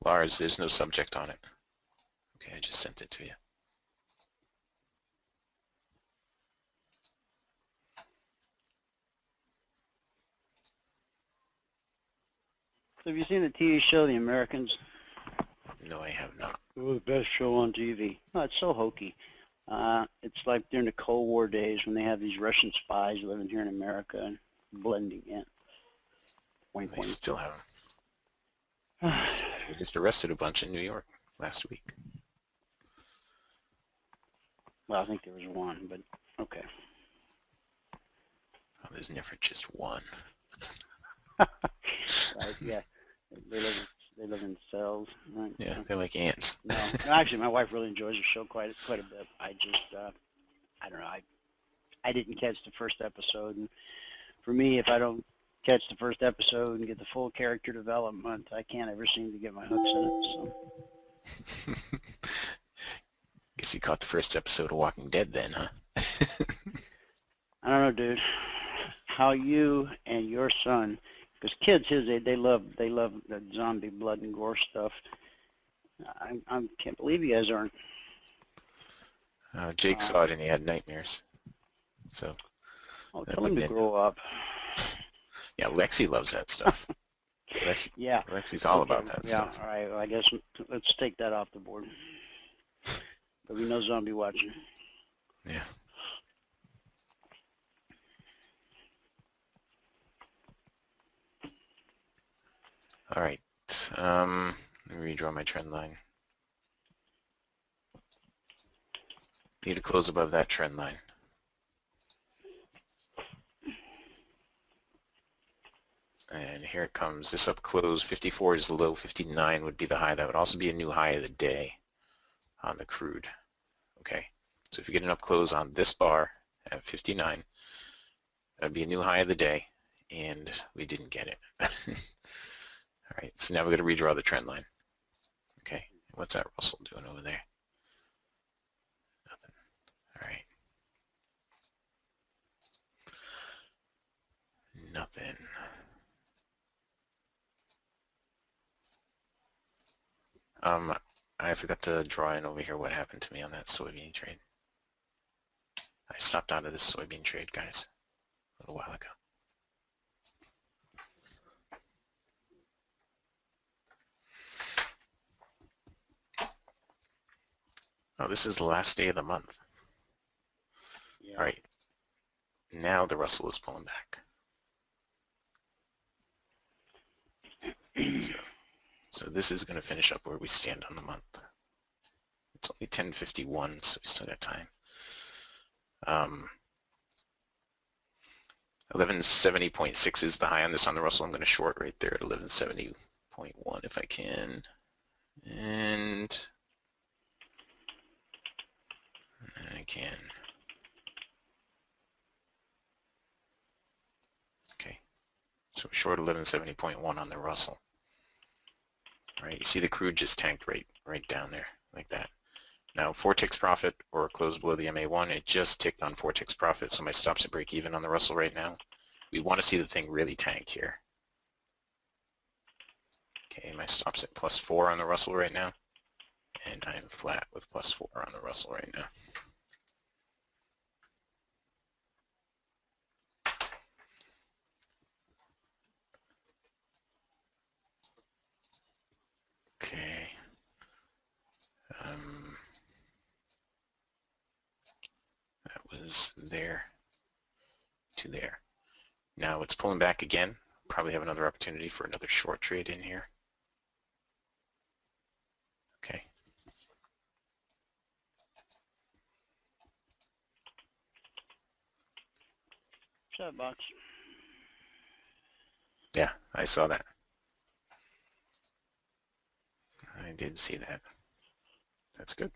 Lars, there's no subject on it. Okay, I just sent it to you. So have you seen the TV show The Americans? No, I have not. Oh, the best show on TV. No, it's so hokey. It's like during the Cold War days when they have these Russian spies living here in America and blending in. Wink, I wink. still haven't. They just arrested a bunch in New York last week. Well, I think there was one, but okay. Oh, there's never just one. Right, yeah. They live in cells, right? Yeah, they're like ants. No, actually, my wife really enjoys the show quite a bit. I just, I don't know. I didn't catch the first episode, and for me, if I don't catch the first episode and get the full character development, I can't ever seem to get my hooks in it. So. Guess you caught the first episode of Walking Dead then, huh? I don't know, dude. How you and your son, because kids his age, they love the zombie blood and gore stuff. I can't believe you guys aren't. Jake saw it and he had nightmares. So. Oh, tell him to grow up. Yeah, Lexi loves that stuff. Yeah. Lexi's all about that stuff. Yeah, all right. Well, I guess let's take that off the board. There'll be no zombie watching. Yeah. All right. Let me redraw my trend line. Need to close above that trend line. And here it comes. This up close. 54 is the low. 59 would be the high. That would also be a new high of the day on the crude. Okay. So if you get an up close on this bar at 59, that would be a new high of the day, and we didn't get it. All right. So now we're going to redraw the trend line. Okay. What's that Russell doing over there? Nothing. All right. Nothing. I forgot to draw in over here what happened to me on that soybean trade. I stopped out of this soybean trade, guys, a little while ago. Oh, this is the last day of the month. Yeah. All right. Now the Russell is pulling back. So this is going to finish up where we stand on the month. It's only 10:51, so we still got time. 1170.6 is the high on this on the Russell. I'm going to short right there at 1170.1 if I can. And I can. Okay, so we're short 1170.1 on the Russell. All right, you see the crude just tanked right down there, like that. Now, 4 ticks profit or close below the MA1, it just ticked on 4 ticks profit, so my stop's at break even on the Russell right now. We want to see the thing really tank here. Okay, my stop's at +4 on the Russell right now, and I am flat with +4 on the Russell right now. Okay. That was there to there. Now it's pulling back again. Probably have another opportunity for another short trade in here. Okay. Shut box. Yeah, I saw that. I did see that. That's good.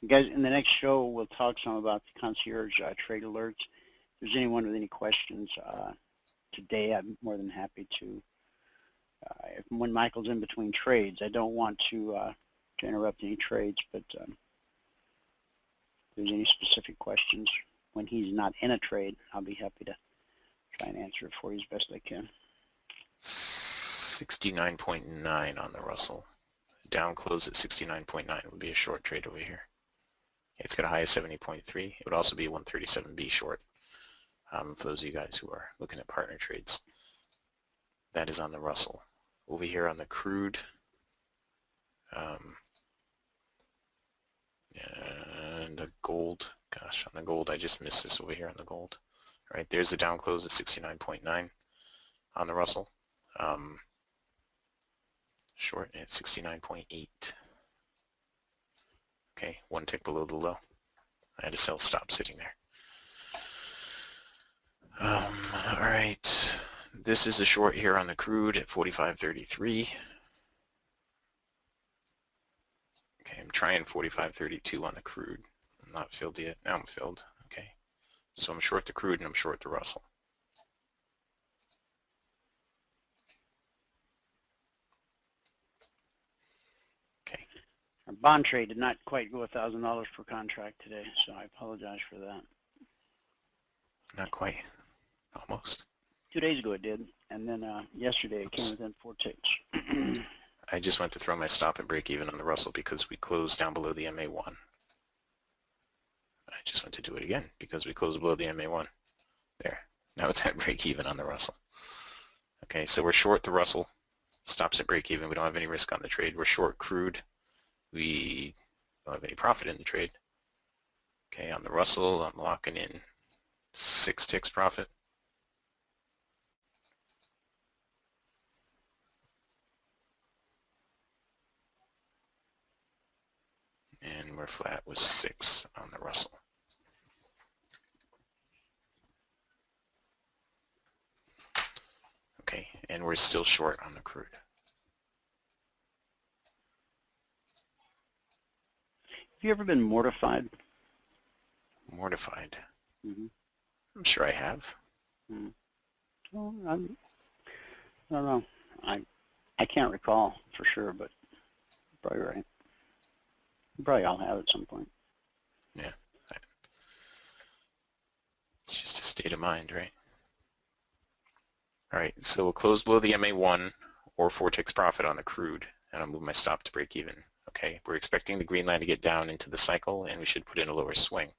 Guys, in the next show, we'll talk some about the concierge trade alerts. If there's anyone with any questions today, I'm more than happy to. When Michael's in between trades, I don't want to interrupt any trades, but if there's any specific questions when he's not in a trade, I'll be happy to try and answer it for you as best I can. 69.9 on the Russell. Down close at 69.9 would be a short trade over here. It's got a high of 70.3. It would also be a 137B short for those of you guys who are looking at partner trades. That is on the Russell. Over here on the crude, and the gold, gosh, on the gold, I just missed this over here on the gold. All right, there's the down close at 69.9 on the Russell. Short at 69.8. Okay, 1 tick below the low. I had a sell stop sitting there. All right, this is a short here on the crude at 45.33. Okay, I'm trying 45.32 on the crude. I'm not filled yet. Now I'm filled. Okay, so I'm short the crude and I'm short the Russell. Okay. Our bond trade did not quite go $1,000 per contract today, so I apologize for that. Not quite. Almost. 2 days ago it did, and then yesterday it came within 4 ticks. I just went to throw my stop and break even on the Russell because we closed down below the MA1. I just went to do it again because we closed below the MA1. There. Now it's at break even on the Russell. Okay, so we're short the Russell. Stops at break even. We don't have any risk on the trade. We're short crude. We don't have any profit in the trade. Okay, on the Russell, I'm locking in 6 ticks profit. And we're flat with 6 on the Russell. Okay, and we're still short on the crude. Have you ever been mortified? Mortified. Mm-hmm. I'm sure I have. Mm. Well, I don't know. I can't recall for sure, but you're probably right. You probably all have at some point. Yeah. It's just a state of mind, right? All right, so we'll close below the MA1 or 4 ticks profit on the crude, and I'll move my stop to break even. Okay, we're expecting the green line to get down into the cycle, and we should put in a lower swing.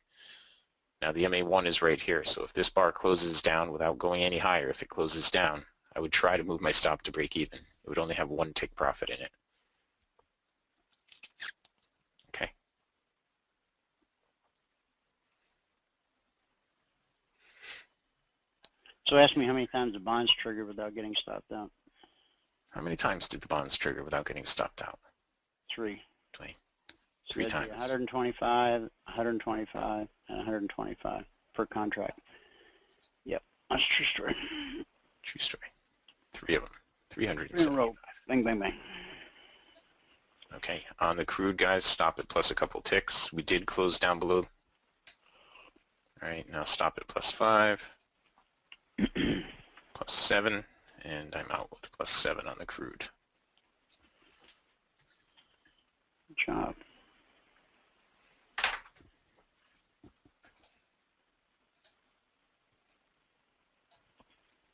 Now the MA1 is right here, so if this bar closes down without going any higher, if it closes down, I would try to move my stop to break even. It would only have 1 tick profit in it. So ask me how many times the bonds trigger without getting stopped out. How many times did the bonds trigger without getting stopped out? 3. 20. So 3 that'd be times. 125, 125, and 125 per contract. Yep, that's a true story. True story. 3 of them. 3 in a 370. row. Bang, bang, bang. Okay, on the crude, guys, stop it plus a couple ticks. We did close down below. All right, now stop at plus 5, plus 7, and I'm out with plus 7 on the crude. Good job.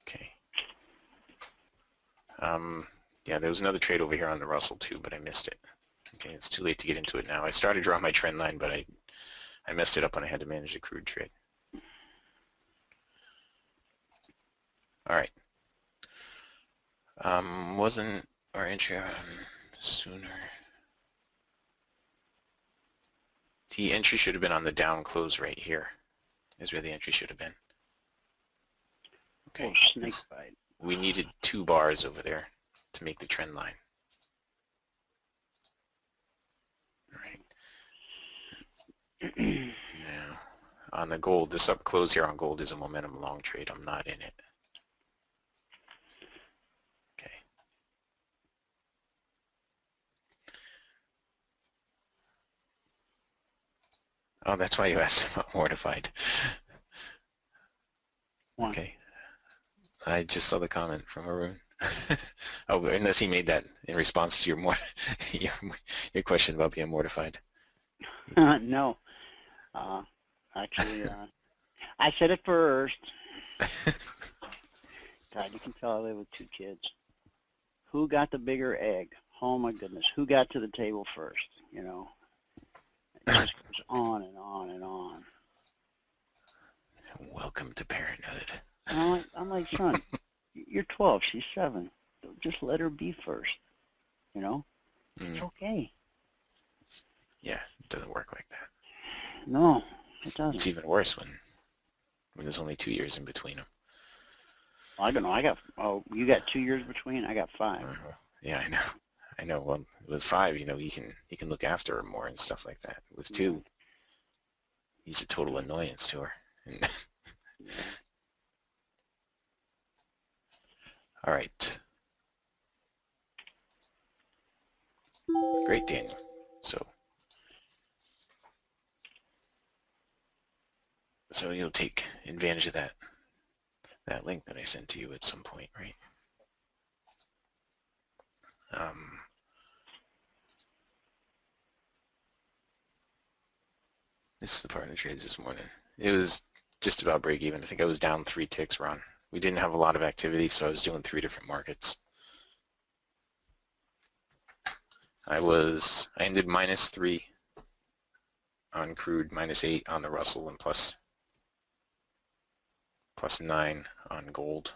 Okay. Yeah, there was another trade over here on the Russell too, but I missed it. Okay, it's too late to get into it now. I started drawing my trend line, but I messed it up when I had to manage the crude trade. All right. Wasn't our entry on sooner? The entry should have been on the down close right here, is where the entry should have been. Okay. Oh, snake bite. We needed 2 bars over there to make the trend line. All right. Now, on the gold, this up close here on gold is a momentum long trade. I'm not in it. Okay. Oh, that's why you asked about mortified. One. Okay. I just saw the comment from Arun. Oh, unless he made that in response to your question about being mortified. No. Actually, I said it first. God, you can tell I live with 2 kids. Who got the bigger egg? Oh my goodness. Who got to the table first? You know, it just goes on and on and on. Welcome to parenthood. I'm like, son, you're 12, she's 7. Just let her be first. You know, it's okay. Yeah, it doesn't work like that. No, it doesn't. It's even worse when there's only 2 years in between them. I don't know. You got 2 years between? I got 5. Yeah, I know. Well, with 5, you know, he can look after her more and stuff like that. With 2, he's a total annoyance to her. All right. Great, Daniel. So you'll take advantage of that link that I sent to you at some point, right? This is the part of the trades this morning. It was just about break even. I think I was down 3 ticks, Ron. We didn't have a lot of activity, so I was doing 3 different markets. I ended -3 on crude, -8 on the Russell, and plus 9 on gold.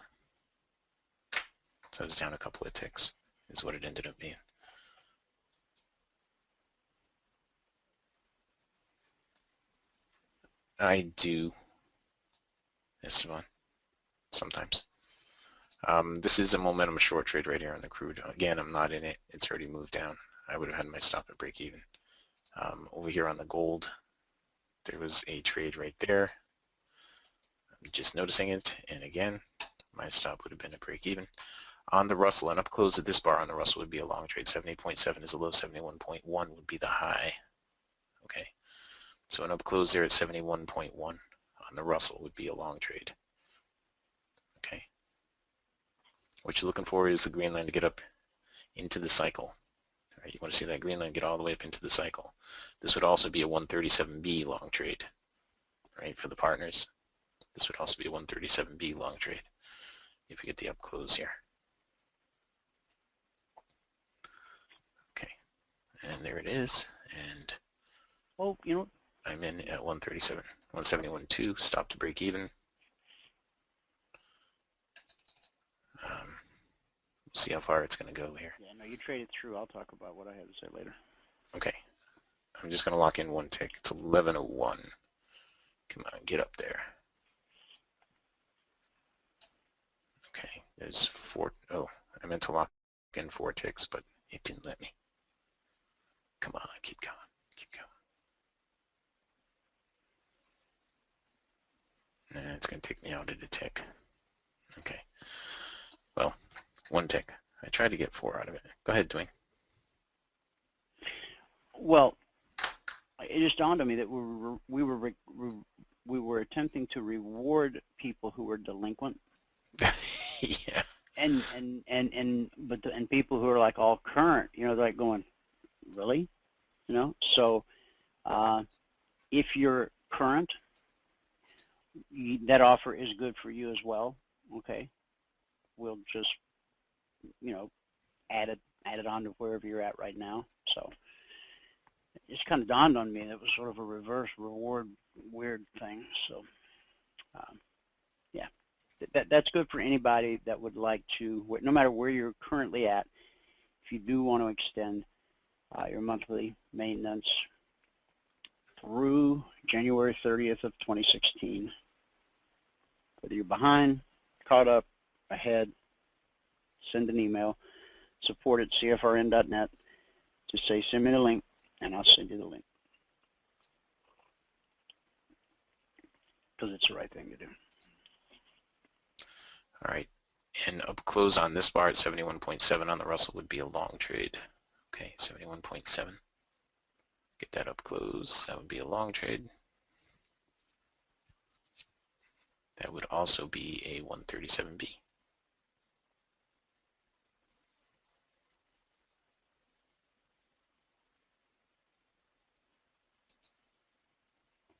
So I was down a couple of ticks, is what it ended up being. I do, Esteban, sometimes. This is a momentum short trade right here on the crude. Again, I'm not in it. It's already moved down. I would have had my stop at break even. Over here on the gold, there was a trade right there. I'm just noticing it, and again, my stop would have been at break even. On the Russell, and up close at this bar on the Russell would be a long trade. 78.7 is a low, 71.1 would be the high. Okay, so an up close there at 71.1 on the Russell would be a long trade. Okay, what you're looking for is the green line to get up into the cycle. All right, you want to see that green line get all the way up into the cycle. This would also be a 137B long trade, right, for the partners. This would also be a 137B long trade if we get the up close here. Okay, and there it is. And oh, you know, I'm in at 137, 171.2, stop to break even. See how far it's going to go here. Yeah, no, you traded through. I'll talk about what I have to say later. Okay, I'm just going to lock in 1 tick. It's 11:01. Come on, get up there. There's 4. Oh, I meant to lock in 4 ticks, but it didn't let me. Come on, keep going, keep going. Nah, it's going to take me out at a tick. Okay. Well, 1 tick. I tried to get 4 out of it. Go ahead, Dwayne. Well, it just dawned on me that we were attempting to reward people who were delinquent. Yeah. And people who are like all current, you know, they're like going, really? You know, so if you're current, that offer is good for you as well. Okay, we'll just, you know, add it on to wherever you're at right now. So it's kind of dawned on me that it was sort of a reverse reward weird thing. So yeah, that's good for anybody that would like to, no matter where you're currently at, if you do want to extend your monthly maintenance through January 30th of 2016. Whether you're behind, caught up, ahead, send an email, support@cfrn.net. Just say, send me the link, and I'll send you the link. Because it's the right thing to do. All right. And up close on this bar at 71.7 on the Russell would be a long trade. Okay, 71.7. Get that up close. That would be a long trade. That would also be a 137B.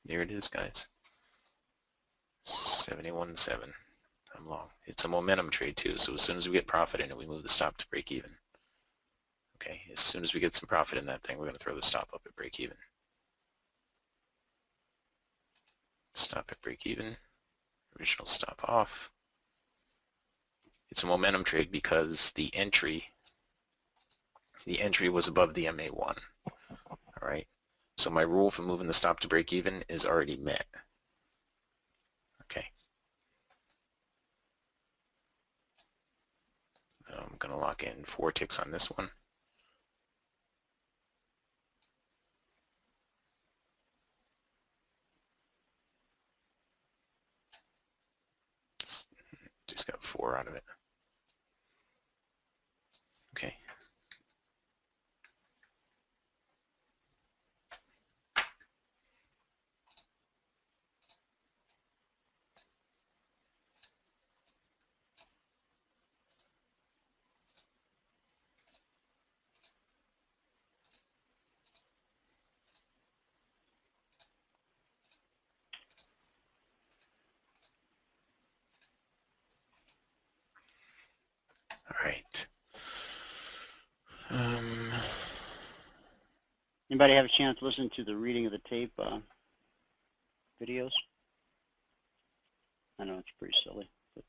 There it is, guys. 71.7. I'm long. It's a momentum trade too, so as soon as we get profit in it, we move the stop to break even. Okay, as soon as we get some profit in that thing, we're going to throw the stop up at break even. Stop at break even. Original stop off. It's a momentum trade because the entry was above the MA1. All right. So my rule for moving the stop to break even is already met. Okay. I'm going to lock in 4 ticks on this one. Just got 4 out of it. Okay. All right. Anybody have a chance to listen to the reading of the tape videos? I know it's pretty silly, but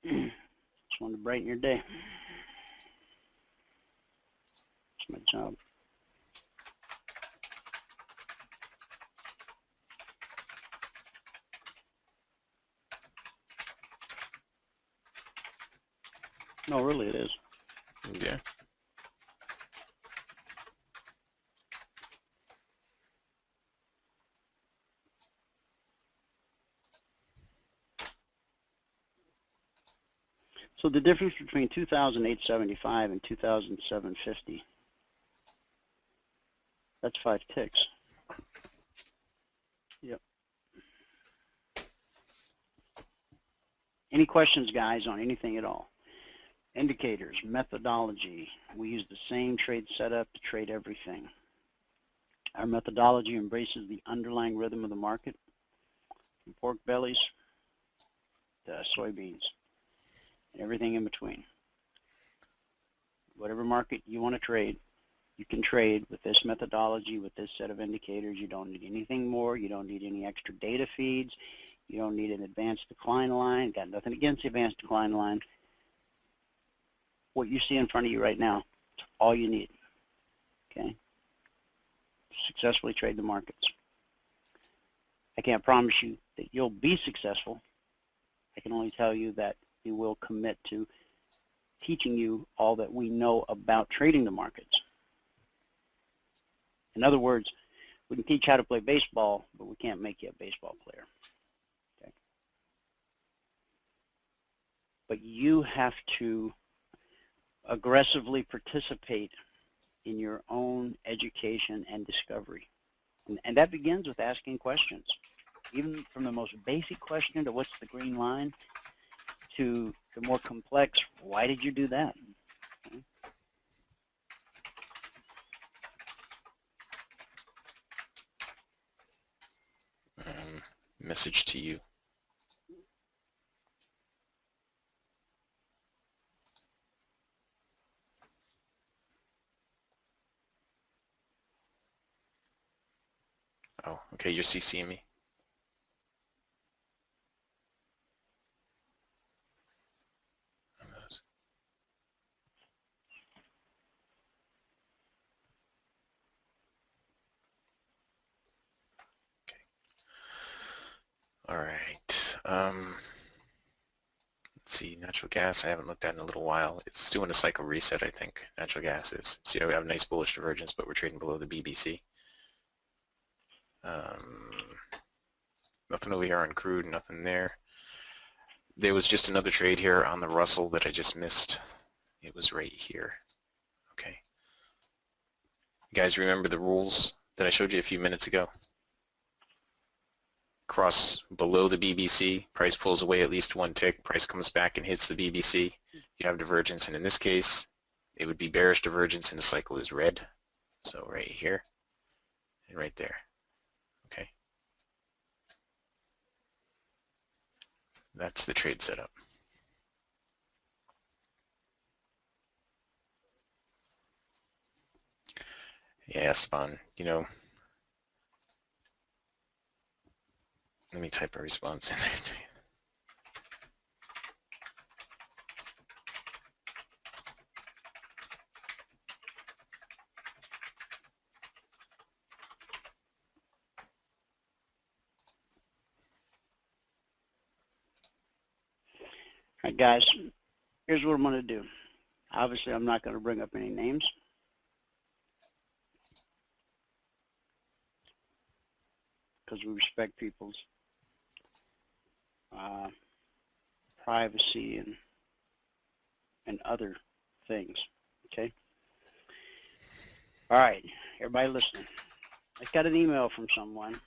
just wanted to brighten your day. It's my job. No, really, it is. Yeah. So the difference between 2,875 and 2,750, that's 5 ticks. Yep. Any questions, guys, on anything at all? Indicators, methodology. We use the same trade setup to trade everything. Our methodology embraces the underlying rhythm of the market, from pork bellies to soybeans, and everything in between. Whatever market you want to trade, you can trade with this methodology, with this set of indicators. You don't need anything more. You don't need any extra data feeds. You don't need an advanced decline line. Got nothing against the advanced decline line. What you see in front of you right now, it's all you need, okay? Successfully trade the markets. I can't promise you that you'll be successful. I can only tell you that he will commit to teaching you all that we know about trading the markets. In other words, we can teach how to play baseball, but we can't make you a baseball player. Okay? But you have to aggressively participate in your own education and discovery. And that begins with asking questions. Even from the most basic question to what's the green line, to the more complex, why did you do that? Okay. Message to you. Oh, okay, you're CCing me. Okay. All right. Let's see, natural gas I haven't looked at in a little while. It's doing a cycle reset, I think. Natural gas is. See, we have a nice bullish divergence, but we're trading below the BBC. Nothing over here on crude, nothing there. There was just another trade here on the Russell that I just missed. It was right here. Okay. You guys remember the rules that I showed you a few minutes ago? Cross below the BBC, price pulls away at least one tick, price comes back and hits the BBC. You have divergence, and in this case, it would be bearish divergence and the cycle is red. So right here and right there. Okay. That's the trade setup. Yeah, Esteban, you know, let me type a response in there to you. All right, guys, here's what I'm going to do. Obviously, I'm not going to bring up any names. Because we respect people's privacy and other things, okay? All right, everybody listening. I got an email from someone.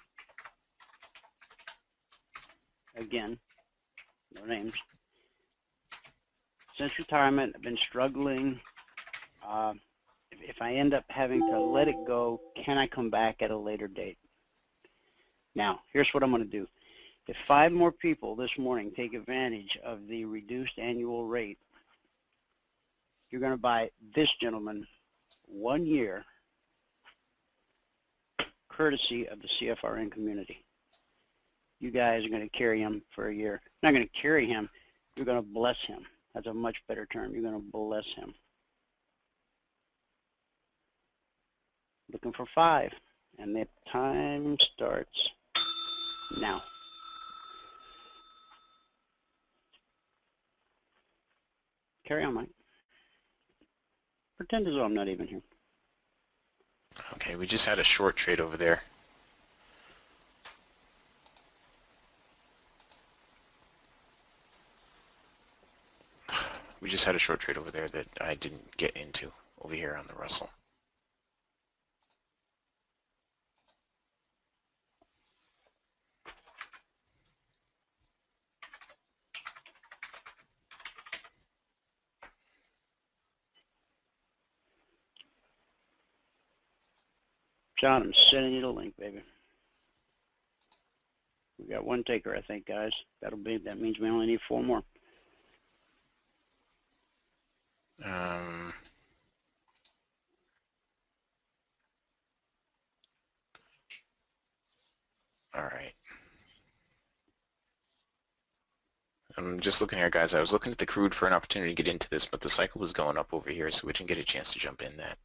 Again, no names. Since retirement, I've been struggling. If I end up having to let it go, can I come back at a later date? Now, here's what I'm going to do. If 5 more people this morning take advantage of the reduced annual rate, you're going to buy this gentleman 1 year courtesy of the CFRN community. You guys are going to carry him for a year. Not going to carry him, you're going to bless him. That's a much better term. You're going to bless him. Looking for 5, and the time starts now. Carry on, Mike. Pretend as though I'm not even here. Okay, we just had a short trade over there. We just had a short trade over there that I didn't get into over here on the Russell. John, I'm sending you the link, baby. We got 1 taker, I think, guys. That means we only need 4 more. All right. I'm just looking here, guys. I was looking at the crude for an opportunity to get into this, but the cycle was going up over here, so we didn't get a chance to jump in that.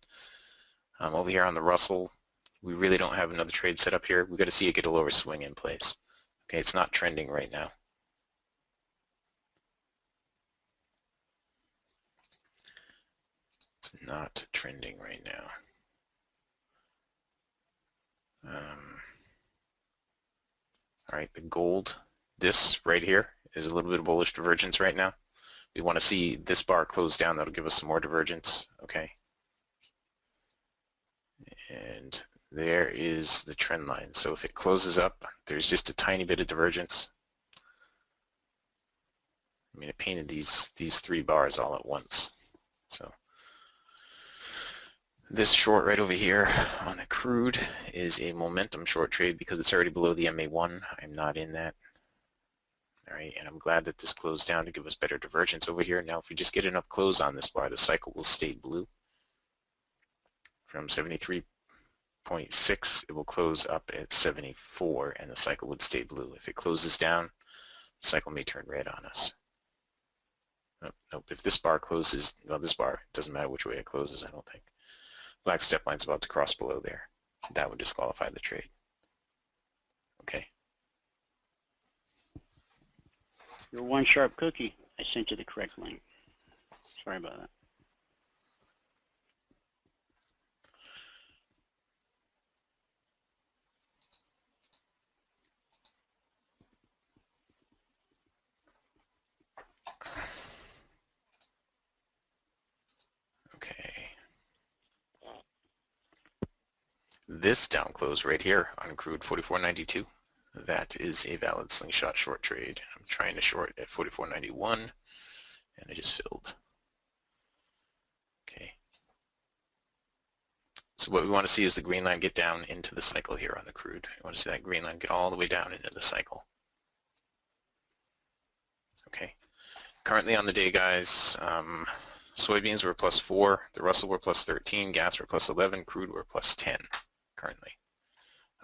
Over here on the Russell, we really don't have another trade set up here. We've got to see it get a lower swing in place. Okay, it's not trending right now. not trending right now. All right, the gold, this right here is a little bit of bullish divergence right now. We want to see this bar close down. That'll give us some more divergence, okay? And there is the trend line. So if it closes up, there's just a tiny bit of divergence. I mean, it painted these three bars all at once. So this short right over here on the crude is a momentum short trade because it's already below the MA1. I'm not in that. All right, and I'm glad that this closed down to give us better divergence over here. Now, if we just get enough close on this bar, the cycle will stay blue. From 73.6, it will close up at 74, and the cycle would stay blue. If it closes down, the cycle may turn red on us. Nope, if this bar closes, well, this bar, it doesn't matter which way it closes, I don't think. Black step line's about to cross below there. That would disqualify the trade. Okay. Your one sharp cookie. I sent you the correct link. Sorry about that. Okay. This down close right here on crude 44.92. That is a valid slingshot short trade. I'm trying to short at 44.91, and I just filled. Okay. So what we want to see is the green line get down into the cycle here on the crude. We want to see that green line get all the way down into the cycle. Okay. Currently on the day, guys, soybeans were +4, the Russell were +13, gas were +11, crude were +10 currently.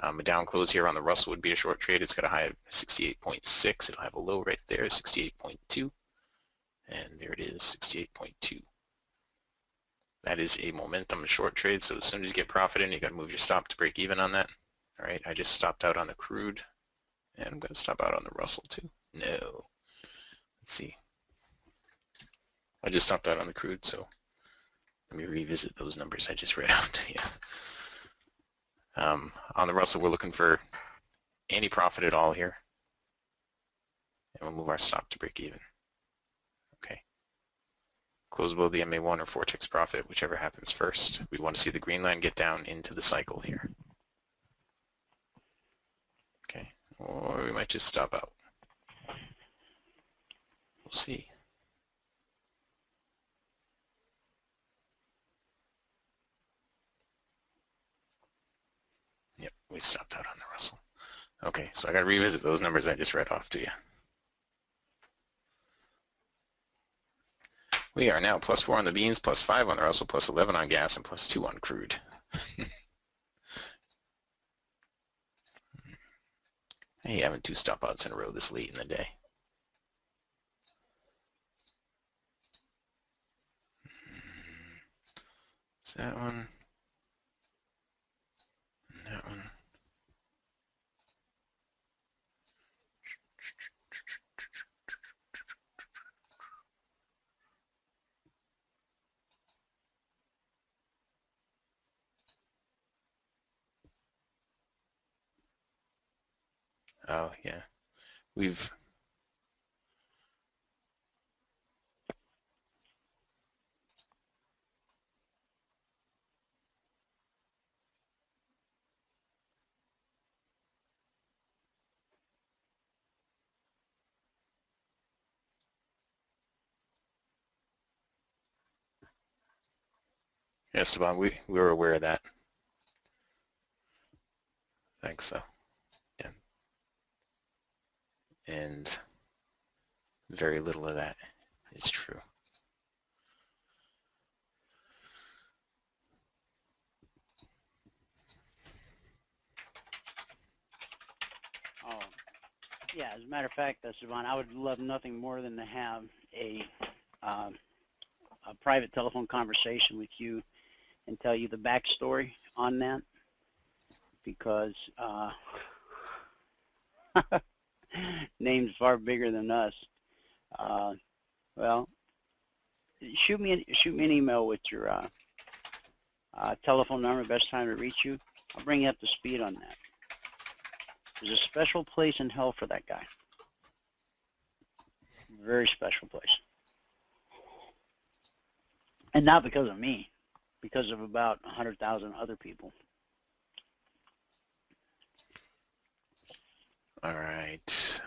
A down close here on the Russell would be a short trade. It's got a high of 68.6. It'll have a low right there, 68.2. And there it is, 68.2. That is a momentum short trade, so as soon as you get profit in, you got to move your stop to break even on that. All right, I just stopped out on the crude, and I'm going to stop out on the Russell too. No. Let's see. I just stopped out on the crude, so let me revisit those numbers I just read out to you. On the Russell, we're looking for any profit at all here. And we'll move our stop to break even. Okay. Close below the MA1 or Vortex profit, whichever happens first. We want to see the green line get down into the cycle here. Okay. Or we might just stop out. We'll see. Yep, we stopped out on the Russell. Okay, so I got to revisit those numbers I just read off to you. We are now +4 on the beans, +5 on the Russell, +11 on gas, and +2 on crude. Hey, having 2 stop outs in a row this late in the day. Is that one? And that one. Oh, yeah. We've... Yes, Esteban, we were aware of that. Thanks, though. Yeah. And very little of that is true. Oh, yeah, as a matter of fact, Esteban, I would love nothing more than to have a private telephone conversation with you and tell you the backstory on that, because name's far bigger than us. Well, shoot me an email with your Telephone number, best time to reach you. I'll bring you up to speed on that. There's a special place in hell for that guy. Very special place. And not because of me, because of about 100,000 other people. All right.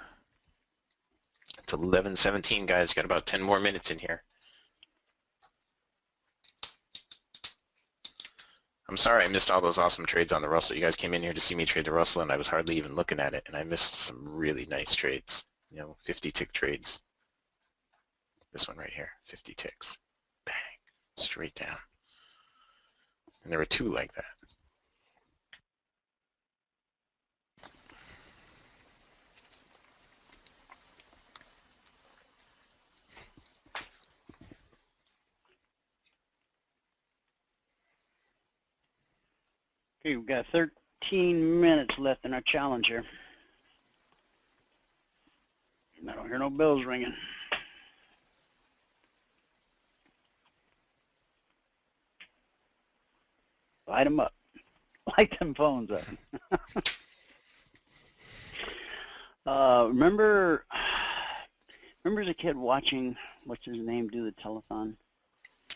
It's 11:17, guys. Got about 10 more minutes in here. I'm sorry I missed all those awesome trades on the Russell. You guys came in here to see me trade the Russell, and I was hardly even looking at it, and I missed some really nice trades. 50 tick trades. This one right here, 50 ticks. Bang. Straight down. And there were 2 like that. Okay, we've got 13 minutes left in our challenge here. I don't hear no bells ringing. Light them up. Light them phones up. Remember as a kid watching, what's his name, do the telethon?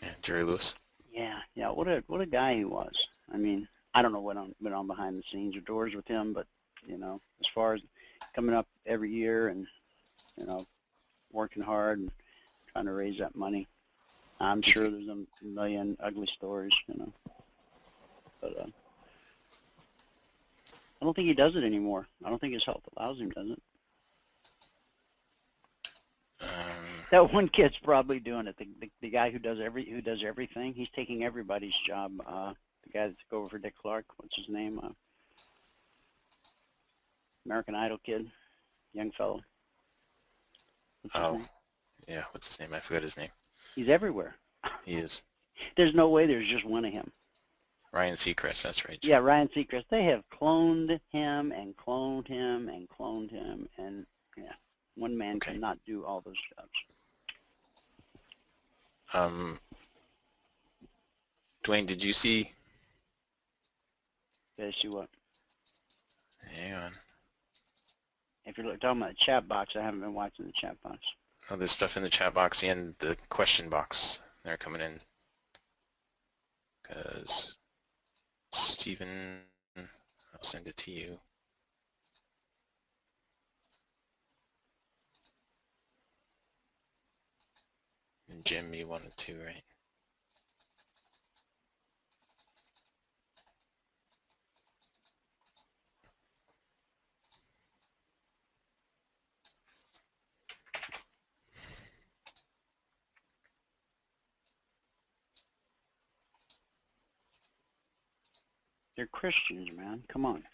Yeah, Jerry Lewis. Yeah. What a guy he was. I mean, I don't know what went on behind the scenes or doors with him, but as far as coming up every year and working hard and trying to raise that money, I'm sure there's a million ugly stories, but I don't think he does it anymore. I don't think his health allows him, does it? That one kid's probably doing it. The guy who does everything. He's taking everybody's job. The guy that took over for Dick Clark. What's his name? American Idol kid, young fellow. What's his name? Yeah. What's his name? I forgot his name. He's everywhere. He is. There's no way there's just one of him. Ryan Seacrest. That's right. Yeah, Ryan Seacrest. They have cloned him and cloned him and cloned him, and yeah, one man cannot do all those jobs. Dwayne, did you see? Did I see what? Hang on. If you're talking about the chat box, I haven't been watching the chat box. Oh, there's stuff in the chat box and the question box. They're coming in. Because Stephen, I'll send it to you. And Jim, you wanted to, right? They're Christians, man. Come on.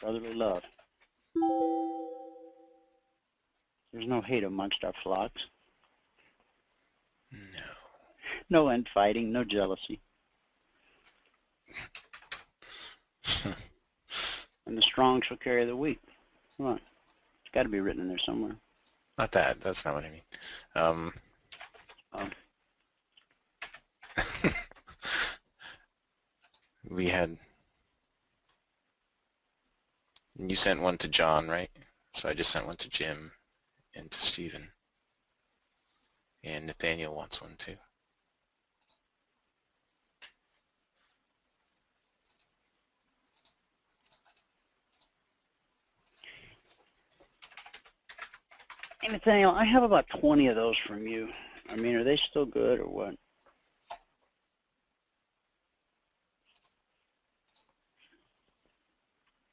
Brotherly love. There's no hate amongst our flocks. No. No infighting, no jealousy. And the strong shall carry the weak. Come on. It's got to be written in there somewhere. Not that. That's not what I mean. We had... You sent one to John, right? So I just sent one to Jim and to Stephen. And Nathaniel wants one too. Hey, Nathaniel, I have about 20 of those from you. I mean, are they still good or what?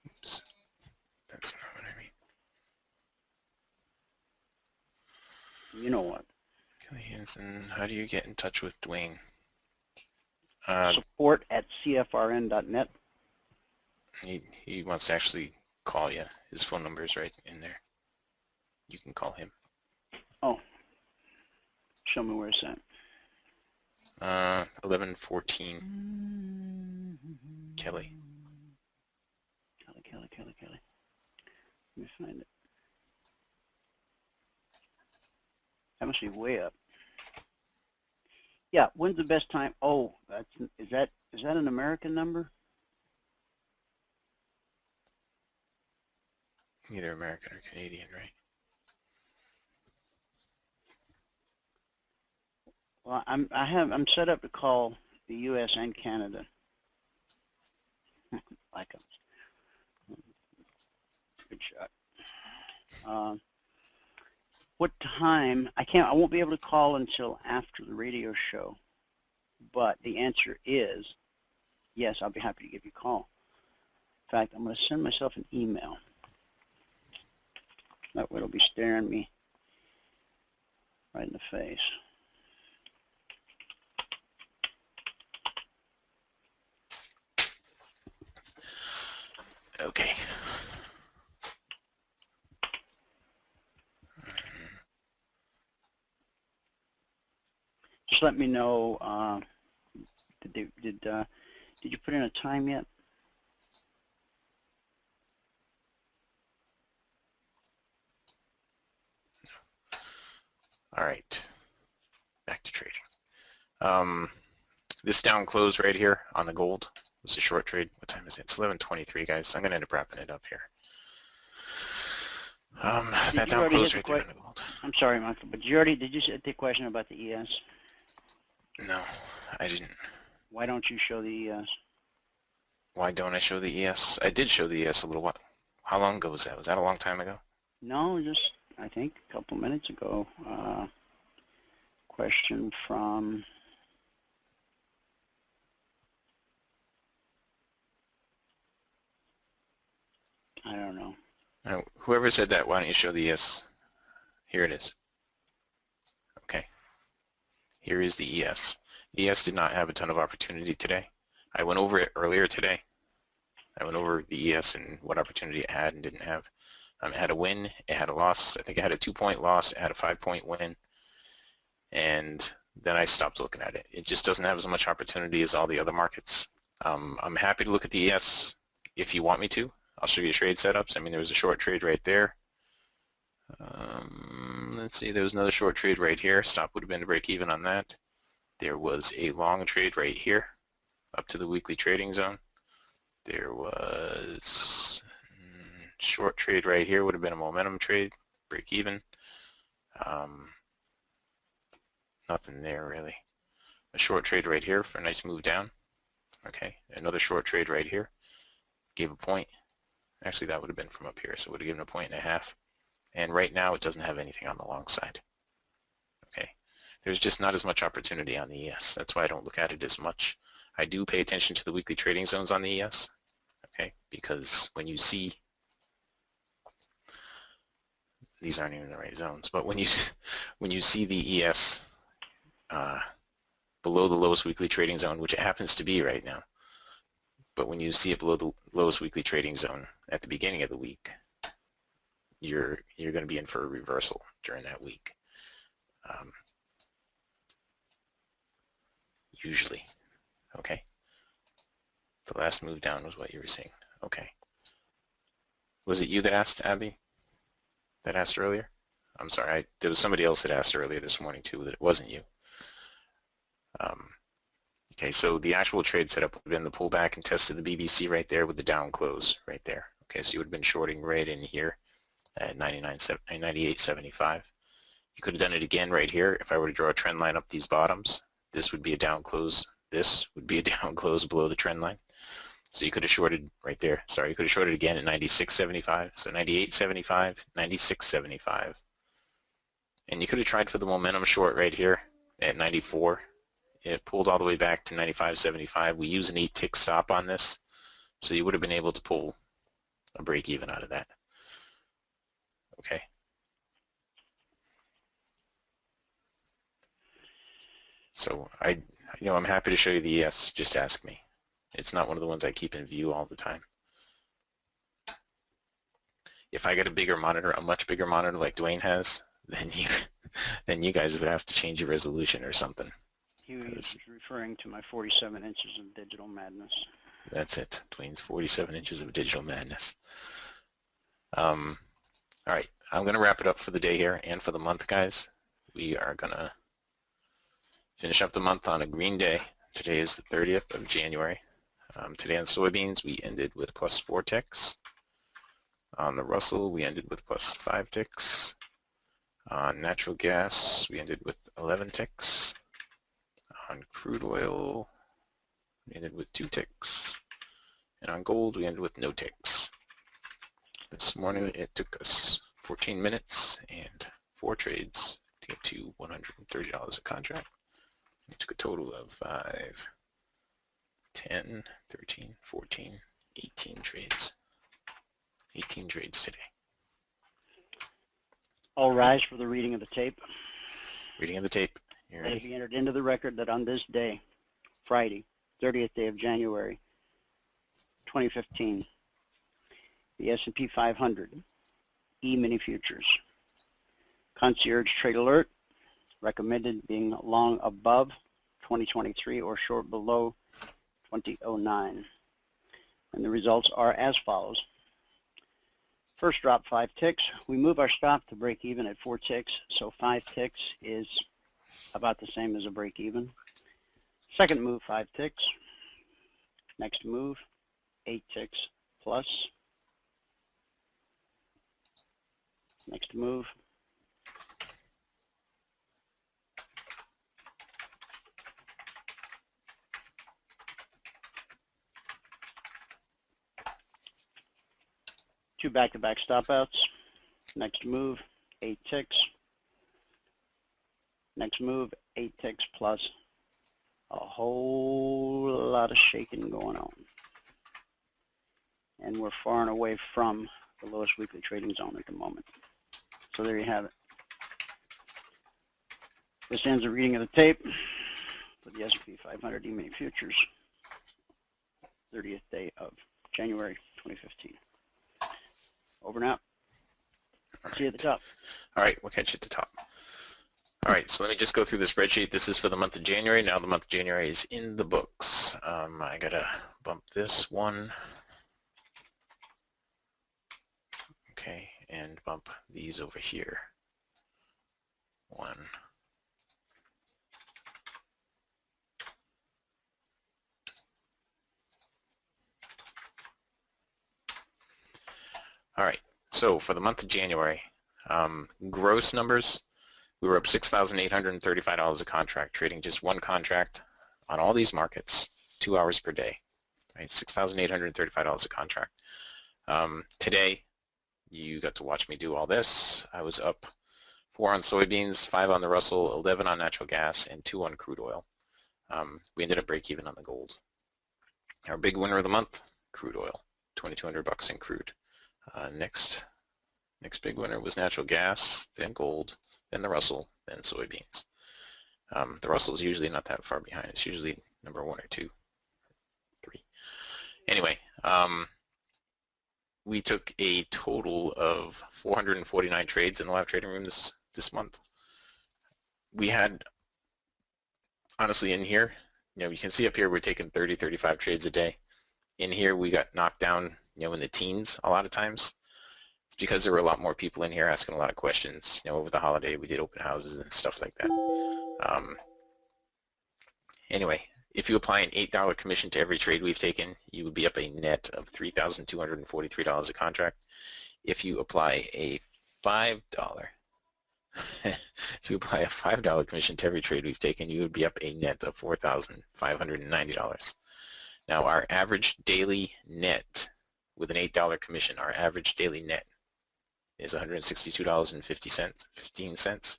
Oops. That's not what I mean. You know what? Kelly Hansen, how do you get in touch with Dwayne? Support at cfrn.net. He wants to actually call you. His phone number is right in there. You can call him. Oh. Show me where it's at. 1114. Kelly. Kelly. Let me find it. That must be way up. Yeah, when's the best time? Oh, is that Is that an American number? Either American or Canadian, right? Well, I'm set up to call the U.S. and Canada. Like them. Good shot. What time? I won't be able to call until after the radio show. But the answer is yes. I'll be happy to give you a call. In fact, I'm going to send myself an email. That way it'll be staring me right in the face. Okay. Just let me know. Did you put in a time yet? All right. Back to trading. This down close right here on the gold was a short trade. What time is it? It's 11:23, guys. I'm going to end up wrapping it up here. That down close right there on the gold. I'm sorry, Michael, but did you hit the question about the ES? No, I didn't. Why don't you show the ES? Why don't I show the ES? I did show the ES a little while. How long ago was that? Was that a long time ago? No, just, I think, a couple minutes ago. Question from... I don't know. Now, whoever said that, why don't you show the ES? Here it is. Okay. Here is the ES. ES did not have a ton of opportunity today. I went over it earlier today. I went over the ES and what opportunity it had and didn't have. It had a win, it had a loss. I think it had a 2-point loss, it had a 5-point win. And then I stopped looking at it. It just doesn't have as much opportunity as all the other markets. I'm happy to look at the ES if you want me to. I'll show you trade setups. I mean, there was a short trade right there. Let's see, there was another short trade right here. Stop would have been to break even on that. There was a long trade right here up to the weekly trading zone. There was short trade right here, would have been a momentum trade, break even. Nothing there really. A short trade right here for a nice move down. Okay, another short trade right here. Gave a point. Actually, that would have been from up here, so it would have given a 1.5. And right now, it doesn't have anything on the long side. Okay, there's just not as much opportunity on the ES. That's why I don't look at it as much. I do pay attention to the weekly trading zones on the ES. Okay, because when you see, these aren't even the right zones, but when you see the ES below the lowest weekly trading zone, which it happens to be right now, but when you see it below the lowest weekly trading zone at the beginning of the week, you're going to be in for a reversal during that week. Usually. Okay. The last move down was what you were seeing. Okay. Was it you that asked, Abby? That asked earlier? I'm sorry. There was somebody else that asked earlier this morning too that it wasn't you. Okay, so the actual trade setup would have been the pullback and test of the BBC right there with the down close right there. Okay, so you would have been shorting right in here at 98.75. You could have done it again right here. If I were to draw a trend line up these bottoms, this would be a down close. This would be a down close below the trend line. So you could have shorted right there. Sorry, you could have shorted again at 96.75. So 98.75, 96.75. And you could have tried for the momentum short right here at 94. It pulled all the way back to 95.75. We use an 8-tick stop on this. So you would have been able to pull a break even out of that. Okay. So I'm happy to show you the ES. Just ask me. It's not one of the ones I keep in view all the time. If I get a bigger monitor, a much bigger monitor like Dwayne has, then you guys would have to change your resolution or something. He was referring to my 47 inches of digital madness. That's it. Dwayne's 47 inches of digital madness. All right. I'm going to wrap it up for the day here and for the month, guys. We are going to finish up the month on a green day. Today is the 30th of January. Today on soybeans, we ended with plus 4 ticks. On the Russell, we ended with plus 5 ticks. On natural gas, we ended with 11 ticks. On crude oil, we ended with 2 ticks. And on gold, we ended with no ticks. This morning, it took us 14 minutes and 4 trades to get to $130 a contract. It took a total of 5, 10, 13, 14, 18 trades. 18 trades today. All rise for the reading of the tape. Reading of the tape. You Let it ready? be entered into the record that on this day, Friday, 30th day of January, 2015, the S&P 500 E-mini futures concierge trade alert recommended being long above 2023 or short below 2009. And the results are as follows. First drop 5 ticks. We move our stop to break even at 4 ticks, so 5 ticks is about the same as a break even. Second move 5 ticks. Next move 8 ticks plus. Next move 2 back-to-back stop outs. Next move 8 ticks. Next move 8 ticks plus a whole lot of shaking going on. And we're far and away from the lowest weekly trading zone at the moment. So there you have it. This ends the reading of the tape for the S&P 500 E-mini futures, 30th day of January 2015. Over and out. See you at the top. All right, we'll catch you at the top. All right, so let me just go through the spreadsheet. This is for the month of January. Now the month of January is in the books. I gotta bump this one. Okay, and bump these over here. 1. All right, so for the month of January, gross numbers, we were up $6,835 a contract, trading just one contract on all these markets, 2 hours per day, right? $6,835 a contract. Today, you got to watch me do all this. I was up 4 on soybeans, 5 on the Russell, 11 on natural gas, and 2 on crude oil. We ended up break even on the gold. Our big winner of the month, crude oil, $2,200 in crude. Next big winner was natural gas, then gold, then the Russell, then soybeans. The Russell is usually not that far behind. It's usually number 1 or 2, 3. Anyway, we took a total of 449 trades in the live trading room this month. We had, honestly, in here, you can see up here we're taking 30, 35 trades a day. In here we got knocked down, in the teens a lot of times. It's because there were a lot more people in here asking a lot of questions. Over the holiday we did open houses and stuff like that. Anyway, if you apply an $8 commission to every trade we've taken, you would be up a net of $3,243 a contract. If you apply a $5 if you apply a $5 commission to every trade we've taken, you would be up a net of $4,590. Now our average daily net with an $8 commission, our average daily net is $162.15.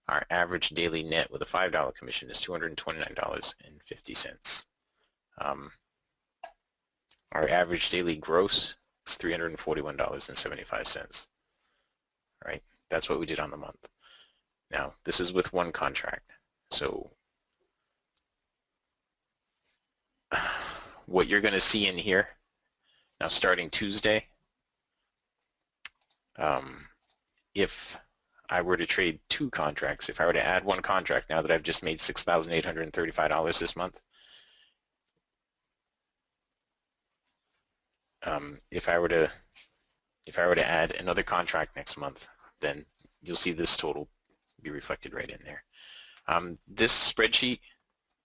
Our average daily net with a $5 commission is $229.50. Our average daily gross is $341.75. All right, that's what we did on the month. Now, this is with one contract. So what you're going to see in here, now starting Tuesday, if I were to trade 2 contracts, if I were to add 1 contract now that I've just made $6,835 this month, if I were to add another contract next month, then you'll see this total be reflected right in there. This spreadsheet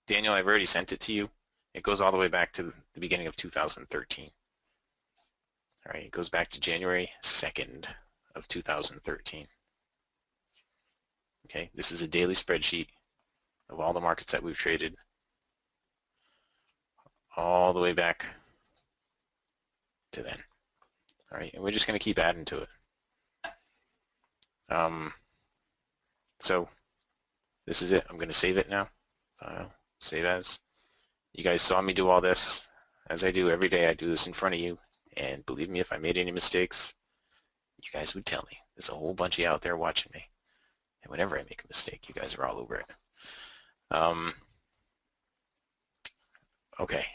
Daniel, I've already sent it to you. It goes all the way back to the beginning of 2013. All right, it goes back to January 2nd of 2013. Okay, this is a daily spreadsheet of all the markets that we've traded all the way back to then. All right, and we're just going to keep adding to it. So this is it. I'm going to save it now. Save as. You guys saw me do all this. As I do every day, I do this in front of you. And believe me, if I made any mistakes, you guys would tell me. There's a whole bunch of you out there watching me. And whenever I make a mistake, you guys are all over it. Okay.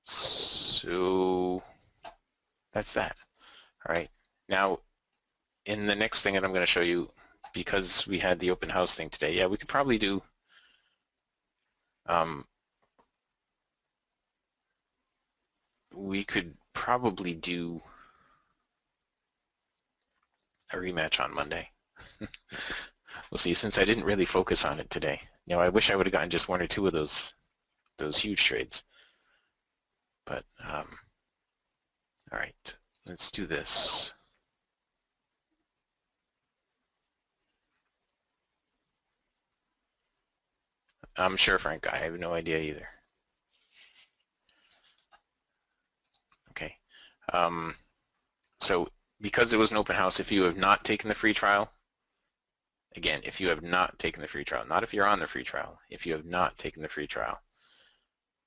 So that's that. All right. Now, in the next thing that I'm going to show you, because we had the open house thing today, yeah, we could probably do a rematch on Monday. We'll see, since I didn't really focus on it today. You know, I wish I would have gotten just one or two of those huge trades. But, all right, let's do this. I'm sure, Frank, I have no idea either. Okay. So because it was an open house, if you have not taken the free trial, again, if you have not taken the free trial, not if you're on the free trial, if you have not taken the free trial,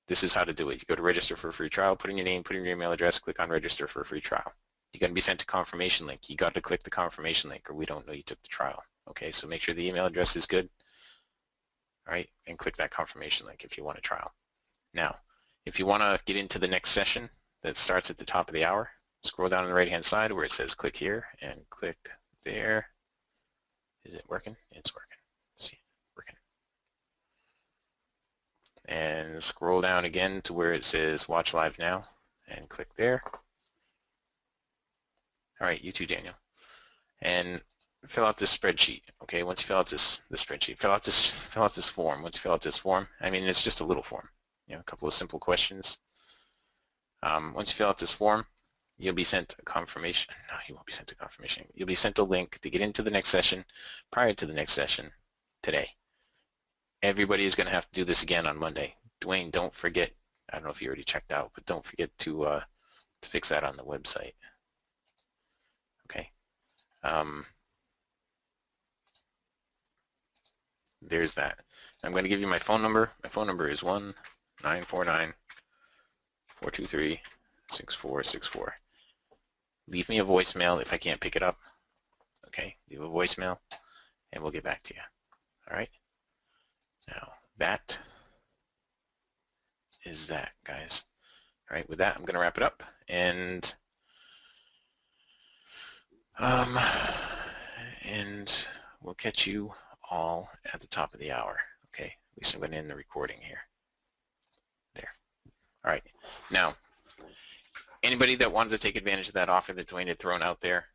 this is how to do it. You go to register for a free trial, put in your name, put in your email address, click on register for a free trial. You're going to be sent a confirmation link. You got to click the confirmation link or we don't know you took the trial. Okay, so make sure the email address is good. All right, and click that confirmation link if you want a trial. Now, if you want to get into the next session that starts at the top of the hour, scroll down on the right-hand side where it says click here and click there. Is it working? It's working. See, working. And scroll down again to where it says watch live now and click there. All right, you too, Daniel. And fill out this spreadsheet. Okay, once you fill out this spreadsheet, fill out this form. Once you fill out this form, I mean, it's just a little form. You know, a couple of simple questions. Once you fill out this form, you'll be sent a confirmation. No, you won't be sent a confirmation. You'll be sent a link to get into the next session prior to the next session today. Everybody is going to have to do this again on Monday. Dwayne, don't forget, I don't know if you already checked out, but don't forget to fix that on the website. Okay. There's that. I'm going to give you my phone number. My phone number is 1-949-423-6464. Leave me a voicemail if I can't pick it up. Okay, leave a voicemail and we'll get back to you. All right? Now, that is that, guys. All right, with that, I'm going to wrap it up. And we'll catch you all at the top of the hour. Okay, at least I'm going to end the recording here. There. All right. Now, anybody that wanted to take advantage of that offer that Dwayne had thrown out there,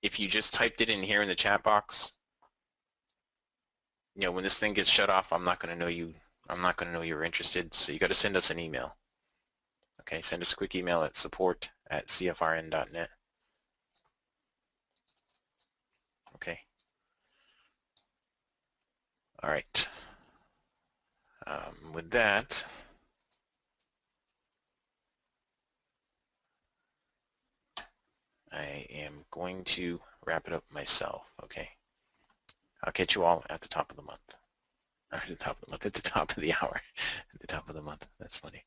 if you just typed it in here in the chat box, you know, when this thing gets shut off, I'm not going to know you. I'm not going to know you're interested. So you got to send us an email. Okay, send us a quick email at support@cfrn.net. Okay. All right. With that, I am going to wrap it up myself. Okay. I'll catch you all at the top of the month. At the top of the month, at the top of the hour, at the top of the month. That's funny.